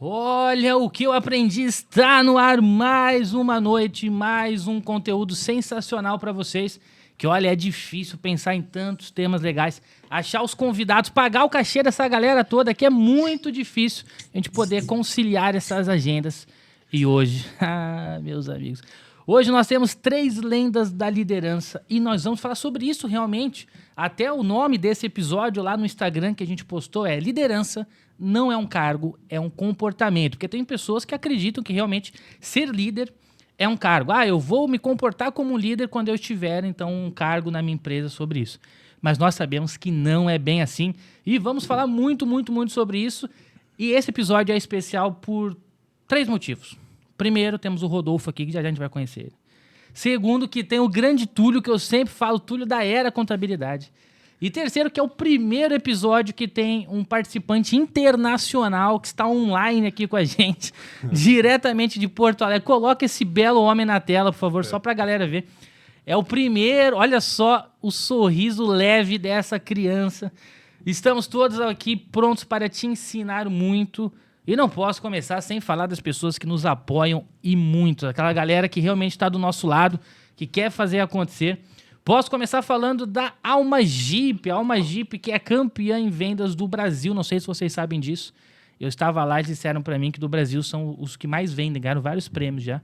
Olha o que eu aprendi, está no ar mais uma noite, mais um conteúdo sensacional para vocês, que olha, é difícil pensar em tantos temas legais, achar os convidados, pagar o cachê dessa galera toda, que é muito difícil a gente poder conciliar essas agendas. E hoje, meus amigos, hoje nós temos 3 lendas da liderança e nós vamos falar sobre isso realmente. Até o nome desse episódio lá no Instagram que a gente postou é Liderança não é um cargo, é um comportamento. Porque tem pessoas que acreditam que realmente ser líder é um cargo. Eu vou me comportar como um líder quando eu tiver, então, um cargo na minha empresa sobre isso. Mas nós sabemos que não é bem assim. E vamos falar muito sobre isso. E esse episódio é especial por 3 motivos. Primeiro, temos o Rodolfo aqui, que já a gente vai conhecer ele. Segundo, que tem o grande Túlio, que eu sempre falo, Túlio da Era Contabilidade. E terceiro, que é o primeiro episódio que tem um participante internacional que está online aqui com a gente, diretamente de Porto Alegre. Coloca esse belo homem na tela, por favor, só para a galera ver. É o primeiro, olha só o sorriso leve dessa criança. Estamos todos aqui prontos para te ensinar muito. E não posso começar sem falar das pessoas que nos apoiam e muito. Aquela galera que realmente está do nosso lado, que quer fazer acontecer. Posso começar falando da Alma Jeep. A Alma Jeep, que é campeã em vendas do Brasil. Não sei se vocês sabem disso. Eu estava lá e disseram para mim que do Brasil são os que mais vendem. Ganharam vários prêmios já.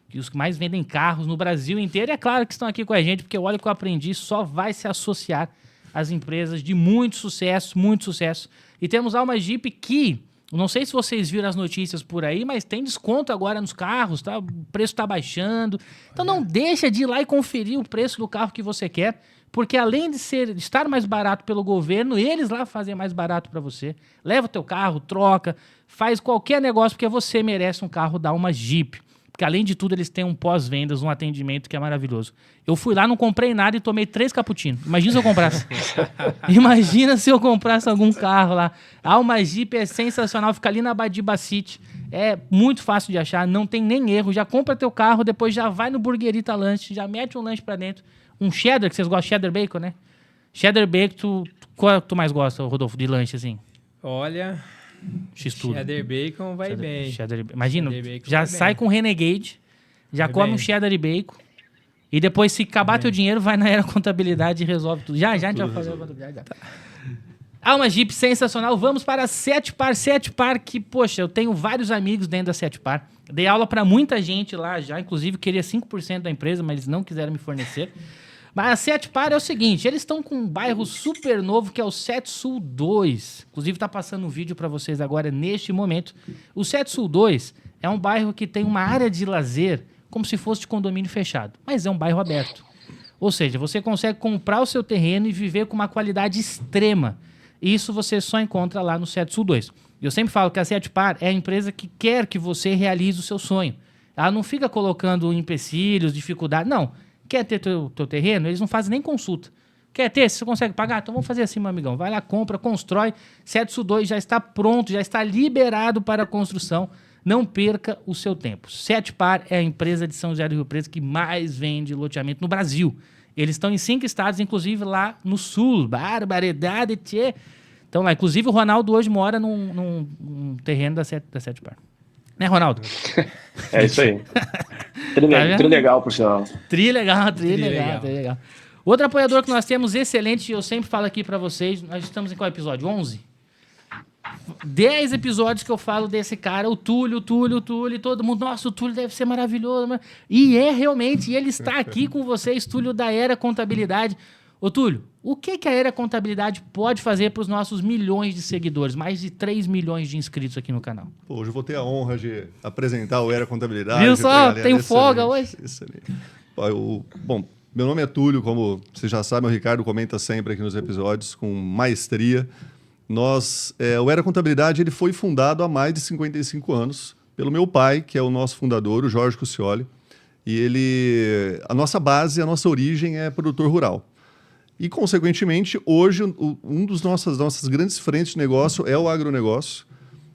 Que os que mais vendem carros no Brasil inteiro. E é claro que estão aqui com a gente, porque olha o que eu aprendi. Só vai se associar às empresas de muito sucesso, muito sucesso. E temos a Alma Jeep que... Não sei se vocês viram as notícias por aí, mas tem desconto agora nos carros, tá? O preço está baixando. Então não deixa de ir lá e conferir o preço do carro que você quer, porque além de estar mais barato pelo governo, eles lá fazem mais barato para você. Leva o teu carro, troca, faz qualquer negócio, porque você merece um carro da Alma Jeep. Porque além de tudo, eles têm um pós-vendas, um atendimento que é maravilhoso. Eu fui lá, não comprei nada e tomei 3 cappuccinos. Imagina se eu comprasse. Imagina se eu comprasse algum carro lá. A Alma Jeep é sensacional, fica ali na Badiba City. É muito fácil de achar, não tem nem erro. Já compra teu carro, depois já vai no Burgerita Lanche, já mete um lanche pra dentro. Um cheddar, que vocês gostam, cheddar bacon, né? Cheddar bacon, qual tu mais gosta, Rodolfo, de lanche assim? Olha... X-tudo. Cheddar bacon vai bem. Imagina, Cheddar bacon já vai sai bem. com Renegade, já Vai come bem. um cheddar e bacon, e depois, se acabar teu dinheiro, vai na Era Contabilidade e resolve tudo. Já a gente vai fazer a contabilidade. Alma Jeep, sensacional. Vamos para a Sete Par, que, poxa, eu tenho vários amigos dentro da Sete Par. Dei aula para muita gente lá já, inclusive queria 5% da empresa, mas eles não quiseram me fornecer. Mas a Sete Par é o seguinte, eles estão com um bairro super novo que é o Sete Sul 2. Inclusive está passando um vídeo para vocês agora neste momento. O Sete Sul 2 é um bairro que tem uma área de lazer como se fosse de condomínio fechado, mas é um bairro aberto. Ou seja, você consegue comprar o seu terreno e viver com uma qualidade extrema. Isso você só encontra lá no Sete Sul 2. Eu sempre falo que a Sete Par é a empresa que quer que você realize o seu sonho. Ela não fica colocando empecilhos, dificuldades, não. Quer ter teu terreno? Eles não fazem nem consulta. Quer ter? Você consegue pagar? Então vamos fazer assim, meu amigão. Vai lá, compra, constrói. Sete Sul 2 já está pronto, já está liberado para a construção. Não perca o seu tempo. Sete Par é a empresa de São José do Rio Preto que mais vende loteamento no Brasil. Eles estão em 5 estados, inclusive lá no sul. Barbaridade, tchê. Então lá, inclusive o Ronaldo hoje mora num terreno da Sete Par. Né, Ronaldo? É isso aí. Trilegal, por sinal. Trilegal. Outro apoiador que nós temos excelente, eu sempre falo aqui pra vocês, nós estamos em qual episódio? 11? 10 episódios que eu falo desse cara, o Túlio, e todo mundo, nossa, o Túlio deve ser maravilhoso. E é realmente, e ele está aqui com vocês, Túlio da Era Contabilidade. Ô Túlio, o que a Era Contabilidade pode fazer para os nossos milhões de seguidores, mais de 3 milhões de inscritos aqui no canal? Pô, hoje eu vou ter a honra de apresentar o Era Contabilidade. Viu só? Tem folga hoje? Excelente. Bom, meu nome é Túlio, como você já sabe, o Ricardo comenta sempre aqui nos episódios, com maestria. O Era Contabilidade ele foi fundado há mais de 55 anos pelo meu pai, que é o nosso fundador, o Jorge Cuccioli. E a nossa base, a nossa origem é produtor rural. E, consequentemente, hoje, um dos nossas grandes frentes de negócio é o agronegócio.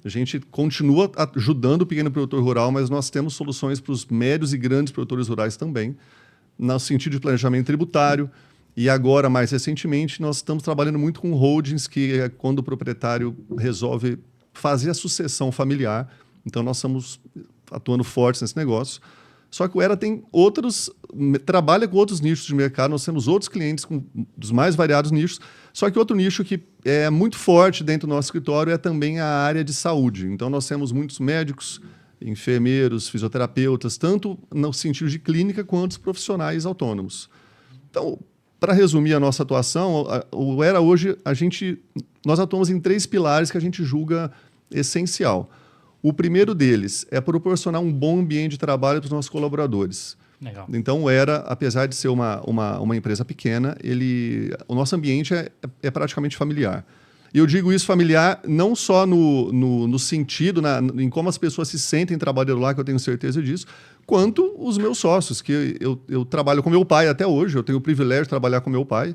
A gente continua ajudando o pequeno produtor rural, mas nós temos soluções para os médios e grandes produtores rurais também, no sentido de planejamento tributário. E agora, mais recentemente, nós estamos trabalhando muito com holdings, que é quando o proprietário resolve fazer a sucessão familiar Então, nós estamos atuando fortes nesse negócio. Só que o Era trabalha com outros nichos de mercado, nós temos outros clientes dos mais variados nichos, só que outro nicho que é muito forte dentro do nosso escritório é também a área de saúde. Então, nós temos muitos médicos, enfermeiros, fisioterapeutas, tanto no sentido de clínica quanto os profissionais autônomos. Então, para resumir a nossa atuação, o Era hoje, nós atuamos em 3 pilares que a gente julga essencial. O primeiro deles é proporcionar um bom ambiente de trabalho para os nossos colaboradores. Legal. Então, o Era, apesar de ser uma empresa pequena, o nosso ambiente é praticamente familiar. E eu digo isso familiar não só no sentido, em como as pessoas se sentem trabalhando lá, que eu tenho certeza disso, quanto os meus sócios, que eu trabalho com meu pai até hoje, eu tenho o privilégio de trabalhar com meu pai,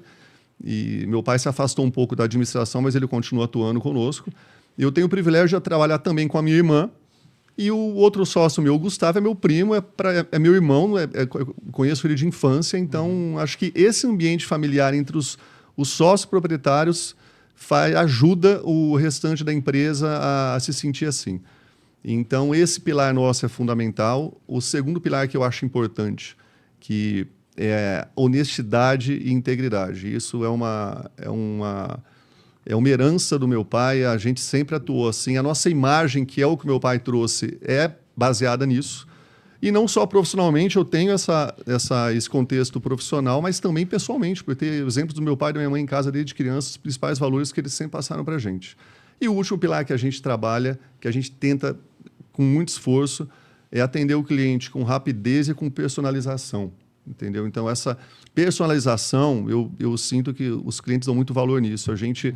e meu pai se afastou um pouco da administração, mas ele continua atuando conosco. Eu tenho o privilégio de trabalhar também com a minha irmã, e o outro sócio meu, o Gustavo, é meu primo, é meu irmão, conheço ele de infância, então acho que esse ambiente familiar entre os sócios proprietários ajuda o restante da empresa a se sentir assim. Então, esse pilar nosso é fundamental. O segundo pilar que eu acho importante, que é honestidade e integridade. Isso é uma herança do meu pai, a gente sempre atuou assim. A nossa imagem, que é o que meu pai trouxe, é baseada nisso. E não só profissionalmente, eu tenho esse contexto profissional, mas também pessoalmente, por ter exemplos do meu pai e da minha mãe em casa desde criança, os principais valores que eles sempre passaram para a gente. E o último pilar que a gente trabalha, que a gente tenta com muito esforço, é atender o cliente com rapidez e com personalização. Entendeu? Então, essa personalização, eu sinto que os clientes dão muito valor nisso. A gente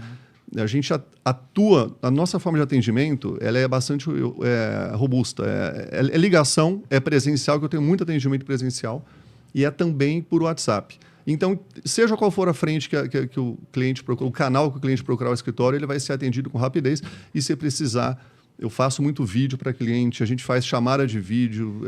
atua, a nossa forma de atendimento, ela é bastante robusta. É ligação, é presencial, que eu tenho muito atendimento presencial, e é também por WhatsApp. Então, seja qual for a frente que o cliente procura, o canal que o cliente procurar o escritório, ele vai ser atendido com rapidez. E se precisar, eu faço muito vídeo para cliente, a gente faz chamada de vídeo,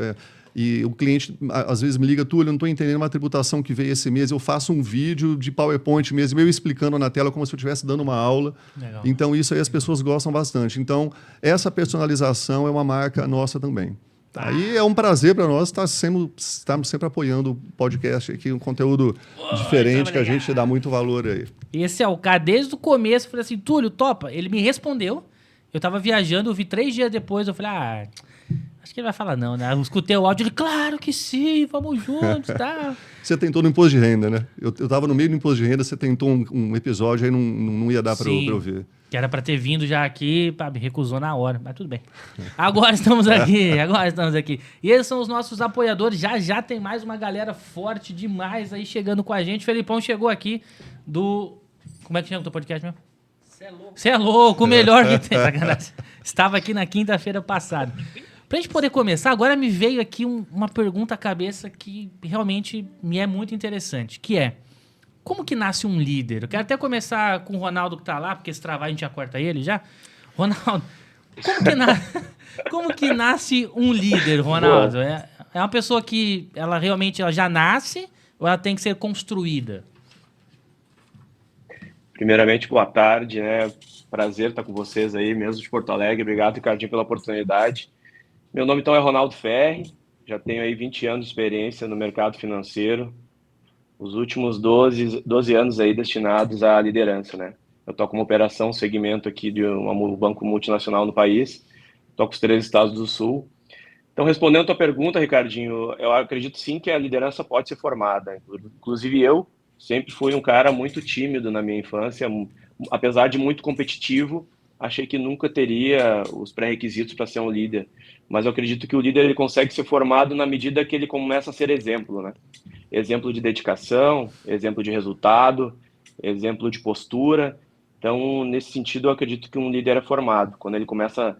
e o cliente às vezes me liga, Túlio, eu não estou entendendo uma tributação que veio esse mês, eu faço um vídeo de PowerPoint mesmo, eu explicando na tela como se eu estivesse dando uma aula. Legal. Então, isso aí as pessoas gostam bastante. Então, essa personalização é uma marca nossa também. Aí é um prazer para nós estarmos sempre apoiando o podcast aqui, um conteúdo diferente que a gente dá muito valor aí. Esse é o cara, desde o começo, eu falei assim, Túlio, topa? Ele me respondeu, eu tava viajando, eu vi 3 dias depois, eu falei, acho que ele vai falar não, né? Eu escutei o áudio, ele, claro que sim, vamos juntos, tá? Você tentou no imposto de renda, né? Eu tava no meio do imposto de renda, você tentou um episódio, aí não ia dar para eu ver. Que era para ter vindo já aqui, me recusou na hora, mas tudo bem. Agora estamos aqui. E esses são os nossos apoiadores. Já tem mais uma galera forte demais aí chegando com a gente. O Felipão chegou aqui do... Como é que chama o teu podcast mesmo? Cê é louco, o melhor que tem. Sacanagem. Estava aqui na quinta-feira passada. Pra gente poder começar, agora me veio aqui uma pergunta à cabeça que realmente me é muito interessante, que é: como que nasce um líder? Eu quero até começar com o Ronaldo que tá lá, porque se travar a gente já corta ele já. Ronaldo, como que nasce um líder, Ronaldo? É uma pessoa que ela realmente já nasce ou ela tem que ser construída? Primeiramente, boa tarde, né? Prazer estar com vocês aí, mesmo de Porto Alegre. Obrigado, Ricardinho, pela oportunidade. Meu nome, então, é Ronaldo Ferri. Já tenho aí 20 anos de experiência no mercado financeiro. Os últimos 12 anos aí destinados à liderança, né? Eu toco uma operação, segmento aqui de um banco multinacional no país. Toco os 3 estados do Sul. Então, respondendo a tua pergunta, Ricardinho, eu acredito sim que a liderança pode ser formada. Inclusive, eu sempre fui um cara muito tímido na minha infância. Apesar de muito competitivo, achei que nunca teria os pré-requisitos para ser um líder. Mas eu acredito que o líder ele consegue ser formado na medida que ele começa a ser exemplo, né? Exemplo de dedicação, exemplo de resultado, exemplo de postura. Então, nesse sentido, eu acredito que um líder é formado. Quando ele começa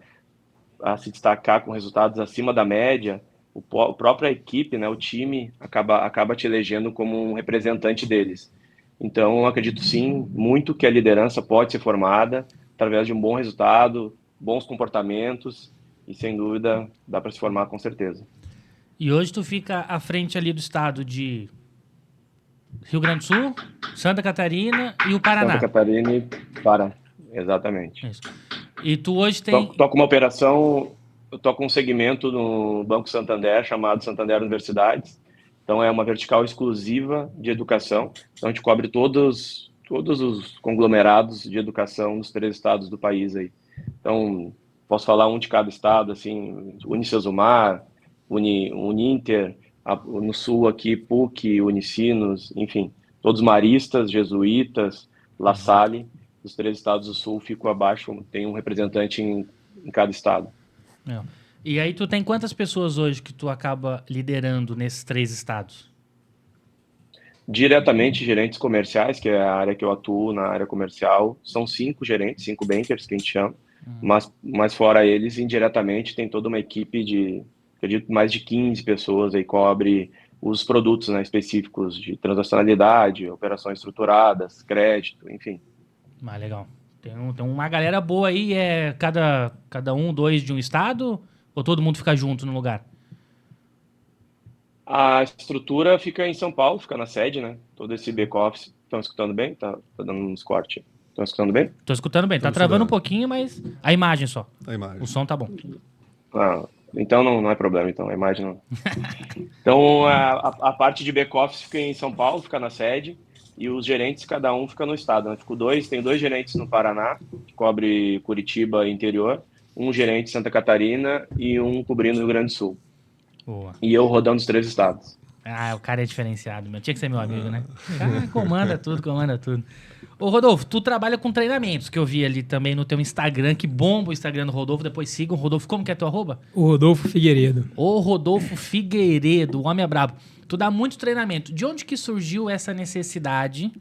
a se destacar com resultados acima da média, a própria equipe, né, o time, acaba te elegendo como um representante deles. Então, eu acredito sim, muito que a liderança pode ser formada através de um bom resultado, bons comportamentos, e sem dúvida dá para se formar com certeza. E hoje tu fica à frente ali do estado de Rio Grande do Sul, Santa Catarina e o Paraná. Santa Catarina e Pará, exatamente. Isso. E tu hoje tem... Toco uma operação eu tô com um segmento no Banco Santander chamado Santander Universidades. Então, é uma vertical exclusiva de educação. Então, a gente cobre todos os conglomerados de educação dos 3 estados do país aí. Então, posso falar um de cada estado, assim, Unicesumar, Uninter, no sul aqui, PUC, Unicinos, enfim, todos maristas, jesuítas, La Salle, os 3 estados do sul ficam abaixo, tem um representante em cada estado. E aí tu tem quantas pessoas hoje que tu acaba liderando nesses 3 estados? Diretamente, gerentes comerciais, que é a área que eu atuo na área comercial, são 5 gerentes, 5 bankers que a gente chama, mas fora eles, indiretamente, tem toda uma equipe de, acredito, mais de 15 pessoas aí cobre os produtos, né, específicos de transacionalidade, operações estruturadas, crédito, enfim. Legal. Tem uma galera boa aí, cada um, 2 de um estado, ou todo mundo fica junto no lugar? A estrutura fica em São Paulo, fica na sede, né? Todo esse back-office. Estão escutando bem? Tá dando uns cortes. Estão escutando bem? Tô escutando bem. Tá travando um pouquinho, mas a imagem só. A imagem. O som tá bom. Então não é problema, então. A imagem não. Então, a parte de back-office fica em São Paulo, fica na sede. E os gerentes, cada um fica no estado, né? Tem 2 gerentes no Paraná, que cobre Curitiba e interior. Um gerente em Santa Catarina e um cobrindo o Rio Grande do Sul. Boa. E eu rodando os 3 estados. O cara é diferenciado, meu. Tinha que ser meu amigo, né? Comanda tudo. Ô, Rodolfo, tu trabalha com treinamentos, que eu vi ali também no teu Instagram, que bomba o Instagram do Rodolfo. Depois sigam o Rodolfo. Como que é teu arroba? O Rodolfo Figueiredo. O Rodolfo Figueiredo, o homem é brabo. Tu dá muito treinamento. De onde que surgiu essa necessidade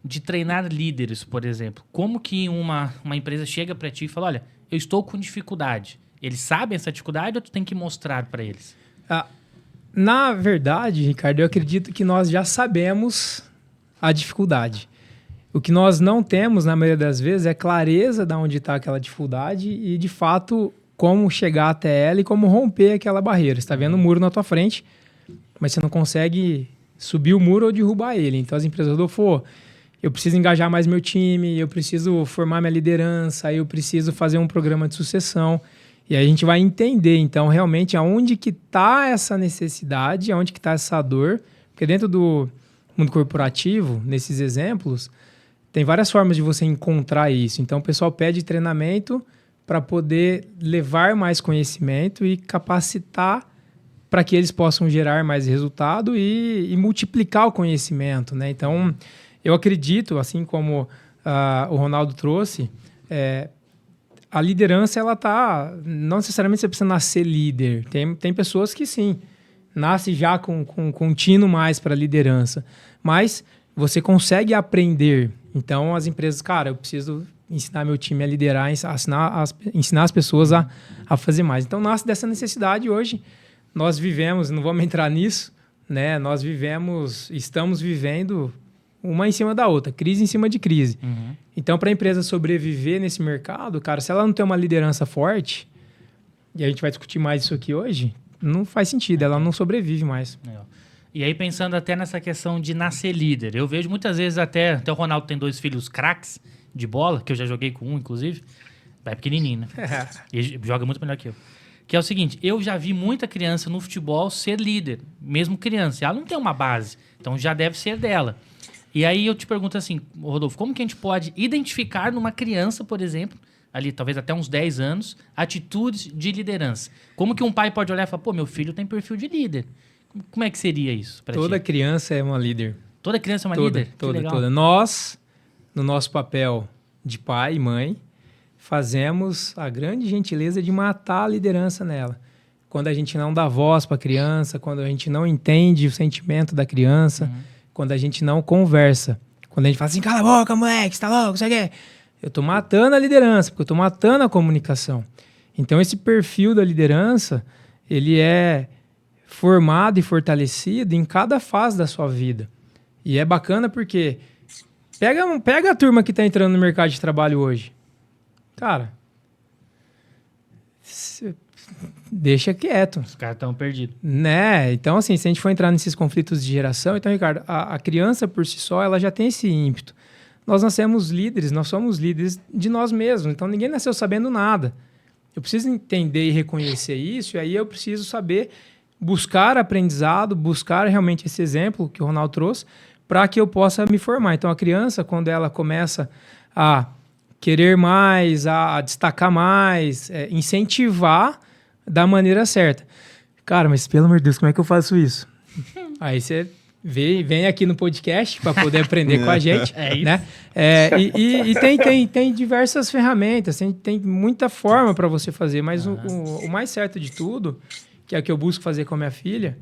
de treinar líderes, por exemplo? Como que uma empresa chega pra ti e fala, olha, eu estou com dificuldade. Eles sabem essa dificuldade ou tu tem que mostrar pra eles? Na verdade, Ricardo, eu acredito que nós já sabemos a dificuldade. O que nós não temos, na maioria das vezes, é clareza de onde está aquela dificuldade e, de fato, como chegar até ela e como romper aquela barreira. Você está vendo um muro na tua frente, mas você não consegue subir o muro ou derrubar ele. Então, as empresas, Rodolfo, eu preciso engajar mais meu time, eu preciso formar minha liderança, eu preciso fazer um programa de sucessão. E aí a gente vai entender, então, realmente, aonde que está essa necessidade, aonde que está essa dor. Porque dentro do mundo corporativo, nesses exemplos, tem várias formas de você encontrar isso. Então, o pessoal pede treinamento para poder levar mais conhecimento e capacitar para que eles possam gerar mais resultado e multiplicar o conhecimento, né? Então, eu acredito, assim como o Ronaldo trouxe, a liderança, ela tá... Não necessariamente você precisa nascer líder. Tem pessoas que, sim, nascem já com um tino mais para liderança. Mas você consegue aprender. Então, as empresas, cara, eu preciso ensinar meu time a liderar, ensinar as pessoas a fazer mais. Então, nasce dessa necessidade. Hoje, nós vivemos, não vamos entrar nisso, né? Estamos vivendo uma em cima da outra, crise em cima de crise. Uhum. Então, para a empresa sobreviver nesse mercado, cara, se ela não tem uma liderança forte, e a gente vai discutir mais isso aqui hoje, não faz sentido, ela não sobrevive mais. E aí, pensando até nessa questão de nascer líder, eu vejo muitas vezes até o Ronaldo tem 2 filhos craques de bola, que eu já joguei com um, inclusive, é pequenininho, né? E joga muito melhor que eu. Que é o seguinte, eu já vi muita criança no futebol ser líder, mesmo criança. Ela não tem uma base, então já deve ser dela. E aí eu te pergunto assim, Rodolfo, como que a gente pode identificar numa criança, por exemplo, ali talvez até uns 10 anos, atitudes de liderança? Como que um pai pode olhar e falar, pô, meu filho tem perfil de líder. Como é que seria isso pra ti? Toda criança é uma líder. Toda criança é uma líder? Toda. Nós, no nosso papel de pai e mãe, fazemos a grande gentileza de matar a liderança nela. Quando a gente não dá voz para a criança, quando a gente não entende o sentimento da criança, quando a gente não conversa. Quando a gente fala assim, cala a boca, moleque, você tá louco, você quer? Eu tô matando a liderança, porque eu tô matando a comunicação. Então, esse perfil da liderança, ele é formado e fortalecido em cada fase da sua vida. E é bacana porque pega a turma que está entrando no mercado de trabalho hoje. Cara, deixa quieto. Os caras estão perdidos. Né? Então, assim, se a gente for entrar nesses conflitos de geração, então, Ricardo, a criança por si só, ela já tem esse ímpeto. Nós nascemos líderes, nós somos líderes de nós mesmos. Então, ninguém nasceu sabendo nada. Eu preciso entender e reconhecer isso, e aí eu preciso saber buscar aprendizado, buscar realmente esse exemplo que o Ronaldo trouxe, para que eu possa me formar. Então, a criança, quando ela começa a querer mais, a destacar mais, incentivar da maneira certa. Cara, mas pelo amor de Deus, como é que eu faço isso? Aí você vem aqui no podcast para poder aprender com a gente. Né? E tem diversas ferramentas, tem muita forma para você fazer, mas o mais certo de tudo, que é o que eu busco fazer com a minha filha,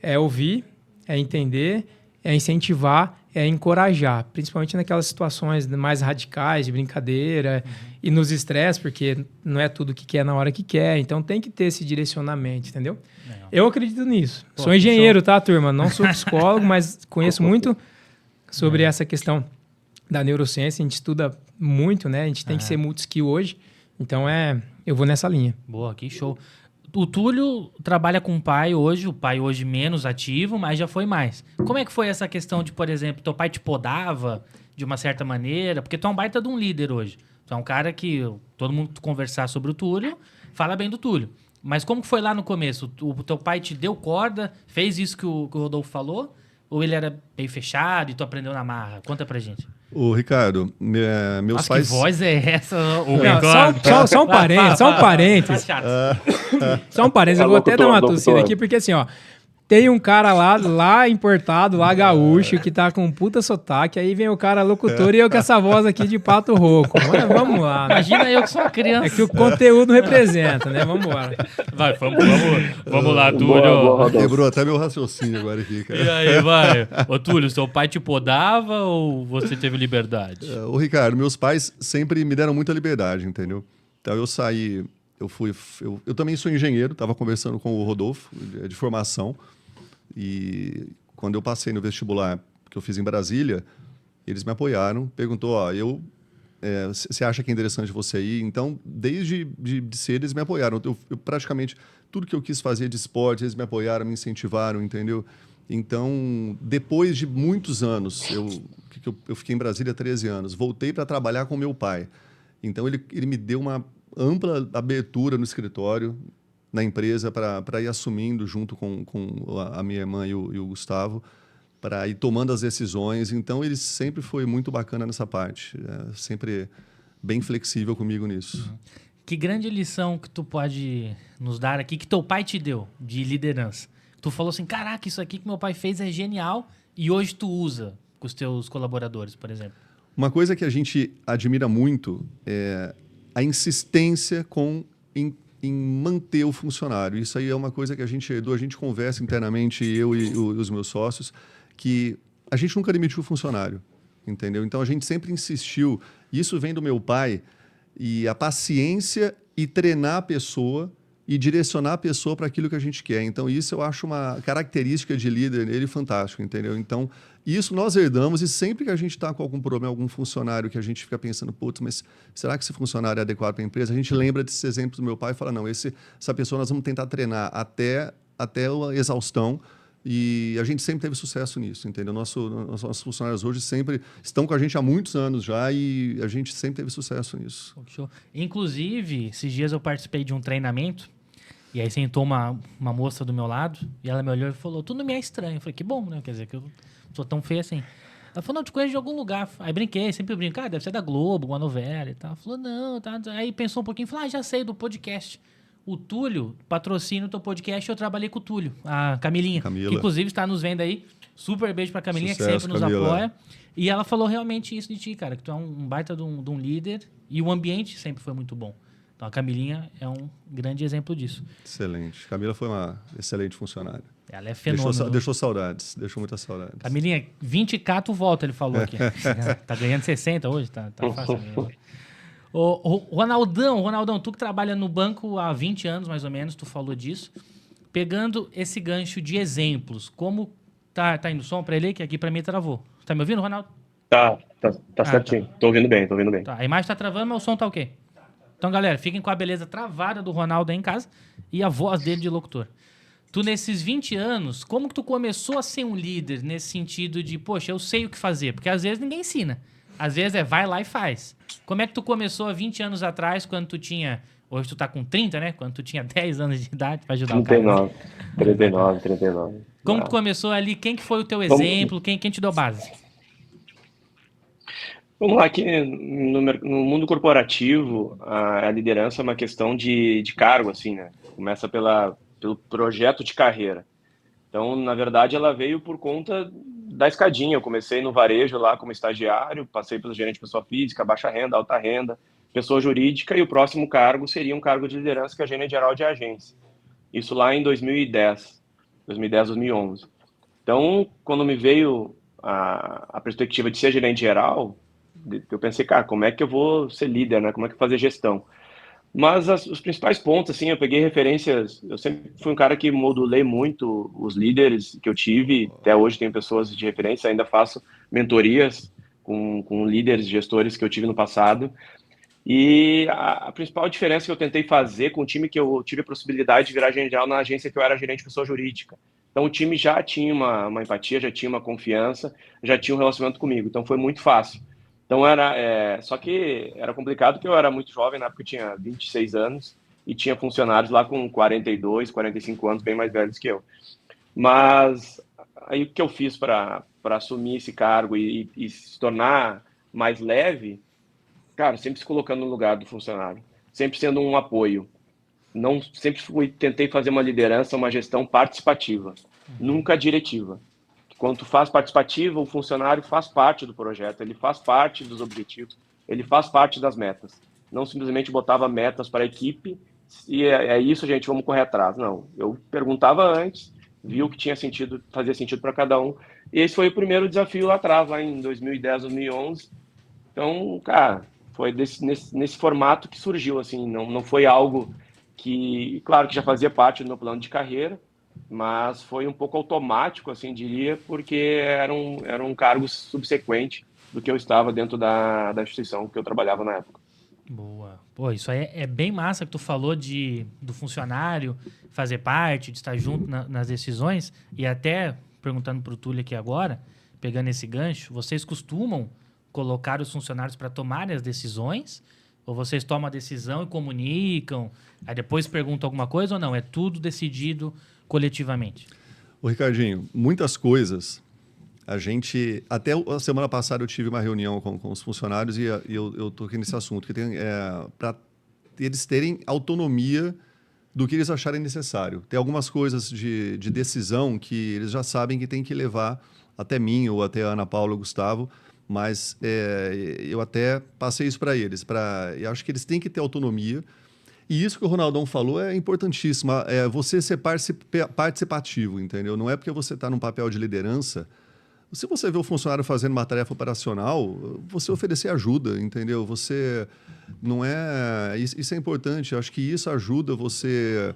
é ouvir, é entender, é incentivar, é encorajar, principalmente naquelas situações mais radicais, de brincadeira, e nos estresses, porque não é tudo que quer na hora que quer, então tem que ter esse direcionamento, entendeu? Eu acredito nisso. Sou engenheiro, tá, turma? Não sou psicólogo, mas conheço muito sobre essa questão da neurociência, a gente estuda muito, né? A gente tem que ser multi-skill hoje, então eu vou nessa linha. Boa, que show. O Túlio trabalha com o pai hoje menos ativo, mas já foi mais. Como é que foi essa questão de, por exemplo, teu pai te podava de uma certa maneira? Porque tu é um baita de um líder hoje. Tu é um cara que todo mundo que conversar sobre o Túlio, fala bem do Túlio. Mas como que foi lá no começo? O teu pai te deu corda, fez isso que o Rodolfo falou? Ou ele era meio fechado e tu aprendeu na marra? Conta pra gente. Ô, Ricardo, meus Nossa, pais... que voz é essa? Só um parênteses. Só um parênteses, eu vou até dar uma tossida aqui, porque assim, ó, tem um cara lá importado, lá gaúcho, que tá com um puta sotaque, aí vem o cara locutor e eu com essa voz aqui de pato rouco. Mas vamos lá. Né? Imagina eu que sou uma criança. É que o conteúdo representa, né? Vamos embora. Vai, vamos lá, Túlio. Quebrou até meu raciocínio agora aqui, cara. E aí, vai. Ô, Túlio, seu pai te podava ou você teve liberdade? Ô, Ricardo, meus pais sempre me deram muita liberdade, entendeu? Então eu saí, eu também sou engenheiro, estava conversando com o Rodolfo, de formação, e quando eu passei no vestibular que eu fiz em Brasília, eles me apoiaram, perguntou, você acha que é interessante você ir? Então, desde de cedo, eles me apoiaram. Eu praticamente, tudo que eu quis fazer de esporte, eles me apoiaram, me incentivaram, entendeu? Então, depois de muitos anos, eu fiquei em Brasília 13 anos, voltei para trabalhar com meu pai. Então, ele me deu uma ampla abertura no escritório, na empresa, para ir assumindo junto com a minha irmã e o Gustavo, para ir tomando as decisões. Então, ele sempre foi muito bacana nessa parte, sempre bem flexível comigo nisso. Que grande lição que tu pode nos dar aqui, que teu pai te deu de liderança. Tu falou assim, caraca, isso aqui que meu pai fez é genial, e hoje tu usa com os teus colaboradores, por exemplo. Uma coisa que a gente admira muito é a insistência em manter o funcionário. Isso aí é uma coisa que a gente conversa internamente, eu e os meus sócios, que a gente nunca demitiu o funcionário, entendeu? Então, a gente sempre insistiu. Isso vem do meu pai, e a paciência e treinar a pessoa e direcionar a pessoa para aquilo que a gente quer. Então, isso eu acho uma característica de líder nele fantástico, entendeu? Então, isso nós herdamos, e sempre que a gente está com algum problema, algum funcionário que a gente fica pensando, putz, mas será que esse funcionário é adequado para a empresa? A gente lembra desses exemplos do meu pai e fala, não, essa pessoa nós vamos tentar treinar até a exaustão, e a gente sempre teve sucesso nisso, entendeu? Nossos funcionários hoje sempre estão com a gente há muitos anos já, e a gente sempre teve sucesso nisso. Show. Inclusive, esses dias eu participei de um treinamento, e aí sentou uma moça do meu lado, e ela me olhou e falou, tu não me é estranho. Eu falei, que bom, né? Quer dizer, que eu sou tão feio assim. Ela falou, não, eu te conheço de algum lugar. Aí brinquei, sempre brinco, deve ser da Globo, uma novela e tal. Ela falou, não, tá. Aí pensou um pouquinho, falou, já sei, do podcast. O Túlio patrocina o teu podcast, eu trabalhei com o Túlio, a Camilinha. Camila. Que inclusive está nos vendo aí. Super beijo pra Camilinha, Sucesso, que sempre nos Camila. apoia. E ela falou realmente isso de ti, cara, que tu é um baita de um líder, e o ambiente sempre foi muito bom. Então a Camilinha é um grande exemplo disso. Excelente. Camila foi uma excelente funcionária. Ela é fenômeno. Deixou saudades, deixou muitas saudades. Camilinha, 20k tu volta, ele falou aqui. Tá ganhando 60 hoje, tá fácil mesmo. O Ronaldão, tu que trabalha no banco há 20 anos, mais ou menos, tu falou disso. Pegando esse gancho de exemplos, como tá indo som pra ele, que aqui pra mim travou. Tá me ouvindo, Ronaldo? Tá certinho. Tá. Tô ouvindo bem. Tá, a imagem tá travando, mas o som tá ok. Então, galera, fiquem com a beleza travada do Ronaldo aí em casa e a voz dele de locutor. Tu, nesses 20 anos, como que tu começou a ser um líder nesse sentido de, poxa, eu sei o que fazer? Porque às vezes ninguém ensina. Às vezes vai lá e faz. Como é que tu começou há 20 anos atrás, quando tu tinha... Hoje tu tá com 30, né? Quando tu tinha 10 anos de idade, pra ajudar o cara, né? 39. Como tu começou ali? Quem que foi o teu Vamos, exemplo? Quem te deu base? vamos lá, aqui no mundo corporativo, a liderança é uma questão de cargo, assim, né? Começa pelo projeto de carreira. Então, na verdade, ela veio por conta da escadinha. Eu comecei no varejo lá como estagiário, passei pelo gerente de pessoa física, baixa renda, alta renda, pessoa jurídica, e o próximo cargo seria um cargo de liderança, que é gerente geral de agência. Isso lá em 2010, 2011. Então, quando me veio a perspectiva de ser gerente geral, eu pensei, cara, como é que eu vou ser líder, né? Como é que eu vou fazer gestão? Mas os principais pontos, assim, eu peguei referências. Eu sempre fui um cara que modulei muito os líderes que eu tive. Até hoje tenho pessoas de referência, ainda faço mentorias com líderes, gestores que eu tive no passado. E a principal diferença que eu tentei fazer com o time que eu tive a possibilidade de virar gerente geral na agência que eu era gerente de pessoa jurídica. Então o time já tinha uma empatia, já tinha uma confiança, já tinha um relacionamento comigo. Então foi muito fácil. Então só que era complicado porque eu era muito jovem, na época eu tinha 26 anos e tinha funcionários lá com 42, 45 anos, bem mais velhos que eu. Mas aí o que eu fiz para assumir esse cargo e se tornar mais leve, cara, sempre se colocando no lugar do funcionário, sempre sendo um apoio. Não, tentei fazer uma liderança, uma gestão participativa, nunca diretiva. Quando tu faz participativa, o funcionário faz parte do projeto, ele faz parte dos objetivos, ele faz parte das metas. Não simplesmente botava metas para a equipe e é isso, gente, vamos correr atrás. Não, eu perguntava antes, vi o que tinha sentido, fazia sentido para cada um. E esse foi o primeiro desafio lá atrás, lá em 2010, 2011. Então, cara, foi nesse formato que surgiu, assim, não foi algo que, claro que já fazia parte do meu plano de carreira, mas foi um pouco automático, assim, diria, porque era um cargo subsequente do que eu estava dentro da instituição que eu trabalhava na época. Boa. Pô, isso aí é bem massa que tu falou do funcionário fazer parte, de estar junto nas decisões. E até, perguntando pro Túlio aqui agora, pegando esse gancho, vocês costumam colocar os funcionários para tomarem as decisões? Ou vocês tomam a decisão e comunicam, aí depois perguntam alguma coisa ou não? É tudo decidido coletivamente? Ô, Ricardinho, muitas coisas a gente... Até a semana passada eu tive uma reunião com os funcionários e eu toquei nesse assunto, que para eles terem autonomia do que eles acharem necessário. Tem algumas coisas de decisão que eles já sabem que tem que levar até mim ou até a Ana Paula ou Gustavo, mas eu até passei isso para eles. Eu acho que eles têm que ter autonomia. E isso que o Ronaldão falou é importantíssimo. É você ser participativo, entendeu? Não é porque você está num papel de liderança. Se você vê o funcionário fazendo uma tarefa operacional, você oferecer ajuda, entendeu? Você não é... Isso é importante. Eu acho que isso ajuda você...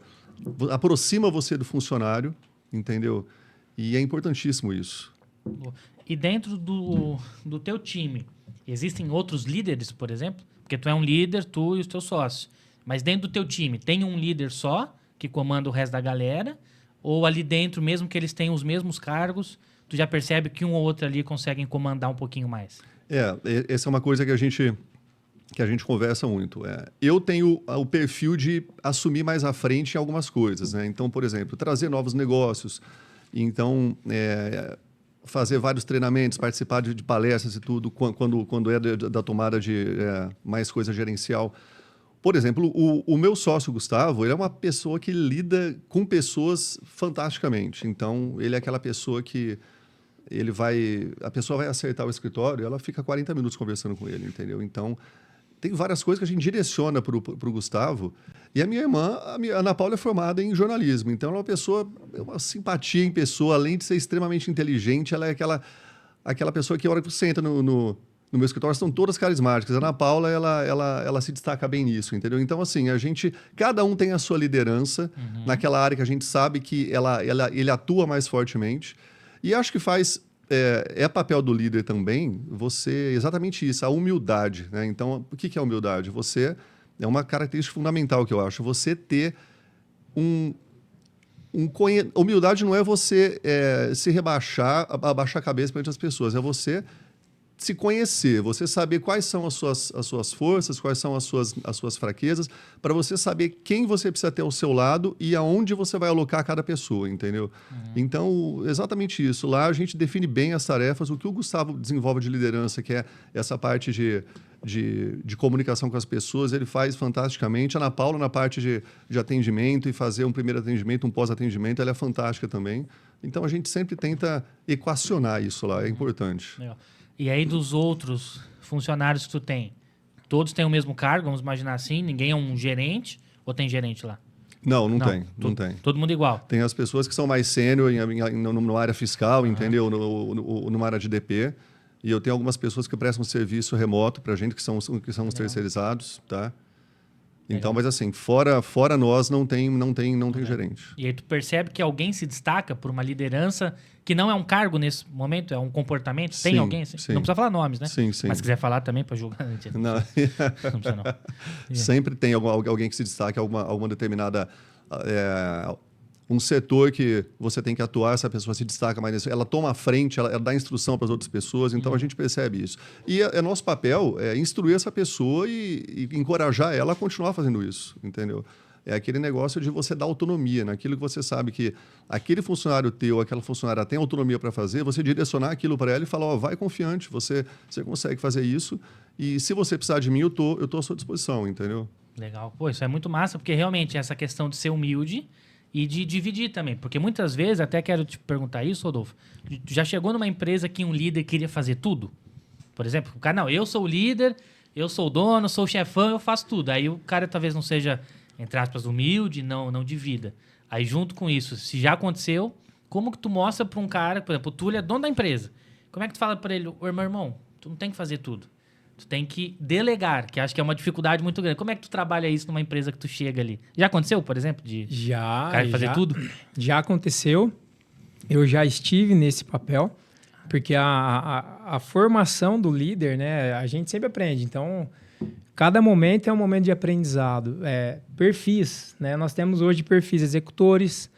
Aproxima você do funcionário, entendeu? E é importantíssimo isso. E dentro do teu time, existem outros líderes, por exemplo? Porque tu é um líder, tu e os teus sócios. Mas dentro do teu time, tem um líder só, que comanda o resto da galera? Ou ali dentro, mesmo que eles tenham os mesmos cargos, tu já percebe que um ou outro ali conseguem comandar um pouquinho mais? Essa é uma coisa que a gente conversa muito. Eu tenho o perfil de assumir mais à frente em algumas coisas, né? Então, por exemplo, trazer novos negócios. Então, fazer vários treinamentos, participar de palestras e tudo, quando é da tomada de mais coisa gerencial. Por exemplo, o meu sócio, Gustavo, ele é uma pessoa que lida com pessoas fantasticamente. Então, ele é aquela pessoa que a pessoa vai acertar o escritório e ela fica 40 minutos conversando com ele, entendeu? Então, tem várias coisas que a gente direciona para o Gustavo. E a minha irmã, a Ana Paula, é formada em jornalismo. Então, ela é uma simpatia em pessoa. Além de ser extremamente inteligente, ela é aquela pessoa que, a hora que você entra no meu escritório, são todas carismáticas. A Ana Paula, ela se destaca bem nisso, entendeu? Então, assim, cada um tem a sua liderança naquela área que a gente sabe que ele atua mais fortemente. E acho que é papel do líder também exatamente isso, a humildade, né? Então, o que é humildade? É uma característica fundamental que eu acho. Você ter humildade não é você se rebaixar, abaixar a cabeça perante as pessoas. É você se conhecer, você saber quais são as suas forças, quais são as suas fraquezas, para você saber quem você precisa ter ao seu lado e aonde você vai alocar cada pessoa, entendeu? Então, exatamente isso. Lá a gente define bem as tarefas, o que o Gustavo desenvolve de liderança, que é essa parte de comunicação com as pessoas, ele faz fantasticamente. A Ana Paula, na parte de atendimento e fazer um primeiro atendimento, um pós-atendimento, ela é fantástica também. Então, a gente sempre tenta equacionar isso lá, é importante. Legal. E aí, dos outros funcionários que tu tem, todos têm o mesmo cargo, vamos imaginar assim? Ninguém é um gerente? Ou tem gerente lá? Não tem. Todo mundo igual? Tem as pessoas que são mais sênior numa área fiscal, entendeu? Numa área de DP. E eu tenho algumas pessoas que prestam serviço remoto para a gente, que são os terceirizados, tá? Então, mas assim, fora nós, não tem gerente. E aí tu percebe que alguém se destaca por uma liderança que não é um cargo nesse momento, é um comportamento? Tem alguém assim? Sim. Não precisa falar nomes, né? Sim. Mas se quiser falar também para julgar. Não. Não precisa não. Sempre tem alguém que se destaca, alguma determinada... um setor que você tem que atuar, essa pessoa se destaca mais nisso. Ela toma a frente, ela dá instrução para as outras pessoas, então a gente percebe isso. E é nosso papel instruir essa pessoa e encorajar ela a continuar fazendo isso, entendeu? É aquele negócio de você dar autonomia, naquilo que você sabe que aquele funcionário teu, aquela funcionária tem autonomia para fazer, você direcionar aquilo para ela e falar, vai confiante, você consegue fazer isso, e se você precisar de mim, eu tô à sua disposição, entendeu? Legal. Pô, isso é muito massa, porque realmente essa questão de ser humilde e de dividir também. Porque muitas vezes, até quero te perguntar isso, Rodolfo, já chegou numa empresa que um líder queria fazer tudo? Por exemplo, o cara, não, eu sou o líder, eu sou o dono, sou o chefão, eu faço tudo. Aí o cara talvez não seja, entre aspas, humilde, não divida. Aí junto com isso, se já aconteceu, como que tu mostra para um cara, por exemplo, o Túlio é dono da empresa. Como é que tu fala para ele, meu irmão, tu não tem que fazer tudo. Tu tem que delegar, que acho que é uma dificuldade muito grande. Como é que tu trabalha isso numa empresa que tu chega ali? Já aconteceu, por exemplo, de cara fazer tudo? Já aconteceu. Eu já estive nesse papel, porque a formação do líder, né, a gente sempre aprende. Então, cada momento é um momento de aprendizado. Perfis, né? Nós temos hoje perfis executores,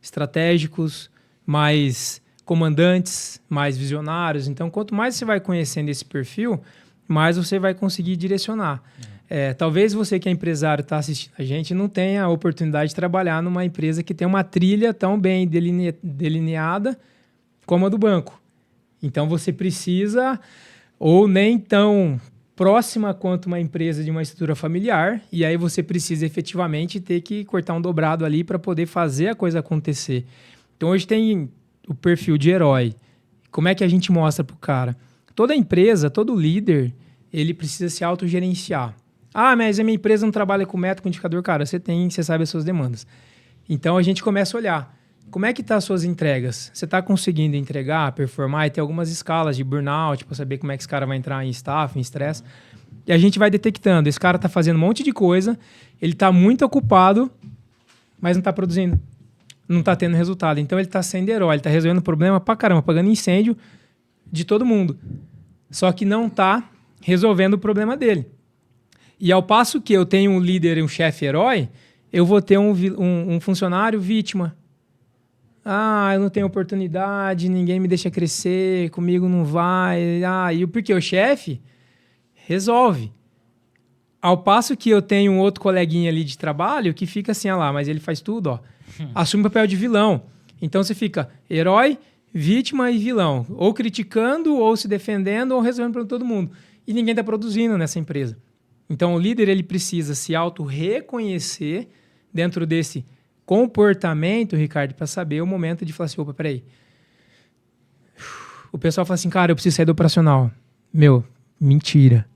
estratégicos, mais comandantes, mais visionários. Então, quanto mais você vai conhecendo esse perfil, mais você vai conseguir direcionar. Talvez você que é empresário está assistindo a gente não tenha a oportunidade de trabalhar numa empresa que tem uma trilha tão bem delineada como a do banco. Então você precisa, ou nem tão próxima quanto uma empresa de uma estrutura familiar, e aí você precisa efetivamente ter que cortar um dobrado ali para poder fazer a coisa acontecer. Então hoje tem o perfil de herói. Como é que a gente mostra para o cara? Toda empresa, todo líder, ele precisa se autogerenciar. Ah, mas a minha empresa não trabalha com meta, com indicador. Cara, você sabe as suas demandas. Então, a gente começa a olhar. Como é que estão as suas entregas? Você está conseguindo entregar, performar? E tem algumas escalas de burnout para saber como é que esse cara vai entrar em staff, em estresse. E a gente vai detectando. Esse cara está fazendo um monte de coisa, ele está muito ocupado, mas não está produzindo. Não está tendo resultado. Então, ele está sendo herói. Ele está resolvendo problema pra caramba, apagando incêndio de todo mundo. Só que não está resolvendo o problema dele. E ao passo que eu tenho um líder e um chefe herói, eu vou ter um funcionário vítima. Ah, eu não tenho oportunidade, ninguém me deixa crescer, comigo não vai. E porque o chefe resolve. Ao passo que eu tenho um outro coleguinha ali de trabalho que fica assim, mas ele faz tudo, ó. Assume o papel de vilão. Então você fica herói, vítima e vilão. Ou criticando, ou se defendendo, ou resolvendo para todo mundo. E ninguém está produzindo nessa empresa. Então, o líder ele precisa se auto-reconhecer dentro desse comportamento, Ricardo, para saber o momento de falar assim, opa, peraí. O pessoal fala assim, cara, eu preciso sair do operacional. Meu, mentira.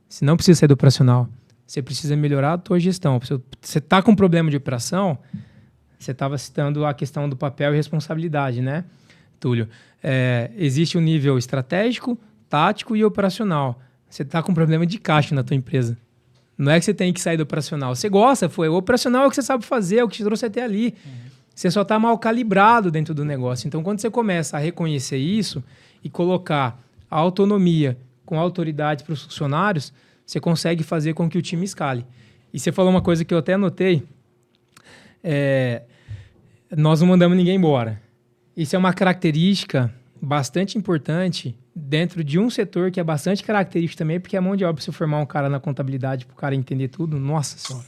Você não precisa sair do operacional. Você precisa melhorar a tua gestão. Você está com problema de operação, você estava citando a questão do papel e responsabilidade, né, Túlio? Existe um nível estratégico, tático e operacional. Você está com problema de caixa na tua empresa. Não é que você tem que sair do operacional. Você gosta, o operacional é o que você sabe fazer, é o que te trouxe até ali. Você só está mal calibrado dentro do negócio. Então, quando você começa a reconhecer isso e colocar a autonomia com autoridade para os funcionários, você consegue fazer com que o time escale. E você falou uma coisa que eu até anotei. Nós não mandamos ninguém embora. Isso é uma característica bastante importante dentro de um setor que é bastante característico também, porque é mão de obra se formar um cara na contabilidade para o cara entender tudo, nossa senhora.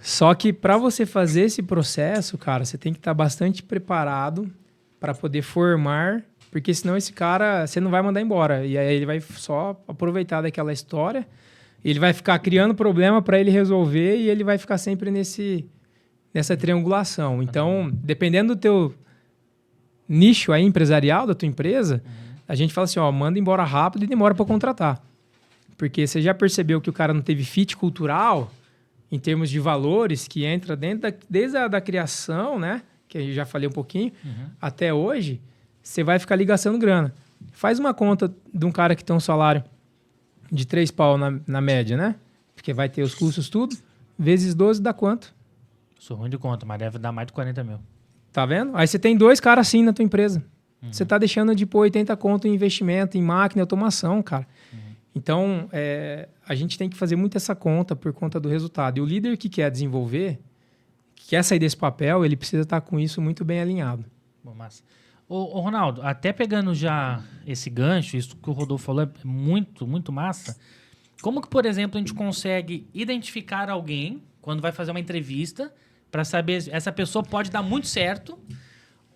Só que para você fazer esse processo, cara, você tem que estar bastante preparado para poder formar, porque senão esse cara, você não vai mandar embora. E aí ele vai só aproveitar daquela história, ele vai ficar criando problema para ele resolver e ele vai ficar sempre nessa triangulação. Então, dependendo do teu nicho aí empresarial da tua empresa, a gente fala assim, ó, manda embora rápido e demora para contratar. Porque você já percebeu que o cara não teve fit cultural em termos de valores, que entra desde a da criação, né? Que eu já falei um pouquinho, até hoje, você vai ficar ali gastando grana. Faz uma conta de um cara que tem um salário de 3 pau na média, né? Porque vai ter os custos tudo, vezes 12 dá quanto? Sou ruim de conta, mas deve dar mais de 40 mil. Tá vendo? Aí você tem 2 caras assim na tua empresa. Você tá deixando de pôr 80 conto em investimento, em máquina e automação, cara. Então, a gente tem que fazer muito essa conta por conta do resultado. E o líder que quer desenvolver, que quer sair desse papel, ele precisa estar com isso muito bem alinhado. Bom, massa. Ô, Ronaldo, até pegando já esse gancho, isso que o Rodolfo falou é muito, muito massa. Como que, por exemplo, a gente consegue identificar alguém quando vai fazer uma entrevista para saber se essa pessoa pode dar muito certo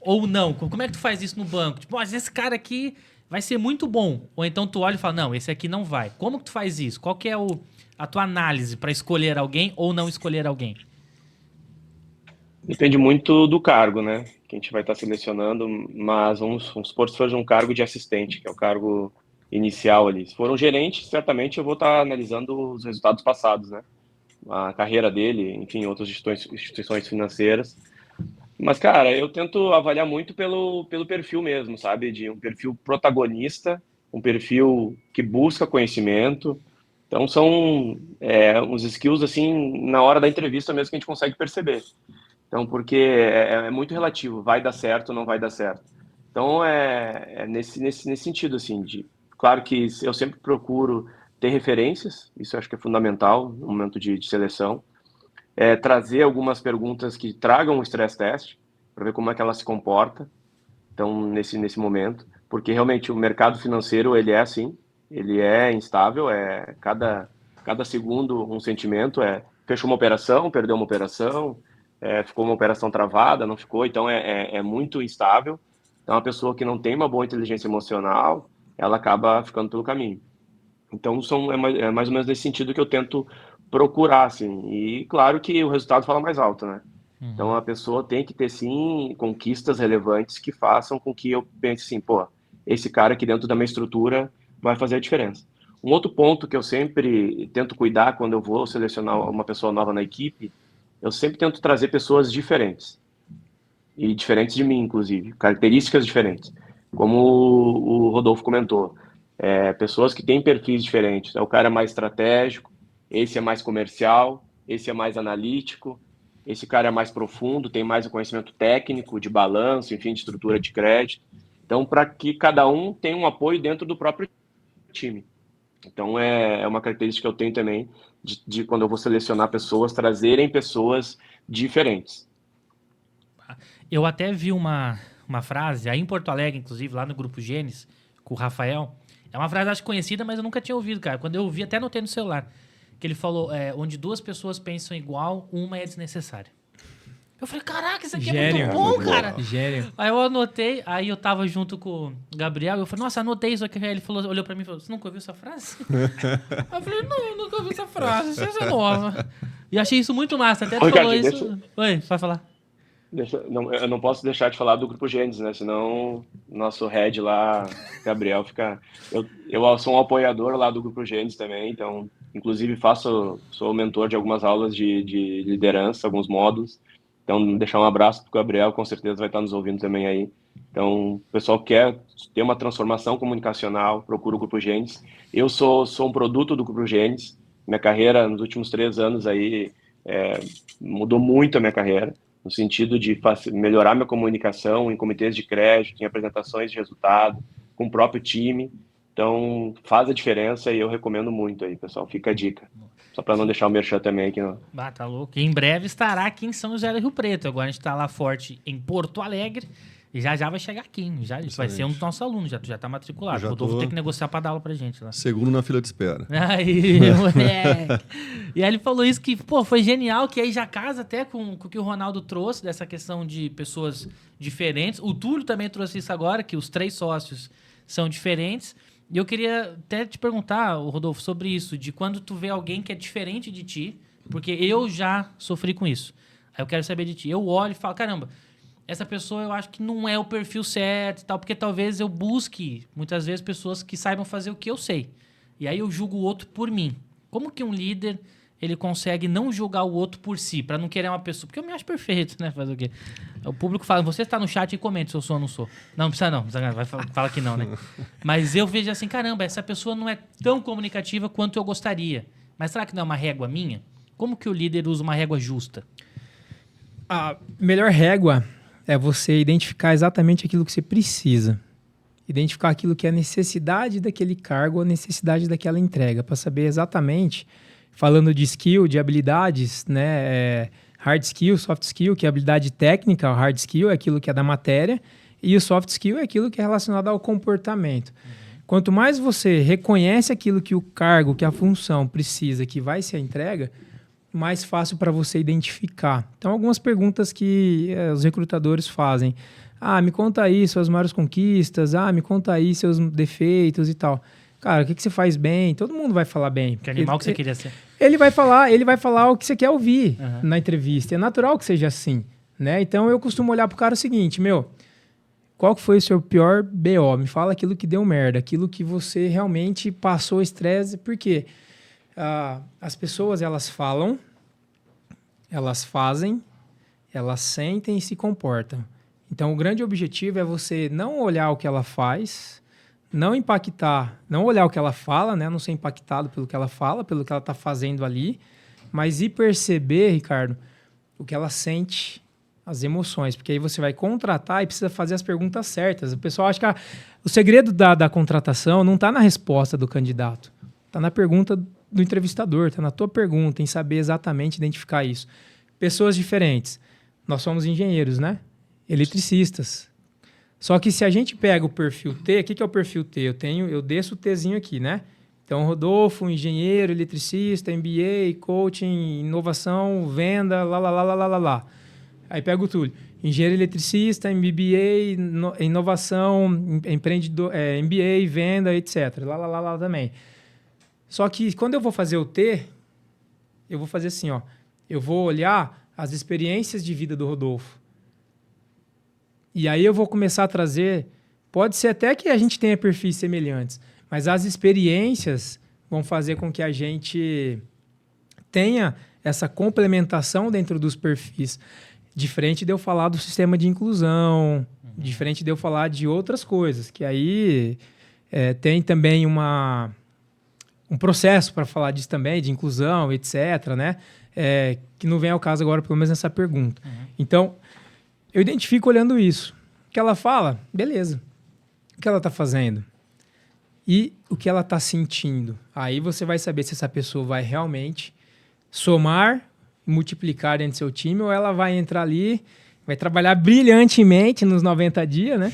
ou não? Como é que tu faz isso no banco? Tipo, mas esse cara aqui vai ser muito bom. Ou então tu olha e fala, não, esse aqui não vai. Como que tu faz isso? Qual que é a tua análise para escolher alguém ou não escolher alguém? Depende muito do cargo, né? Que a gente vai estar selecionando, mas vamos supor se for um cargo de assistente, que é o cargo inicial ali. Se for um gerente, certamente eu vou estar analisando os resultados passados, né? A carreira dele, enfim, outras instituições financeiras. Mas, cara, eu tento avaliar muito pelo perfil mesmo, sabe? De um perfil protagonista, um perfil que busca conhecimento. Então, são uns skills, assim, na hora da entrevista mesmo que a gente consegue perceber. Então, porque é muito relativo, vai dar certo ou não vai dar certo. Então, nesse sentido, assim, claro que eu sempre procuro ter referências, isso eu acho que é fundamental no momento de seleção. Trazer algumas perguntas que tragam o stress test, para ver como é que ela se comporta, então, nesse momento, porque realmente o mercado financeiro, ele é assim, ele é instável, cada segundo um sentimento, fechou uma operação, perdeu uma operação, ficou uma operação travada, não ficou, então é muito instável. Então, a pessoa que não tem uma boa inteligência emocional, ela acaba ficando pelo caminho. Então, é mais ou menos nesse sentido que eu tento procurar, assim. E claro que o resultado fala mais alto, né? Então, a pessoa tem que ter, sim, conquistas relevantes que façam com que eu pense assim, pô, esse cara aqui dentro da minha estrutura vai fazer a diferença. Um outro ponto que eu sempre tento cuidar quando eu vou selecionar uma pessoa nova na equipe, eu sempre tento trazer pessoas diferentes. E diferentes de mim, inclusive. Características diferentes. Como o Rodolfo comentou. Pessoas que têm perfis diferentes. O cara é mais estratégico, esse é mais comercial, esse é mais analítico, esse cara é mais profundo, tem mais o conhecimento técnico, de balanço, enfim, de estrutura de crédito. Então, para que cada um tenha um apoio dentro do próprio time. Então, é uma característica que eu tenho também de quando eu vou selecionar pessoas, trazerem pessoas diferentes. Eu até vi uma frase, aí em Porto Alegre, inclusive, lá no Grupo Gênesis, com o Rafael. É uma frase, acho conhecida, mas eu nunca tinha ouvido, cara. Quando eu ouvi, até anotei no celular. Que ele falou, onde 2 pessoas pensam igual, uma é desnecessária. Eu falei, caraca, isso aqui é muito bom, cara. Gênio. Aí eu anotei, aí eu tava junto com o Gabriel, e eu falei, nossa, anotei isso aqui. Aí ele falou, olhou pra mim e falou, você nunca ouviu essa frase? Aí eu falei, não, nunca ouvi essa frase, essa é nova. E achei isso muito massa, até tu falou isso. Oi, vai falar. Eu não posso deixar de falar do Grupo Gênesis, né? Senão nosso head lá, Gabriel, fica... Eu sou um apoiador lá do Grupo Gênesis também, então, inclusive, sou mentor de algumas aulas de liderança, alguns módulos. Então, deixar um abraço pro Gabriel, com certeza vai estar nos ouvindo também aí. Então, o pessoal que quer ter uma transformação comunicacional, procura o Grupo Gênesis. Eu sou um produto do Grupo Gênesis. Minha carreira, nos últimos 3 anos aí, mudou muito a minha carreira, no sentido de melhorar minha comunicação em comitês de crédito, em apresentações de resultado, com o próprio time. Então, faz a diferença e eu recomendo muito aí, pessoal. Fica a dica. Só para não deixar o merchan também aqui. Tá louco. E em breve estará aqui em São José do Rio Preto. Agora a gente está lá forte em Porto Alegre. E já vai chegar aqui, hein? Vai ser um dos nossos alunos, tu já tá matriculado. O Rodolfo tem que negociar pra dar aula pra gente lá. Segundo na fila de espera. Aí, moleque. E aí ele falou isso que, pô, foi genial, que aí já casa até com o que o Ronaldo trouxe, dessa questão de pessoas diferentes. O Túlio também trouxe isso agora, que os 3 sócios são diferentes. E eu queria até te perguntar, Rodolfo, sobre isso, de quando tu vê alguém que é diferente de ti, porque eu já sofri com isso. Aí eu quero saber de ti. Eu olho e falo, caramba, essa pessoa eu acho que não é o perfil certo e tal, porque talvez eu busque, muitas vezes, pessoas que saibam fazer o que eu sei. E aí eu julgo o outro por mim. Como que um líder, ele consegue não julgar o outro por si, para não querer uma pessoa... Porque eu me acho perfeito, né? Fazer o quê? O público fala, você está no chat e comente se eu sou ou não sou. Não precisa não, fala que não, né? Mas eu vejo assim, caramba, essa pessoa não é tão comunicativa quanto eu gostaria. Mas será que não é uma régua minha? Como que o líder usa uma régua justa? A melhor régua é você identificar exatamente aquilo que você precisa. Identificar aquilo que é a necessidade daquele cargo, a necessidade daquela entrega, para saber exatamente, falando de skill, de habilidades, né? Hard skill, soft skill, que é habilidade técnica, o hard skill é aquilo que é da matéria, e o soft skill é aquilo que é relacionado ao comportamento. Quanto mais você reconhece aquilo que o cargo, que a função precisa, que vai ser a entrega, mais fácil para você identificar. Então, algumas perguntas que os recrutadores fazem. Me conta aí suas maiores conquistas. Me conta aí seus defeitos e tal. Cara, o que você faz bem? Todo mundo vai falar bem. Que animal que você queria ser? Ele vai falar o que você quer ouvir na entrevista. É natural que seja assim, né? Então, eu costumo olhar pro cara o seguinte, qual que foi o seu pior BO? Me fala aquilo que deu merda, aquilo que você realmente passou estresse. Por quê? As pessoas, elas falam, elas fazem, elas sentem e se comportam. Então, o grande objetivo é você não olhar o que ela faz, não impactar, não olhar o que ela fala, né? Não ser impactado pelo que ela fala, pelo que ela está fazendo ali, mas ir perceber, Ricardo, o que ela sente, as emoções, porque aí você vai contratar e precisa fazer as perguntas certas. O pessoal acha que o segredo da contratação não está na resposta do candidato, está na pergunta do entrevistador, está na tua pergunta, em saber exatamente identificar isso. Pessoas diferentes. Nós somos engenheiros, né? Eletricistas. Só que se a gente pega o perfil T, o que é o perfil T? Eu desço o Tzinho aqui, né? Então, Rodolfo, engenheiro, eletricista, MBA, coaching, inovação, venda, lá. Aí pega o Túlio. Engenheiro eletricista, MBA, inovação, empreendedor, MBA, venda, etc. Lá também. Só que quando eu vou fazer o T, eu vou fazer assim, eu vou olhar as experiências de vida do Rodolfo. E aí eu vou começar a trazer, pode ser até que a gente tenha perfis semelhantes, mas as experiências vão fazer com que a gente tenha essa complementação dentro dos perfis. Diferente de eu falar do sistema de inclusão, diferente de eu falar de outras coisas, que aí tem também um processo para falar disso também, de inclusão, etc., né? Que não vem ao caso agora, pelo menos nessa pergunta. Então, eu identifico olhando isso. O que ela fala, beleza. O que ela está fazendo? E o que ela está sentindo? Aí você vai saber se essa pessoa vai realmente somar, multiplicar dentro do seu time, ou ela vai entrar ali, vai trabalhar brilhantemente nos 90 dias, né?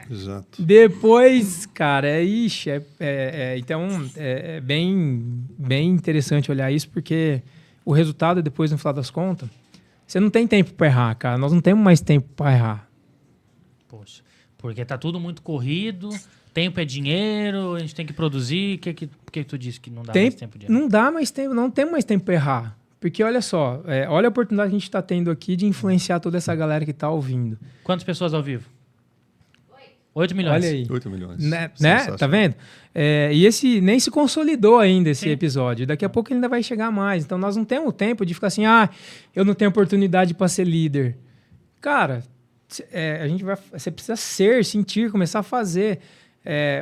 Exato. Depois, cara, então é bem interessante olhar isso, porque o resultado depois, no final das contas, você não tem tempo para errar, cara. Nós não temos mais tempo para errar. Poxa, porque tá tudo muito corrido, tempo é dinheiro, a gente tem que produzir. Por que tu disse que não dá mais tempo de errar? Não dá mais tempo, não tem mais tempo para errar. Porque olha só, olha a oportunidade que a gente está tendo aqui de influenciar toda essa galera que está ouvindo. Quantas pessoas ao vivo? 8 milhões. Olha aí. 8 milhões. Né? Tá vendo? E esse nem se consolidou ainda, esse episódio. Daqui a pouco ele ainda vai chegar mais. Então, nós não temos tempo de ficar assim, eu não tenho oportunidade para ser líder. Cara, você precisa sentir, começar a fazer.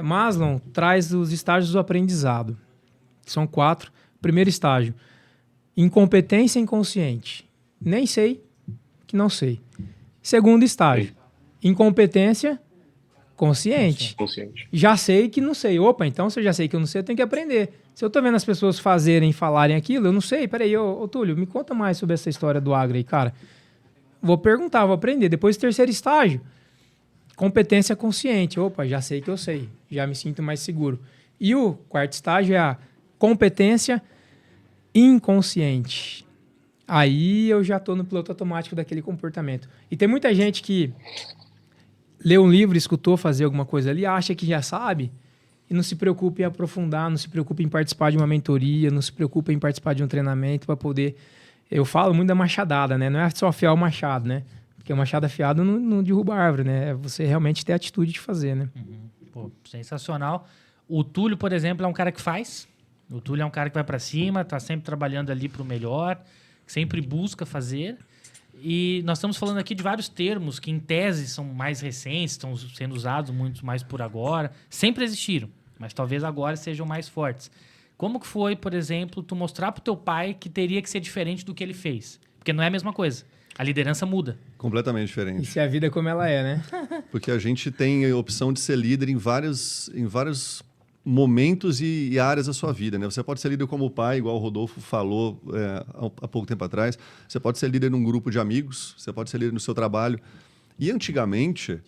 Maslow traz os estágios do aprendizado. São 4. Primeiro estágio, incompetência inconsciente. Nem sei que não sei. Segundo estágio, incompetência consciente. Já sei que não sei. Opa, então se eu já sei que eu não sei, eu tenho que aprender. Se eu tô vendo as pessoas falarem aquilo, eu não sei. Peraí, ô Túlio, me conta mais sobre essa história do agro aí, cara. Vou perguntar, vou aprender. Depois do terceiro estágio, competência consciente. Opa, já sei que eu sei, já me sinto mais seguro. E o quarto estágio é a competência inconsciente. Aí eu já estou no piloto automático daquele comportamento. E tem muita gente que leu um livro, escutou fazer alguma coisa ali, acha que já sabe e não se preocupa em aprofundar, não se preocupa em participar de uma mentoria, não se preocupa em participar de um treinamento para poder... Eu falo muito da machadada, né? Não é só afiar o machado, né? Porque o machado afiado não derruba a árvore, né? É você realmente ter a atitude de fazer, né? Pô, sensacional. O Túlio, por exemplo, é um cara que faz. O Túlio é um cara que vai para cima, tá sempre trabalhando ali pro melhor, sempre busca fazer. E nós estamos falando aqui de vários termos que, em tese, são mais recentes, estão sendo usados muito mais por agora. Sempre existiram, mas talvez agora sejam mais fortes. Como que foi, por exemplo, tu mostrar pro teu pai que teria que ser diferente do que ele fez? Porque não é a mesma coisa. A liderança muda. Completamente diferente. Isso é a vida como ela é, né? Porque a gente tem a opção de ser líder em vários momentos e áreas da sua vida, né? Você pode ser líder como pai, igual o Rodolfo falou há pouco tempo atrás. Você pode ser líder num grupo de amigos. Você pode ser líder no seu trabalho. E antigamente,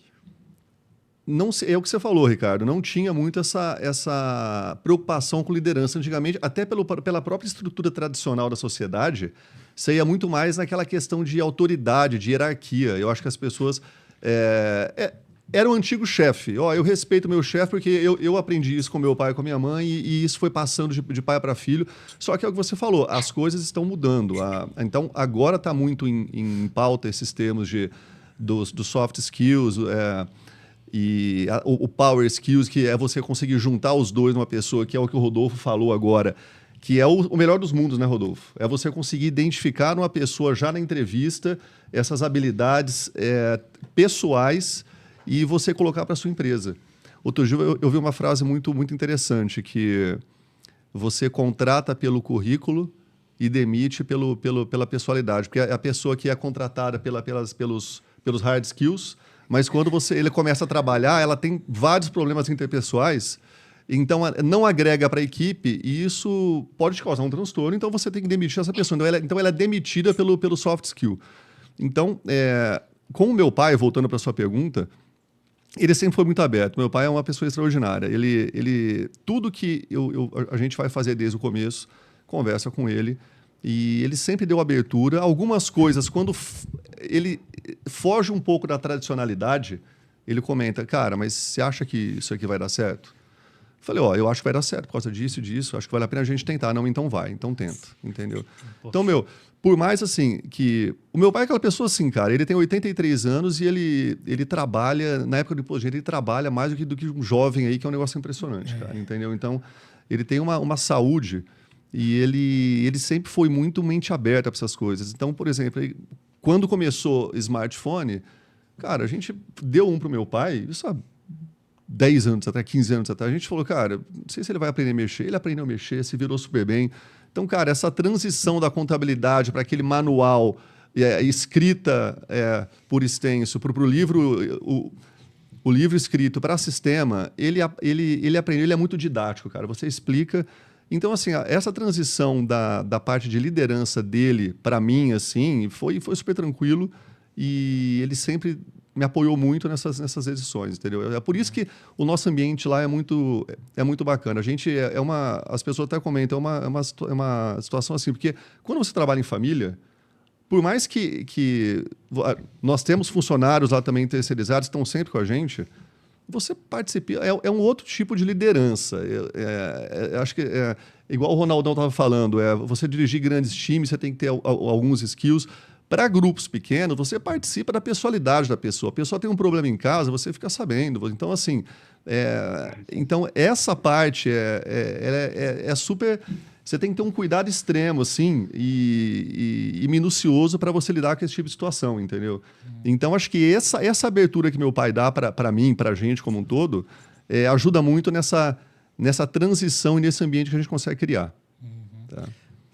é o que você falou, Ricardo, não tinha muito essa preocupação com liderança. Antigamente, até pela própria estrutura tradicional da sociedade, você ia muito mais naquela questão de autoridade, de hierarquia. Eu acho que as pessoas... Era o antigo chefe. Eu respeito meu chefe porque eu aprendi isso com meu pai e com a minha mãe e isso foi passando de pai para filho. Só que é o que você falou, as coisas estão mudando. Então, agora está muito em pauta esses termos dos soft skills e o power skills, que é você conseguir juntar os dois numa pessoa, que é o que o Rodolfo falou agora, que é o melhor dos mundos, né, Rodolfo? É você conseguir identificar numa pessoa já na entrevista essas habilidades pessoais e você colocar para sua empresa. Outro dia eu vi uma frase muito, muito interessante, que você contrata pelo currículo e demite pela pessoalidade, porque a pessoa que é contratada pelos hard skills, mas quando ele começa a trabalhar, ela tem vários problemas interpessoais, então não agrega para a equipe e isso pode te causar um transtorno, então você tem que demitir essa pessoa. Então ela é demitida pelo soft skill. Então, com o meu pai, voltando para a sua pergunta, ele sempre foi muito aberto. Meu pai é uma pessoa extraordinária. Tudo que a gente vai fazer desde o começo, conversa com ele. E ele sempre deu abertura. Algumas coisas, quando ele foge um pouco da tradicionalidade, ele comenta, cara, mas você acha que isso aqui vai dar certo? Eu falei, eu acho que vai dar certo por causa disso e disso. Acho que vale a pena a gente tentar. Não, então vai. Então tenta. Entendeu? Poxa. Então, por mais assim que... O meu pai é aquela pessoa assim, cara, ele tem 83 anos e ele trabalha, na época do imposto de renda, ele trabalha mais do que um jovem aí, que é um negócio impressionante, cara, entendeu? Então, ele tem uma saúde e ele sempre foi muito mente aberta para essas coisas. Então, por exemplo, quando começou smartphone, cara, a gente deu um pro meu pai, isso há 10 anos até 15 anos atrás, a gente falou, cara, não sei se ele vai aprender a mexer. Ele aprendeu a mexer, se virou super bem. Então, cara, essa transição da contabilidade para aquele manual escrita por extenso, para o livro, o livro escrito para sistema, ele aprendeu, ele é muito didático, cara. Você explica. Então, assim, essa transição da parte de liderança dele para mim, assim, foi super tranquilo e ele sempre me apoiou muito nessas decisões, entendeu? É por isso que o nosso ambiente lá é muito bacana. A gente as pessoas até comentam, é uma situação assim, porque quando você trabalha em família, por mais que nós temos funcionários lá também terceirizados, estão sempre com a gente, você participa, é um outro tipo de liderança. Acho que igual o Ronaldão estava falando, você dirigir grandes times, você tem que ter alguns skills. Para grupos pequenos, você participa da pessoalidade da pessoa. A pessoa tem um problema em casa, você fica sabendo. Então, assim, então essa parte é super... Você tem que ter um cuidado extremo, assim, e minucioso para você lidar com esse tipo de situação, entendeu? Então, acho que essa abertura que meu pai dá para mim, para a gente como um todo, ajuda muito nessa transição e nesse ambiente que a gente consegue criar. Tá?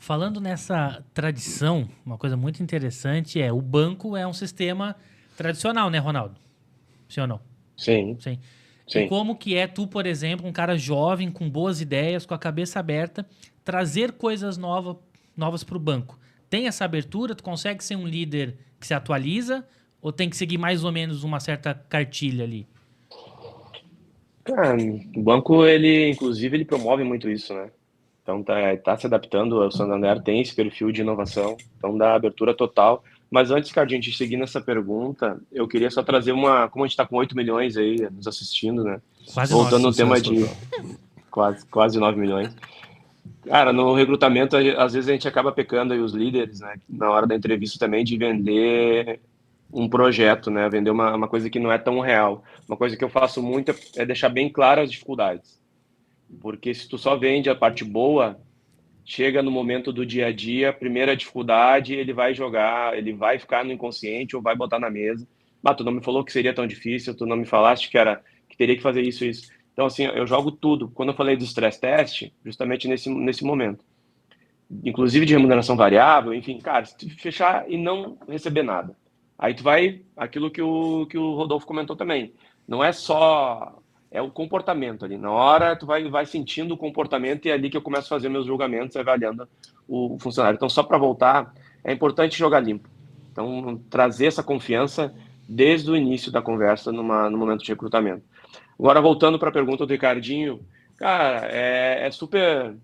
Falando nessa tradição, uma coisa muito interessante o banco é um sistema tradicional, né, Ronaldo? Sim ou não? Sim. E como que tu, por exemplo, um cara jovem, com boas ideias, com a cabeça aberta, trazer coisas novas para o banco? Tem essa abertura? Tu consegue ser um líder que se atualiza? Ou tem que seguir mais ou menos uma certa cartilha ali? Cara, o banco, inclusive, ele promove muito isso, né? Então tá se adaptando, o Santander tem esse perfil de inovação, então dá abertura total. Mas antes, Cardinho, a gente seguir nessa pergunta, eu queria só trazer como a gente está com 8 milhões aí nos assistindo, né? Quase Voltando 9. no tema Sucesso de total. quase 9 milhões. Cara, no recrutamento, às vezes a gente acaba pecando aí os líderes, né? Na hora da entrevista também, de vender um projeto, né? Vender uma coisa que não é tão real. Uma coisa que eu faço muito é deixar bem claro as dificuldades. Porque se tu só vende a parte boa, chega no momento do dia a dia, primeira dificuldade, ele vai jogar, ele vai ficar no inconsciente ou vai botar na mesa. Bah, tu não me falou que seria tão difícil, tu não me falaste que teria que fazer isso e isso. Então, assim, eu jogo tudo. Quando eu falei do stress test, justamente nesse momento, inclusive de remuneração variável, enfim, cara, se tu fechar e não receber nada, aí tu vai, aquilo que o Rodolfo comentou também, não é só, é o comportamento ali, na hora tu vai sentindo o comportamento e é ali que eu começo a fazer meus julgamentos, avaliando o funcionário. Então, só para voltar, é importante jogar limpo. Então, trazer essa confiança desde o início da conversa no momento de recrutamento. Agora, voltando para a pergunta do Ricardinho, cara, é super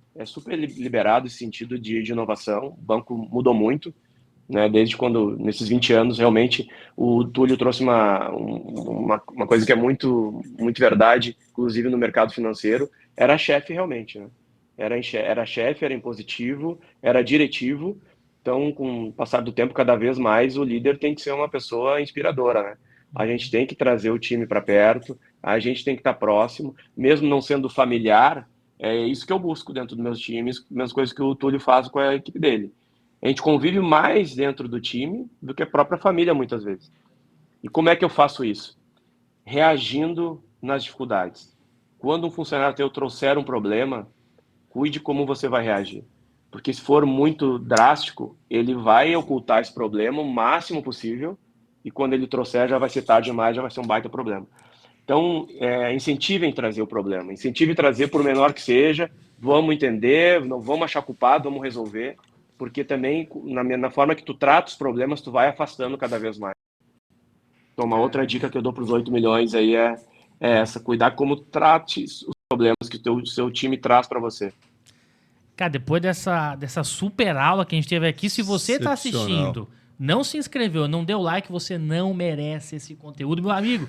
liberado esse sentido de inovação. O banco mudou muito, né? Desde quando, nesses 20 anos, realmente, o Túlio trouxe uma coisa que é muito, muito verdade, inclusive no mercado financeiro, era chefe realmente, né? Era chefe, era impositivo, era diretivo. Então, com o passar do tempo, cada vez mais o líder tem que ser uma pessoa inspiradora, né? A gente tem que trazer o time para perto, a gente tem que estar próximo, mesmo não sendo familiar, é isso que eu busco dentro dos meus times, mesmas coisas que o Túlio faz com a equipe dele. A gente convive mais dentro do time do que a própria família, muitas vezes. E como é que eu faço isso? Reagindo nas dificuldades. Quando um funcionário teu trouxer um problema, cuide como você vai reagir. Porque se for muito drástico, ele vai ocultar esse problema o máximo possível, e quando ele trouxer já vai ser tarde demais, já vai ser um baita problema. Então, incentivem trazer o problema, incentive trazer por menor que seja, vamos entender, não vamos achar culpado, vamos resolver, porque também na forma que tu trata os problemas, tu vai afastando cada vez mais. Então, uma outra dica que eu dou para os 8 milhões aí é essa, cuidar como trate os problemas que o seu time traz para você. Cara, depois dessa super aula que a gente teve aqui, se você tá Excepcional. assistindo, não se inscreveu, não deu like, você não merece esse conteúdo, meu amigo.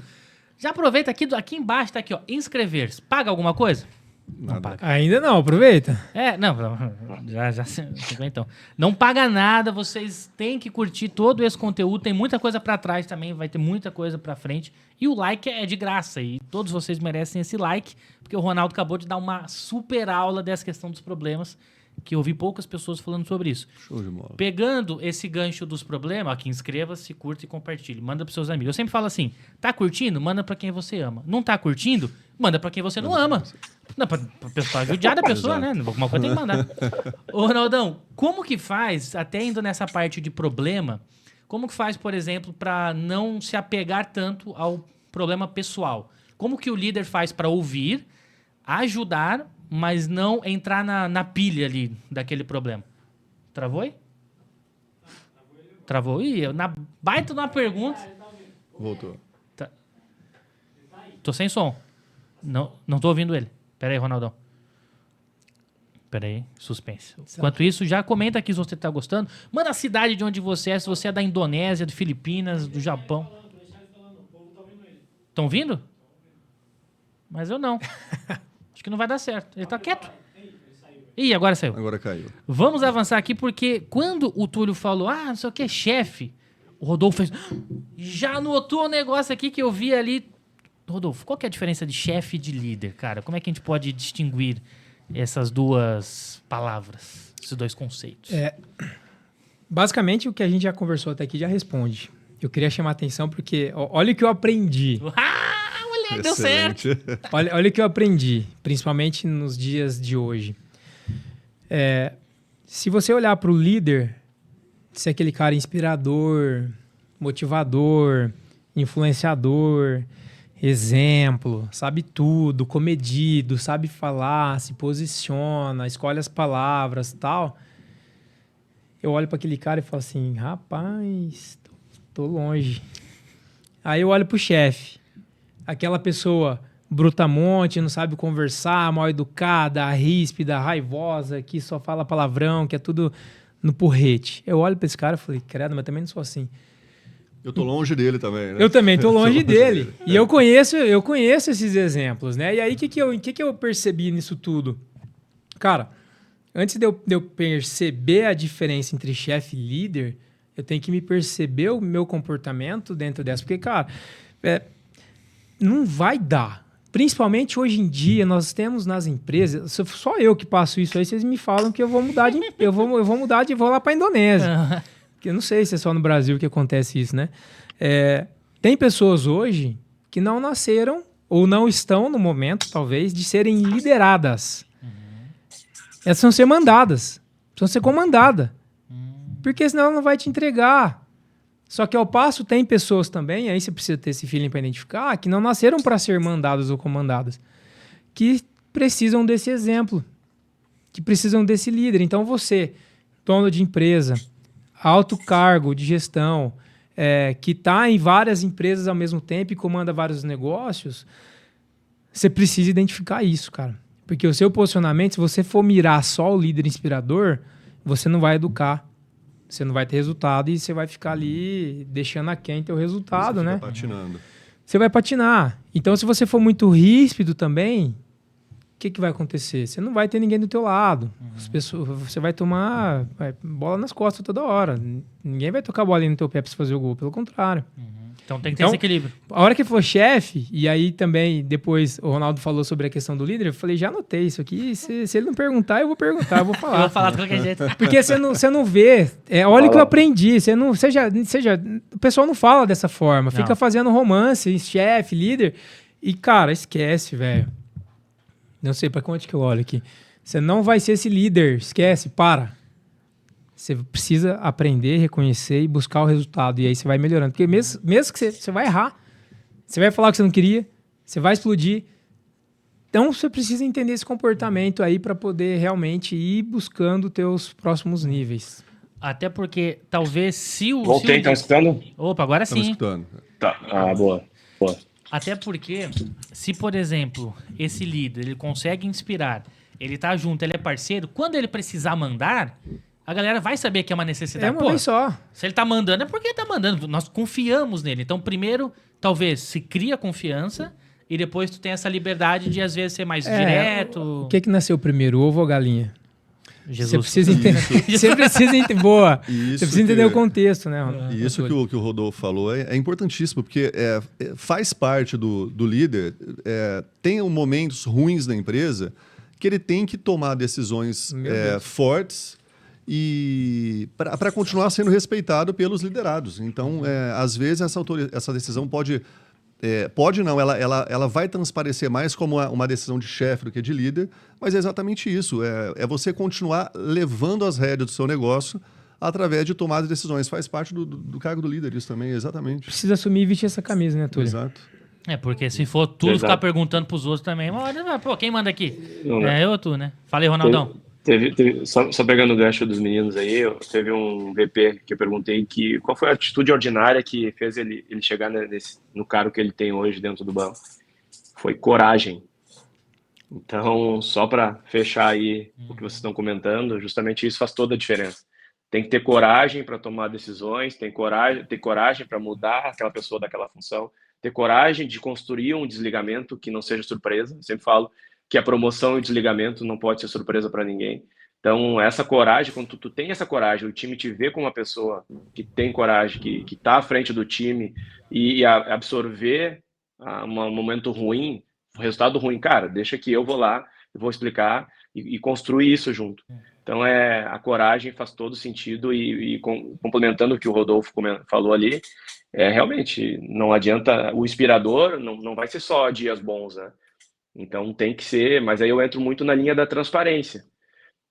Já aproveita aqui embaixo, tá aqui, ó, inscrever-se. Paga alguma coisa? Não Nada. paga. Ainda não, aproveita. Já então. Não paga nada, vocês têm que curtir todo esse conteúdo, tem muita coisa pra trás também, vai ter muita coisa pra frente. E o like é de graça, e todos vocês merecem esse like, porque o Ronaldo acabou de dar uma super aula dessa questão dos problemas, que eu ouvi poucas pessoas falando sobre isso. Show de bola. Pegando esse gancho dos problemas, aqui inscreva-se, curta e compartilhe. Manda pros seus amigos. Eu sempre falo assim, tá curtindo? Manda pra quem você ama. Não tá curtindo? Manda pra quem você não ama. Não, pra judiar da pessoa, né? Alguma coisa tem que mandar. Ô, Ronaldão, como que faz, até indo nessa parte de problema, como que faz, por exemplo, pra não se apegar tanto ao problema pessoal? Como que o líder faz pra ouvir, ajudar, mas não entrar na pilha ali daquele problema? Travou aí? Travou? Ih, na baita de uma pergunta. Voltou. Tô sem som. Não tô ouvindo ele. Pera aí, Ronaldão. Pera aí, suspense. Enquanto isso, já comenta aqui se você tá gostando. Manda a cidade de onde você é, se você é da Indonésia, de Filipinas, do Japão. Estão vindo? Mas eu não. Acho que não vai dar certo. Ele tá quieto. Ih, agora saiu. Agora caiu. Vamos avançar aqui, porque quando o Túlio falou, não sei o que, chefe, o Rodolfo fez, já anotou o negócio aqui que eu vi ali. Rodolfo, qual que é a diferença de chefe e de líder, cara? Como é que a gente pode distinguir essas duas palavras, esses dois conceitos? Basicamente, o que a gente já conversou até aqui já responde. Eu queria chamar a atenção porque olha o que eu aprendi. Moleque, deu certo. Excelente. Olha o que eu aprendi, principalmente nos dias de hoje. Se você olhar para o líder, ser aquele cara inspirador, motivador, influenciador, exemplo, sabe tudo, comedido, sabe falar, se posiciona, escolhe as palavras, tal. Eu olho para aquele cara e falo assim, rapaz, tô longe. Aí eu olho pro chefe, aquela pessoa brutamonte, não sabe conversar, mal educada, ríspida, raivosa, que só fala palavrão, que é tudo no porrete. Eu olho pra esse cara e falei, credo, mas também não sou assim. Eu tô longe dele também, né? Eu também tô longe dele. E eu conheço esses exemplos, né? E aí, o que eu percebi nisso tudo? Cara, antes de eu perceber a diferença entre chefe e líder, eu tenho que me perceber o meu comportamento dentro dessa. Porque, cara, não vai dar. Principalmente hoje em dia, nós temos nas empresas, só eu que passo isso aí, vocês me falam que eu vou mudar vou lá para a Indonésia. Porque eu não sei se é só no Brasil que acontece isso, né? Tem pessoas hoje que não nasceram ou não estão no momento, talvez, de serem lideradas. Elas precisam ser mandadas, precisam ser comandadas. Porque senão ela não vai te entregar. Só que ao passo tem pessoas também, aí você precisa ter esse feeling para identificar, que não nasceram para ser mandadas ou comandadas, que precisam desse exemplo, que precisam desse líder. Então você, dono de empresa, alto cargo de gestão, que está em várias empresas ao mesmo tempo e comanda vários negócios, você precisa identificar isso, cara. Porque o seu posicionamento, se você for mirar só o líder inspirador, você não vai educar. Você não vai ter resultado e você vai ficar ali deixando aquém teu resultado, né? Patinando. Você vai patinar. Então, se você for muito ríspido também, o que vai acontecer? Você não vai ter ninguém do teu lado. As pessoas, você vai tomar bola nas costas toda hora. Ninguém vai tocar bola ali no teu pé para você fazer o gol. Pelo contrário. Então tem que ter esse equilíbrio. A hora que for chefe, e aí também depois o Ronaldo falou sobre a questão do líder, eu falei, já anotei isso aqui, se ele não perguntar, eu vou perguntar, eu vou falar. Eu vou falar de qualquer jeito. Porque você não vê, olha o que eu aprendi, o pessoal não fala dessa forma, fica fazendo romance, chefe, líder, e cara, esquece, velho. Não sei pra onde que eu olho aqui. Você não vai ser esse líder, esquece, para. Você precisa aprender, reconhecer e buscar o resultado. E aí você vai melhorando. Porque mesmo que você vai errar, você vai falar o que você não queria, você vai explodir. Então você precisa entender esse comportamento aí para poder realmente ir buscando teus próximos níveis. Até porque talvez se o... Voltei, estão escutando? Opa, agora sim. Estamos escutando. Tá, boa. Até porque, se por exemplo, esse líder, ele consegue inspirar, ele tá junto, ele é parceiro, quando ele precisar mandar... A galera vai saber que é uma necessidade. É uma vez só. Se ele tá mandando, é porque ele tá mandando. Nós confiamos nele. Então, primeiro, talvez, se cria confiança e depois tu tem essa liberdade de, às vezes, ser mais direto. O que nasceu primeiro, o ovo ou a galinha? Jesus. Você precisa entender. Você precisa entender. Boa. Você precisa entender o contexto, né? E isso que o Rodolfo falou é importantíssimo, porque faz parte do líder. Tem momentos ruins da empresa que ele tem que tomar decisões fortes e para continuar sendo respeitado pelos liderados. Então, às vezes, essa decisão pode não, ela vai transparecer mais como uma decisão de chefe do que de líder, mas é exatamente isso. É você continuar levando as rédeas do seu negócio através de tomar as decisões. Faz parte do cargo do líder isso também, exatamente. Precisa assumir e vestir essa camisa, né, Túlio? Exato. Porque se for tudo ficar perguntando pros outros também, uma hora, pô, quem manda aqui? Eu ou tu, né? Falei, Ronaldão. Só pegando o gancho dos meninos aí, teve um VP que eu perguntei qual foi a atitude ordinária que fez ele chegar no cargo que ele tem hoje dentro do banco. Foi coragem. Então, só para fechar aí o que vocês estão comentando, justamente isso faz toda a diferença. Tem que ter coragem para tomar decisões, ter coragem para mudar aquela pessoa daquela função, ter coragem de construir um desligamento que não seja surpresa. Eu sempre falo que a promoção e o desligamento não pode ser surpresa para ninguém. Então, essa coragem, quando tu tem essa coragem, o time te vê como uma pessoa que tem coragem, que está à frente do time e absorver um momento ruim, o resultado ruim, cara, deixa que eu vou lá, eu vou explicar e construir isso junto. Então, a coragem faz todo sentido e complementando o que o Rodolfo falou ali, realmente não adianta, o inspirador não vai ser só dias bons, né? Então tem que ser, mas aí eu entro muito na linha da transparência.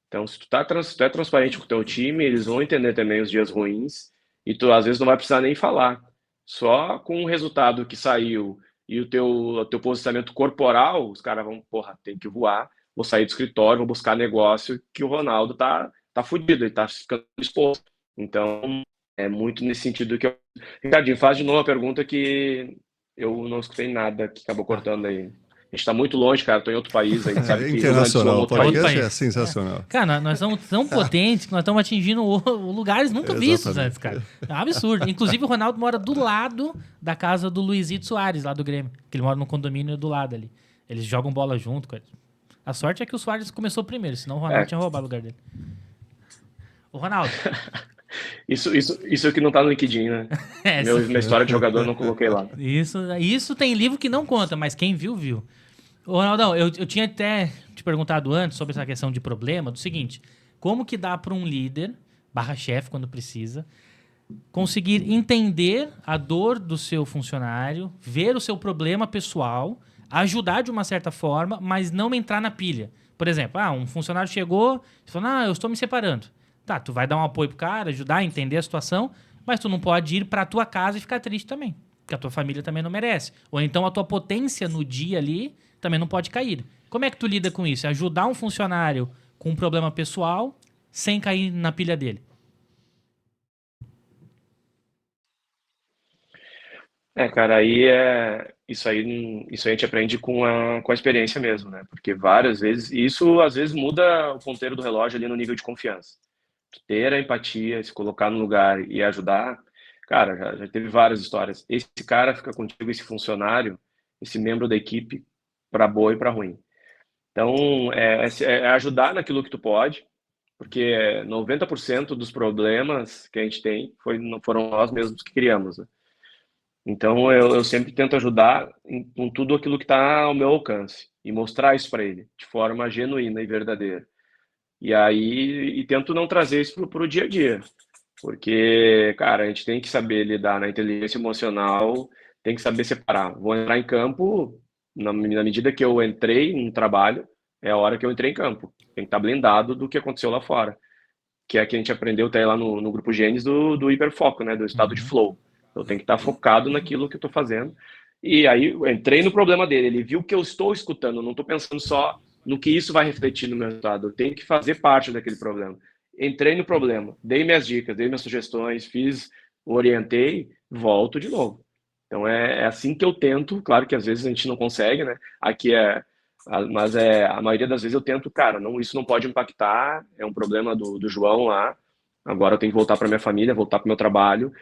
Então se tu é transparente com o teu time, eles vão entender também os dias ruins e tu às vezes não vai precisar nem falar. Só com o resultado que saiu e o teu posicionamento corporal, os caras vão, tem que voar, vou sair do escritório, vou buscar negócio que o Ronaldo tá fudido, ele tá ficando exposto. Então é muito nesse sentido que eu Ricardinho, faz de novo a pergunta que eu não escutei nada, que acabou cortando aí. A gente tá muito longe, cara. Tô em outro país aí, sabe? É Que Rio Grande do Sul é um internacional. O outro país. podcast é País. sensacional. Cara, nós somos tão potentes que nós estamos atingindo lugares nunca vistos Exatamente. antes, cara. É um absurdo. Inclusive, o Ronaldo mora do lado da casa do Luizito Soares, lá do Grêmio. Que ele mora no condomínio do lado ali. Eles jogam bola junto com ele. A sorte é que o Soares começou primeiro, senão o Ronaldo tinha roubado o lugar dele. O Ronaldo. Isso que não tá no LinkedIn, né? É, Minha história de jogador eu não coloquei lá. Isso tem livro que não conta, mas quem viu, viu. Ô, Ronaldão, eu tinha até te perguntado antes sobre essa questão de problema, do seguinte, como que dá para um líder, /chefe, quando precisa, conseguir entender a dor do seu funcionário, ver o seu problema pessoal, ajudar de uma certa forma, mas não entrar na pilha. Por exemplo, um funcionário chegou e falou, eu estou me separando. Tá, tu vai dar um apoio pro cara, ajudar a entender a situação, mas tu não pode ir pra tua casa e ficar triste também, porque a tua família também não merece. Ou então a tua potência no dia ali também não pode cair. Como é que tu lida com isso? É ajudar um funcionário com um problema pessoal sem cair na pilha dele. Cara, isso aí a gente aprende com a experiência mesmo, né? Porque várias vezes, e isso às vezes muda o ponteiro do relógio ali no nível de confiança. Ter a empatia, se colocar no lugar e ajudar, cara, já teve várias histórias. Esse cara fica contigo, esse funcionário, esse membro da equipe, para boa e para ruim. Então, é ajudar naquilo que tu pode, porque 90% dos problemas que a gente tem não foram nós mesmos que criamos, né? Então, eu sempre tento ajudar com tudo aquilo que está ao meu alcance e mostrar isso para ele, de forma genuína e verdadeira. E aí, tento não trazer isso pro dia a dia, porque, cara, a gente tem que saber lidar na inteligência emocional, tem que saber separar. Vou entrar em campo, na medida que eu entrei no trabalho, é a hora que eu entrei em campo. Tem que estar blindado do que aconteceu lá fora, que é que a gente aprendeu até lá no grupo Gênesis do hiperfoco, né, do estado de flow. Eu tenho que estar focado naquilo que eu estou fazendo. E aí, eu entrei no problema dele, ele viu que eu estou escutando, não estou pensando só no que isso vai refletir no meu resultado. Eu tenho que fazer parte daquele problema. Entrei no problema, dei minhas dicas, dei minhas sugestões, orientei, volto de novo. Então é assim que eu tento. Claro que às vezes a gente não consegue, né? Mas a maioria das vezes eu tento, cara, isso não pode impactar. É um problema do João lá. Agora eu tenho que voltar para minha família, voltar para o meu trabalho.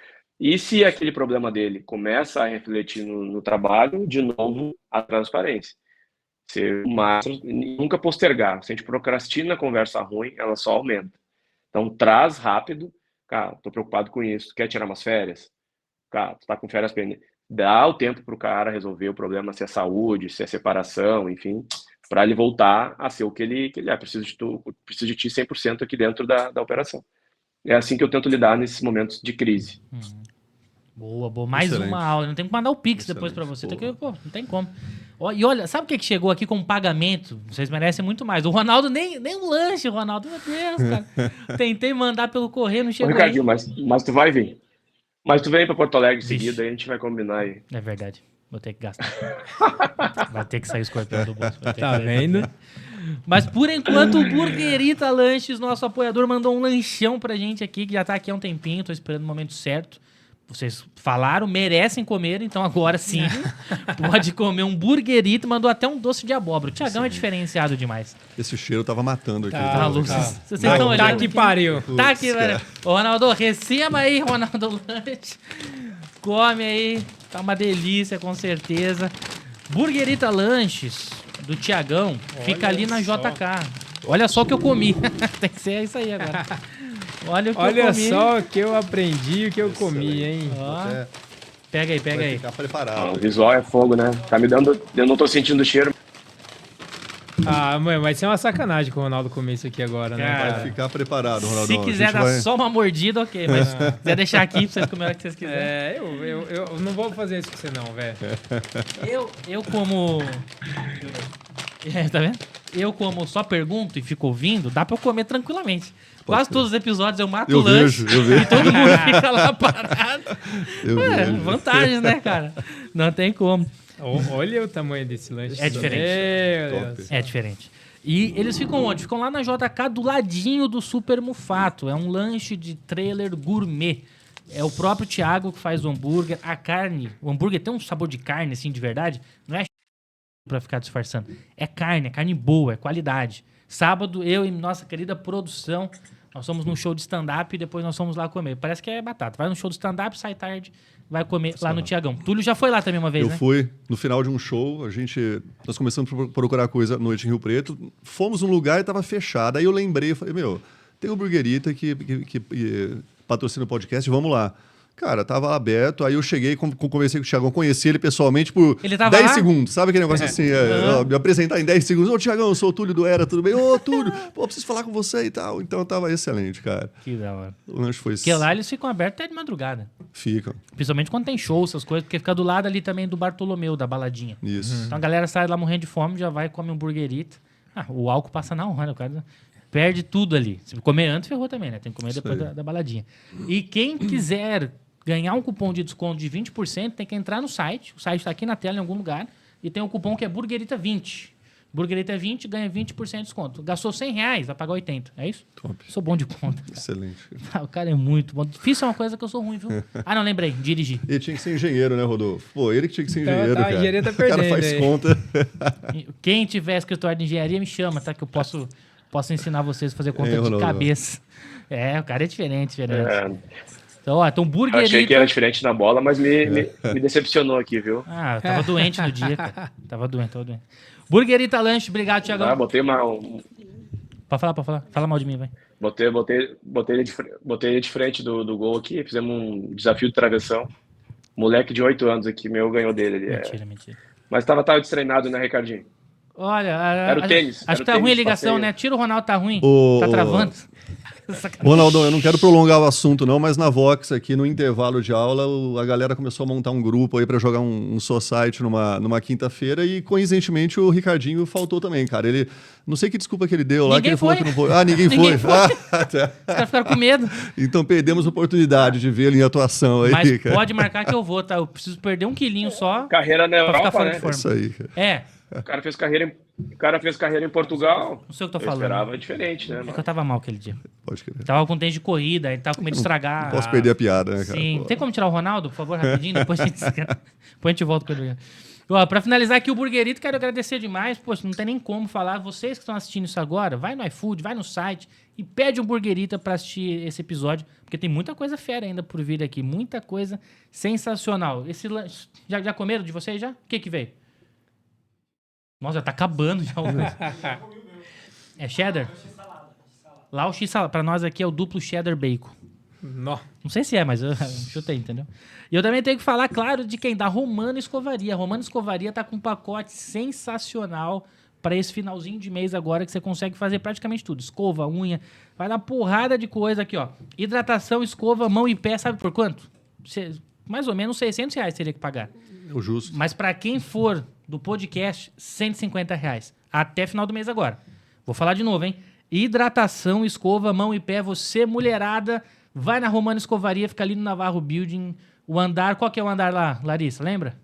E se aquele problema dele começa a refletir no trabalho, de novo, a transparência. Nunca postergar. Se a gente procrastina a conversa ruim, ela só aumenta. Então, traz rápido. Cara, tô preocupado com isso. Quer tirar umas férias? Cara, tu tá com férias pendentes. Dá o tempo pro cara resolver o problema, se é saúde, se é separação, enfim, para ele voltar a ser o que ele é. Preciso de ti 100% aqui dentro da operação. É assim que eu tento lidar nesses momentos de crise. Boa. Mais Excelente. uma aula. Não tem que mandar o Pix depois pra você. Tem que, não tem como. E olha, sabe o que chegou aqui como pagamento? Vocês merecem muito mais. O Ronaldo, nem um lanche, Ronaldo. Meu Deus, cara. Tentei mandar pelo correio, não chegou. Ô, Ricardinho, mas tu vai vir. Mas tu vem pra Porto Alegre em Vixe. seguida, aí a gente vai combinar aí. É verdade. Vou ter que gastar. Vai ter que sair o escorpião do bolso. Tá vendo? Mas por enquanto o Burguerita Lanches, nosso apoiador, mandou um lanchão pra gente aqui, que já tá aqui há um tempinho, tô esperando o momento certo. Vocês falaram, merecem comer, então agora sim pode comer um Burguerita. Mandou até um doce de abóbora. O Thiagão é diferenciado demais. Esse cheiro tava matando aqui. Tá, Lu, tá. vocês estão olhando Tá que pariu. Tá aqui, Putz, velho. Ô, Ronaldo, receba aí, Ronaldo Lanche. Come aí. Tá uma delícia, com certeza. Burguerita Lanches, do Thiagão, fica ali na só. JK. Olha só o que eu comi. Tem que ser isso aí agora. Olha o que eu Olha comi. só o que eu aprendi, o que eu comi, hein? Ó, É, pega aí. vai ficar preparado. O visual é fogo, né? Tá me dando... Eu não tô sentindo o cheiro. Ah, mãe, vai ser uma sacanagem com o Ronaldo comer isso aqui agora, né, Cara, Vai ficar preparado, Ronaldo. Se quiser dar só uma mordida, ok. Mas se quiser deixar aqui pra vocês comerem o que vocês quiserem. É, eu não vou fazer isso com você não, velho. Eu como... tá vendo? Eu como só pergunto e fico ouvindo, dá pra eu comer tranquilamente. Quase todos os episódios eu mato o lanche Eu vejo. e todo mundo fica lá parado. Eu vejo. Vantagens, né, cara? Não tem como. Olha o tamanho desse lanche. É diferente. Meu Top. Deus. É diferente. E eles ficam onde? Ficam lá na JK, do ladinho do Super Mufato. É um lanche de trailer gourmet. É o próprio Thiago que faz o hambúrguer. A carne, o hambúrguer tem um sabor de carne, assim, de verdade. Não é pra ficar disfarçando. É carne boa, é qualidade. Sábado, eu e nossa querida produção, nós fomos num show de stand-up e depois nós fomos lá comer. Parece que é batata. Vai no show de stand-up, sai tarde, vai comer lá no Tiagão. Túlio já foi lá também uma vez, né? Eu fui no final de um show, nós começamos a procurar coisa à noite em Rio Preto, fomos num lugar e estava fechado. Aí eu lembrei, falei, tem o Burgerita que patrocina o podcast, vamos lá. Cara, tava aberto, aí eu cheguei, conversei com o Thiagão, conheci ele pessoalmente por Ele tava 10 lá? segundos, sabe aquele negócio assim, me apresentar em 10 segundos, ô Thiagão, eu sou o Túlio do Era, tudo bem? Ô Túlio, pô, preciso falar com você e tal. Então tava excelente, cara. Que da hora. O lanche foi... Porque lá eles ficam abertos até de madrugada. Ficam, Principalmente quando tem show, essas coisas, porque fica do lado ali também do Bartolomeu, da baladinha. isso. Então a galera sai lá morrendo de fome, já vai comer um burgerito. O álcool passa na hora, o cara perde tudo ali. Se comer antes, ferrou também, né? Tem que comer Isso depois aí. da baladinha. E quem quiser ganhar um cupom de desconto de 20%, tem que entrar no site. O site está aqui na tela em algum lugar. E tem um cupom que é Burgerita20. Burgerita20 ganha 20% de desconto. Gastou R$100, vai pagar 80. É isso? Top. Sou bom de conta. Excelente. O cara é muito bom. Difícil é uma coisa que eu sou ruim, viu? Ah, não, lembrei. Dirigir. Ele tinha que ser engenheiro, né, Rodolfo? Pô, ele que tinha que ser Então, engenheiro, tá, cara. engenharia tá O cara perdendo faz aí. conta. Quem tiver escritório de engenharia, me chama, tá? Que eu posso ensinar vocês a fazer conta de Ronaldo? cabeça. É, o cara é diferente. É, Então, ó, então burgerita... achei que era diferente na bola, mas me decepcionou aqui, viu? Ah, eu tava doente no dia, cara. Tava doente. Burgerita Lanche, obrigado, Thiagão. Ah, botei Pode falar. Fala mal de mim, vai. botei ele de frente do gol aqui, fizemos um desafio de travessão. Moleque de 8 anos aqui, meu ganhou dele. Mentira. Mas tava destreinado, né, Ricardinho? Olha, Era o tênis. acho era que o tá tênis ruim a de ligação, passeio. né? Tira o Ronaldo, tá ruim. Ô, Tá travando. Ronaldão, eu não quero prolongar o assunto, não, mas na Vox, aqui no intervalo de aula, a galera começou a montar um grupo aí pra jogar um society numa quinta-feira e, coincidentemente, o Ricardinho faltou também, cara. Ele, não sei que desculpa que ele deu lá, Ninguém que ele falou foi. que não foi. Ah, ninguém Ninguém foi. foi. Ah, tá. Os caras ficaram com medo. Então perdemos a oportunidade de vê-lo em atuação aí, Mas cara. pode marcar que eu vou, tá? Eu preciso perder 1 quilinho só Carreira na pra ficar Europa, fora né? de É forma. isso aí, cara. É, O cara fez carreira em Portugal. não sei o que eu tô Eu falando. esperava diferente, né? É que Mano? eu tava mal aquele dia. Pode crer. Tava com tênis de corrida, aí tava com medo de estragar. Não posso perder a piada, né, cara? Sim. Pô. Tem como tirar o Ronaldo, por favor, rapidinho? Depois a gente volta com ele. Ó, pra finalizar aqui o Burgerito, quero agradecer demais. Poxa, não tem nem como falar. Vocês que estão assistindo isso agora, vai no iFood, vai no site e pede um Burgerita pra assistir esse episódio, porque tem muita coisa fera ainda por vir aqui. Muita coisa sensacional. Esse lanche... Já comeram de vocês já? O que veio? Nossa, já tá acabando já. É cheddar? Lá o X-salada. Pra nós aqui é o duplo cheddar bacon. Nó. Não sei se é, mas eu chutei, entendeu? E eu também tenho que falar, claro, de quem? Da Romana Escovaria. A Romana Escovaria tá com um pacote sensacional para esse finalzinho de mês agora, que você consegue fazer praticamente tudo. Escova, unha, vai dar porrada de coisa aqui, ó. Hidratação, escova, mão e pé, sabe por quanto? Mais ou menos R$600 teria que pagar. O justo. Mas para quem for do podcast, R$150. Até final do mês agora. Vou falar de novo, hein? Hidratação, escova, mão e pé. Você, mulherada, vai na Romana Escovaria, fica ali no Navarro Building. O andar, qual que é o andar lá, Larissa? Lembra?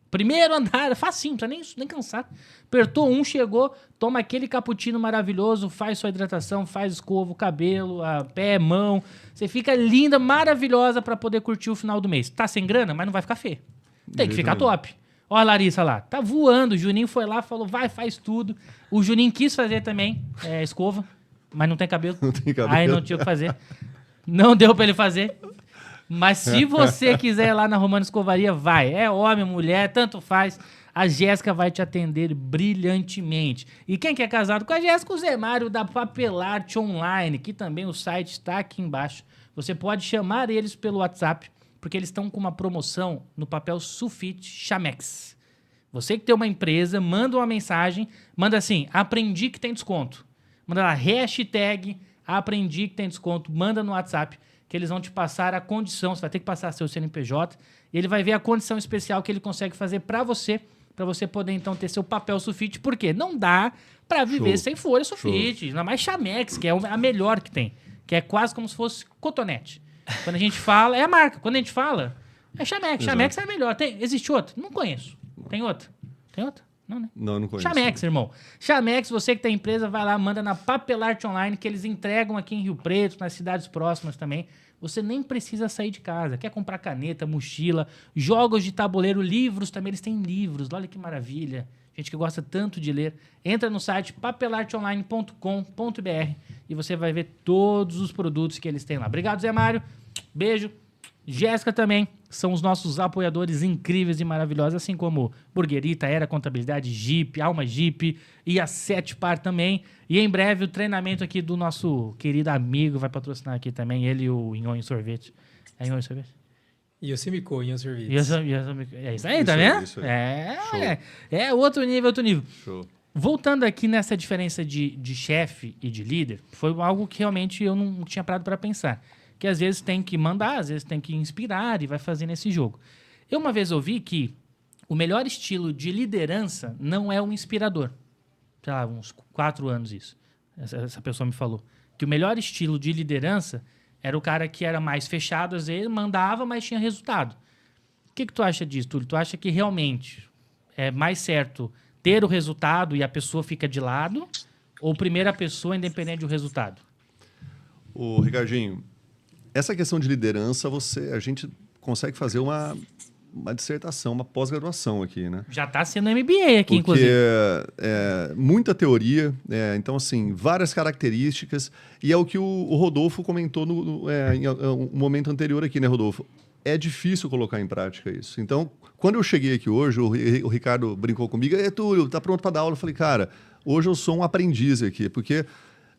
Primeiro andar, facinho, não precisa nem cansar. Apertou um, chegou, toma aquele cappuccino maravilhoso, faz sua hidratação, faz escova, o cabelo, a pé, mão. Você fica linda, maravilhosa para poder curtir o final do mês. Tá sem grana, mas não vai ficar feio. Tem que ficar top. Ó a Larissa lá, tá voando. O Juninho foi lá, falou, vai, faz tudo. O Juninho quis fazer também escova, mas não tem cabelo. Não tem cabelo. Aí não tinha o que fazer. Não deu pra ele fazer. Mas se você quiser ir lá na Romana Escovaria, vai. É homem, mulher, tanto faz. A Jéssica vai te atender brilhantemente. E quem que é casado com a Jéssica? O Zé Mário da Papelarte Online, que também o site está aqui embaixo. Você pode chamar eles pelo WhatsApp, porque eles estão com uma promoção no papel sulfite Chamex. Você que tem uma empresa, manda uma mensagem, manda assim, aprendi que tem desconto. Manda lá, hashtag aprendi que tem desconto, manda no WhatsApp, que eles vão te passar a condição, você vai ter que passar seu CNPJ, e ele vai ver a condição especial que ele consegue fazer para você poder então ter seu papel sulfite, porque não dá para viver sem folha sulfite, ainda mais Chamex, que é a melhor que tem, que é quase como se fosse cotonete. Quando a gente fala, é a marca, quando a gente fala, é Chamex, Chamex é a melhor. Existe outra? Não conheço. Tem outra? Tem outra? Não, né? Não conheço. Chamex, irmão. Chamex, você que tem empresa, vai lá, manda na Papelarte Online, que eles entregam aqui em Rio Preto, nas cidades próximas também. você nem precisa sair de casa. Quer comprar caneta, mochila, jogos de tabuleiro, livros também. Eles têm livros, olha que maravilha. Gente que gosta tanto de ler. Entra no site papelarteonline.com.br e você vai ver todos os produtos que eles têm lá. Obrigado, Zé Mário. Beijo. Jéssica também. São os nossos apoiadores incríveis e maravilhosos, assim como Burguerita, Era Contabilidade, Jeep, Alma Jeep e a Sete Par também. E em breve o treinamento aqui do nosso querido amigo vai patrocinar aqui também, ele e o Inhonho Sorvete. É Inhonho Sorvete? E o Simico, e o serviço. É isso aí, tá vendo? Isso aí. É outro nível. Show. Voltando aqui nessa diferença de chefe e de líder, foi algo que realmente eu não tinha parado para pensar. Que às vezes tem que mandar, às vezes tem que inspirar e vai fazendo esse jogo. Eu uma vez ouvi que o melhor estilo de liderança não é o inspirador. Sei lá, uns 4 anos isso. Essa pessoa me falou. Que o melhor estilo de liderança era o cara que era mais fechado, às vezes mandava, mas tinha resultado. O que tu acha disso, Túlio? Tu acha que realmente é mais certo ter o resultado e a pessoa fica de lado? Ou primeiro a pessoa independente do resultado? Ô, Ricardinho, essa questão de liderança, a gente consegue fazer uma dissertação, uma pós-graduação aqui, né? Já está sendo MBA aqui, Porque inclusive. Muita teoria, então, assim, várias características, e é o que o Rodolfo comentou em um momento anterior aqui, né, Rodolfo? É difícil colocar em prática isso. Então, quando eu cheguei aqui hoje, o Ricardo brincou comigo, Túlio, tá pronto para dar aula? Eu falei, cara, hoje eu sou um aprendiz aqui, porque